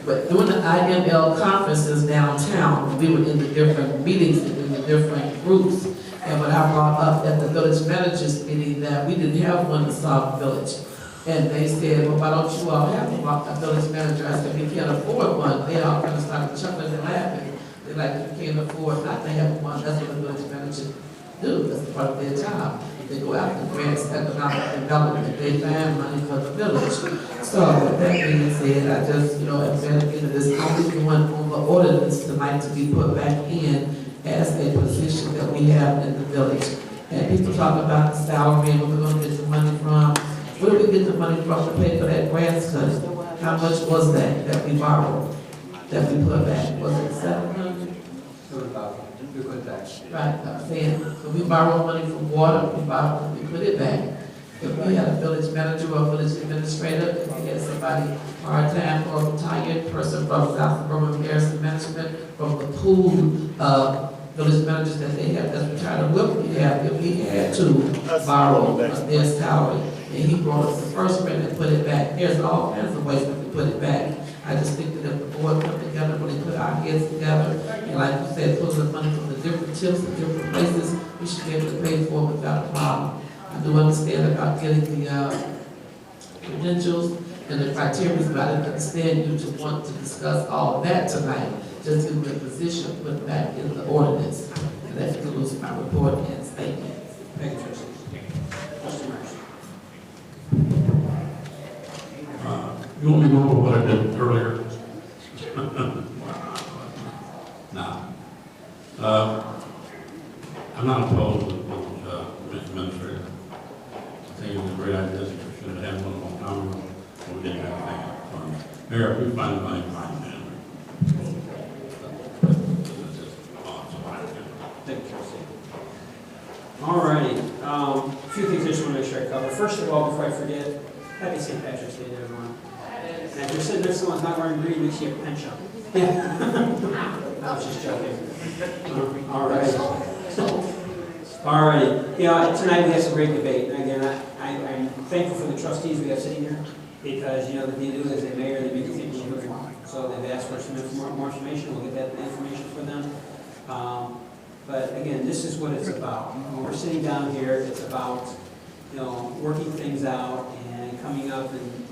But during the IML conferences downtown, we were in the different meetings and in the different groups. And when I brought up at the village managers meeting that we didn't have one in Sauk Village, and they said, well, why don't you all have a village manager? I said, we can't afford one. They all kind of started chuckling and laughing. They're like, you can't afford not to have one. That's what the village managers do. That's part of their job. They go after grants, economic development. They find money for the village. So with that being said, I just, am dedicated to this only one on the ordinance tonight to be put back in as a position that we have in the village. And people talk about the salary and where we're going to get the money from. Where do we get the money from to pay for that grants cut? How much was that we borrowed, that we put back? Was it 700? 7,000. We put that. Right, I'm saying, so we borrow money from water, we put it back. If we had a village manager or a village administrator, if we had somebody part-time or retired person from South Birmingham Garrison Management, from the pool village managers that they have that's retired, what we have, if we had to borrow their salary, and he brought us the first grant and put it back, there's all kinds of ways we can put it back. I just think that if the board come together, really put our heads together, and like you said, put the money from the different tips and different places, we should be able to pay for it without a problem. I do understand about getting the credentials and the criteria, but I didn't understand you to want to discuss all of that tonight, just in the position put back in the ordinance. And that concludes my report and statement. Thank you, trustee. Trustee Marsh. You want me to go over what I did earlier? Nah. I'm not opposed to the administrator. I think it was a great idea. We should have had one of them time ago. We didn't have anything. Mayor, if we find the money, fine, man. Thank you, trustee. All righty. A few things I just want to make sure I cover. First of all, before I forget, happy St. Patrick's Day to everyone. And if you're sitting next to someone who's not wearing green, makes you a pen shop. I was just joking. All right. All right. Tonight we had some great debate. And again, I'm thankful for the trustees we have sitting here because, what they do is they mayor, they make things look good. So they've asked for some more information. We'll get that information for them. But again, this is what it's about. When we're sitting down here, it's about, working things out and coming up and,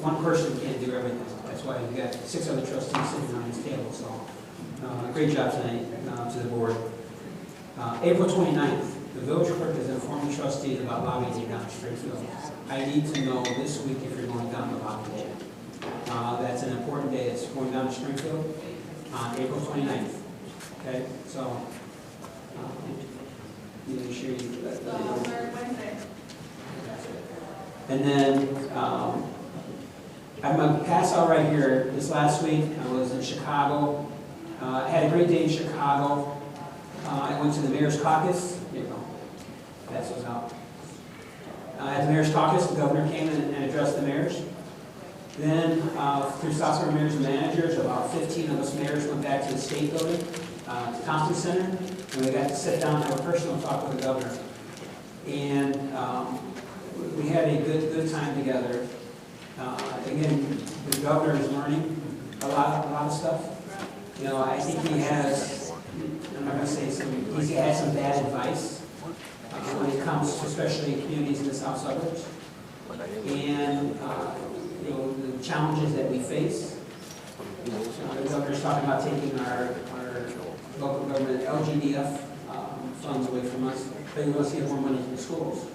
one person can't do everything. That's why we've got 6 other trustees sitting on this table. So great job tonight to the board. April 29th, the village clerk has informed the trustees about lobby day down in Springfield. I need to know this week if you're going down to lobby day. That's an important day. It's going down to Springfield on April 29th. Okay, so you make sure you let them know. And then I'm going to pass out right here. This last week I was in Chicago. I had a great day in Chicago. I went to the Mayor's Caucus. There you go. Pass those out. At the Mayor's Caucus, the governor came in and addressed the mayors. Then, through Southside Mayors and Managers, about 15 of us mayors went back to the state building, to Thompson Center, and we got to sit down and have a personal talk with the governor. And we had a good time together. Again, the governor is learning a lot of stuff. You know, I think he has, I'm not going to say he has some bad advice when it comes to especially communities in the south suburbs. And, you know, the challenges that we face. The governor's talking about taking our local government LGDF funds away from us. They want to see more money in the schools.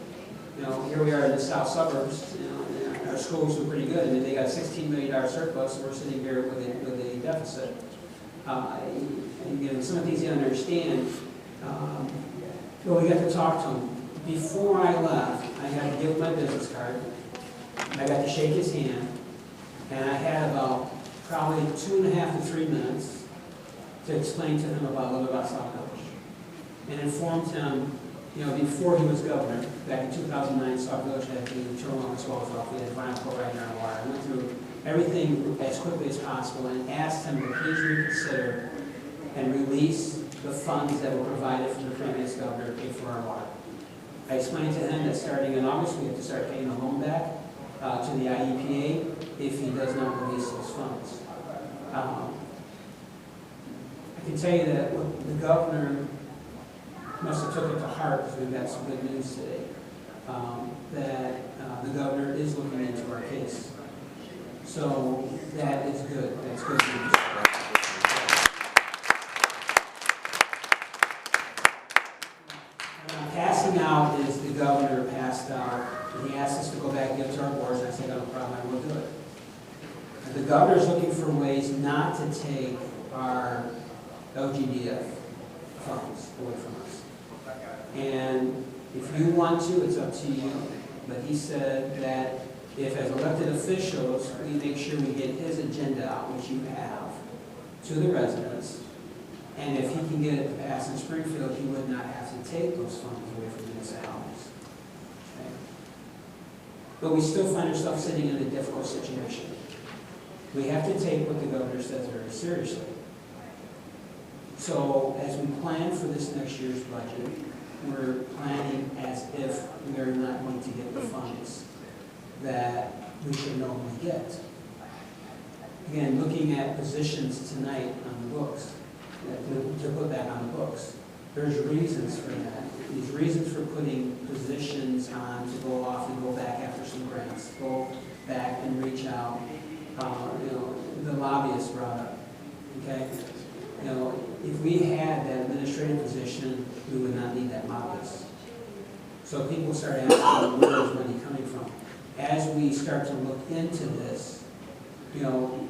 You know, here we are in the south suburbs, you know, and our schools are pretty good. I mean, they got a $16 million surplus, and we're sitting here with a deficit. And, you know, some of these you understand. Well, we got to talk to him. Before I left, I got to give him my business card. I got to shake his hand, and I had about probably 2.5 to 3 minutes to explain to him a little bit about Sauk Village, and informed him, you know, before he was governor, back in 2009, Sauk Village had the turmoil as well as off. We had vinyl chloride in our water. I went through everything as quickly as possible and asked him to please reconsider and release the funds that were provided from the previous governor to pay for our water. I explained to him that starting in August, we have to start paying the loan back to the IEPA if he does not release those funds. I can tell you that the governor must have took it to heart, because we've got some good news today, that the governor is looking into our case. So that is good. That's good news. Passing out is the governor passed out, and he asked us to go back and give it to our boards, and I said, no problem, I will do it. And the governor is looking for ways not to take our LGDF funds away from us. And if you want to, it's up to you, but he said that if as elected officials, we make sure we get his agenda out, which you have, to the residents, and if he can get it to pass in Springfield, he would not have to take those funds away from municipalities. Okay? But we still find ourselves sitting in a difficult situation. We have to take what the governor says very seriously. So as we plan for this next year's budget, we're planning as if we are not going to get the funds that we should normally get. Again, looking at positions tonight on the books, to put that on the books. There's reasons for that. These reasons for putting positions on to go off and go back after some grants, go back and reach out. You know, the lobbyists brought up. Okay, you know, if we had that administrative position, we would not need that lobbyist. So people start asking, where is money coming from? As we start to look into this, you know,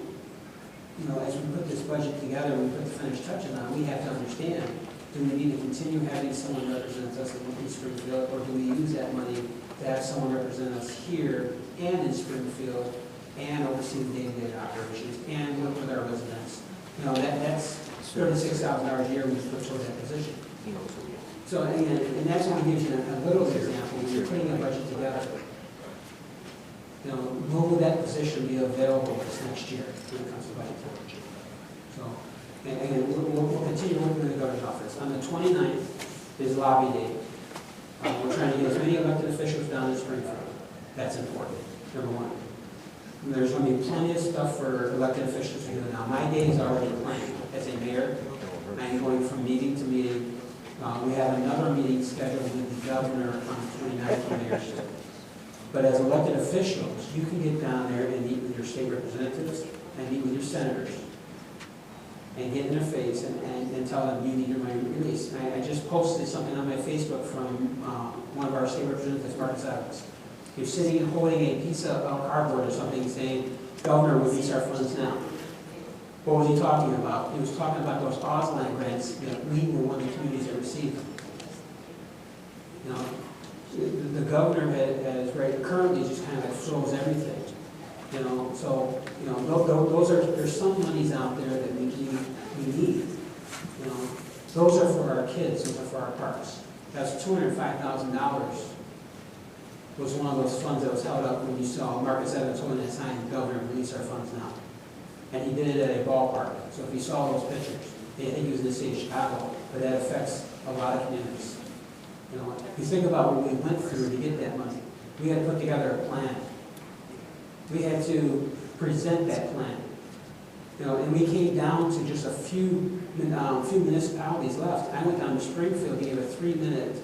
as we put this budget together, we put the finished touches on, we have to understand, do we need to continue having someone represent us in Springfield, or do we use that money to have someone represent us here and in Springfield and oversee the day-to-day operations and work with our residents? You know, that's $36,000 a year we put toward that position. So, and that's only gives you a little example. When you're putting a budget together, you know, will that position be available this next year when it comes to budget time? So, and we'll continue working with the governor's office. On the 29th is lobby day. We're trying to get as many elected officials down in Springfield. That's important, number one. And there's going to be plenty of stuff for elected officials to do. Now, my day is already planned as a mayor. I'm going from meeting to meeting. We have another meeting scheduled with the governor on the 29th for mayor's day. But as elected officials, you can get down there and meet with your state representatives and meet with your senators and get in their face and tell them you need your money released. And I just posted something on my Facebook from one of our state representatives, Mark Savas. He was sitting and holding a piece of cardboard or something saying, "Governor, release our funds now." What was he talking about? He was talking about those Auslan grants that we were one of the communities that received them. You know, the governor has right currently just kind of like froze everything. You know, so you know there's some monies out there that we need. You know, those are for our kids. Those are for our parks. That's $205,000. Was one of those funds that was held up when you saw Marcus Evans holding that sign, "Governor, release our funds now." And he did it at a ballpark. So if you saw those pictures, I think he was in the city of Chicago, but that affects a lot of communities. You know, if you think about what we went through to get that money, we had to put together a plan. We had to present that plan. You know, and we came down to just a few municipalities left. I went down to Springfield, gave a 3-minute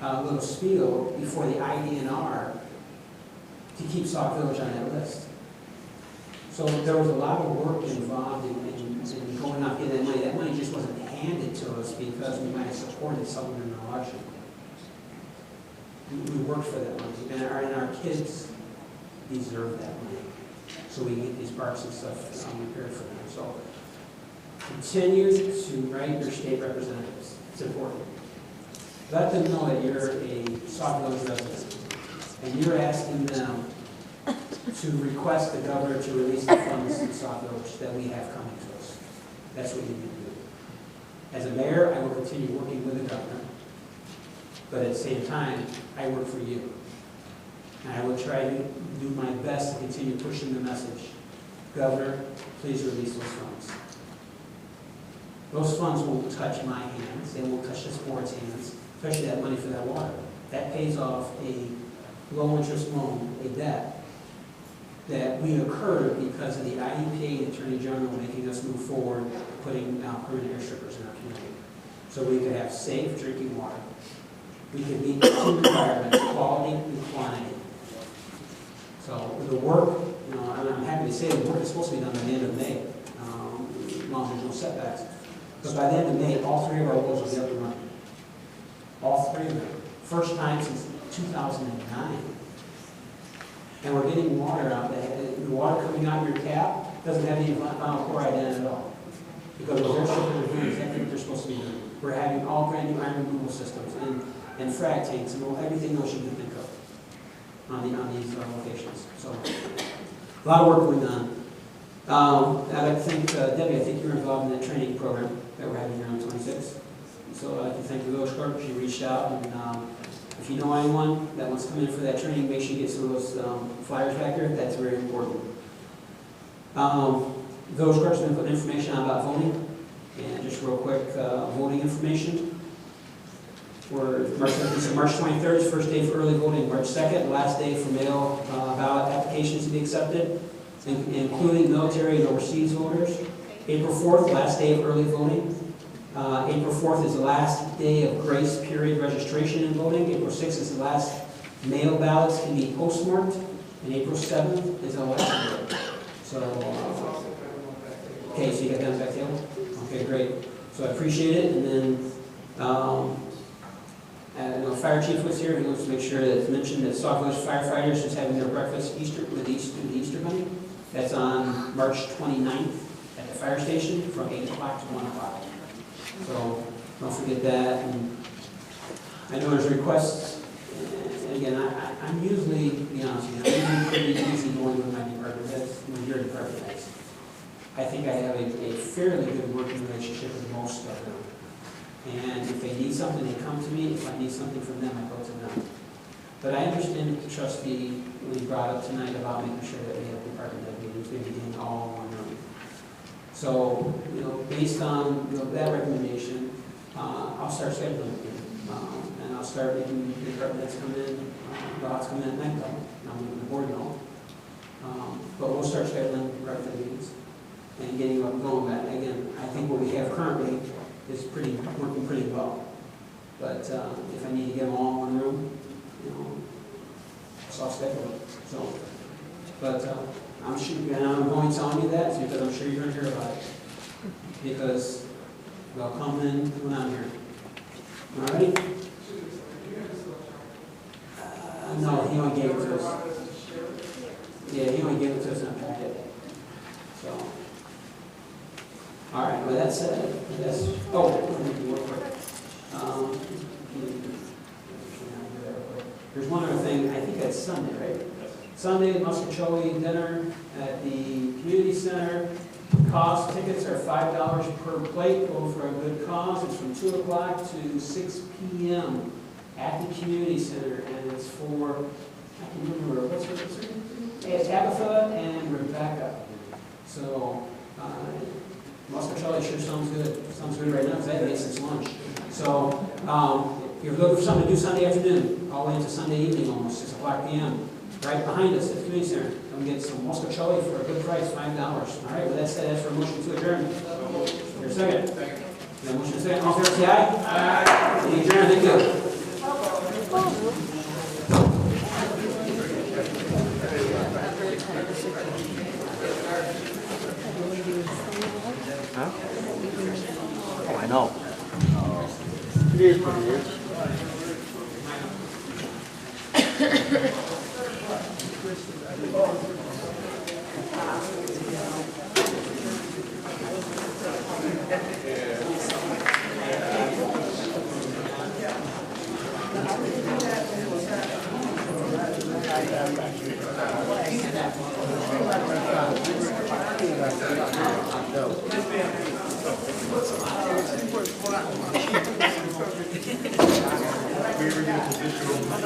little spiel before the IDNR to keep Sauk Village on that list. So there was a lot of work involved in going out getting that money. That money just wasn't handed to us because we might have supported someone in an election. We worked for that money, and our kids deserve that money, so we can get these parks and stuff repaired for them. So continue to write your state representatives. It's important. Let them know that you're a Sauk Village resident, and you're asking them to request the governor to release the funds in Sauk Village that we have coming to us. That's what you need to do. As a mayor, I will continue working with the governor, but at the same time, I work for you. And I will try to do my best to continue pushing the message. Governor, please release those funds. Those funds won't touch my hands. They won't touch this board's hands, especially that money for that water. That pays off a low-interest loan, a debt that we incurred because of the IEPA and Attorney General making us move forward, putting permanent air strippers in our community. So we could have safe drinking water. We could meet the two requirements, quality and quantity. So the work, you know, I'm happy to say the work is supposed to be done by the end of May, as long as there's no setbacks. But by the end of May, all 3 of our wells will be up and running. All 3 of them. First time since 2009. And we're getting water out there. The water coming out of your tap doesn't have any vinyl chloride in it at all. Because those air strippers are doing exactly what they're supposed to be doing. We're having all brand new iron removal systems and frag tanks and everything else you can think of on these locations. So a lot of work going on. I'd like to thank Debbie. I think you were involved in that training program that we're having here on 26. So I'd like to thank the village clerk. She reached out, and if you know anyone that wants to come in for that training, make sure you get some of those flyers back there. That's very important. Village clerk's going to put information on about voting, and just real quick, voting information. March 23rd is first day for early voting. March 2nd, last day for mail ballot applications to be accepted, including military and overseas voters. April 4th, last day of early voting. April 4th is the last day of grace period registration and voting. April 6th is the last mail ballots can be postmarked. And April 7th is election day. So, okay, so you got that back there? Okay, great. So I appreciate it. And then, Fire Chief was here. He wants to make sure that it's mentioned that Sauk Village firefighters is having their breakfast with the Easter Bunny. That's on March 29th at the fire station from 8 o'clock to 1 o'clock. So don't forget that. And I know there's requests. And again, I'm usually, to be honest with you, I'm usually pretty easy going with my department. That's your department. I think I have a fairly good working relationship with most of them. And if they need something, they come to me. If I need something from them, I go to them. But I understand the trustee when he brought up tonight about making sure that we have department head meetings, maybe getting all in one room. So, based on that recommendation, I'll start scheduling it. And I'll start making the department heads come in, lots come in at night though, now we the board know. But we'll start scheduling department head meetings and getting up and going. But again, I think what we have currently is working pretty well. But if I need to get them all in one room, I'll schedule it. So, but I'm going telling you that because I'm sure you're going to hear about it. because they'll come in, come on here. All right? No, he only gave it to us. Yeah, he only gave it to us in a packet. So, all right, well, that's, real quick. There's one other thing, I think that's Sunday, right? Sunday, Muscatoli dinner at the community center. Cost, tickets are $5 per plate, go for a good cause. It's from 2 o'clock to 6 p.m. at the community center, and it's for, I can remember, what's her name? It's Tabitha and Rebecca. So, Muscatoli sure sounds good. Sounds good right now, because I haven't ate since lunch. So, if you're looking for something to do Sunday afternoon, all the way into Sunday evening, almost 6 o'clock p.m., right behind us at the community center, come get some Muscatoli for a good price, $5. All right, with that said, ask for a motion to adjourn. Your second. Second. Yeah, motion second. All in favor, say aye. Aye. Any adjourn? Thank you. Huh? Oh, I know. It is what it is. We ever get a position on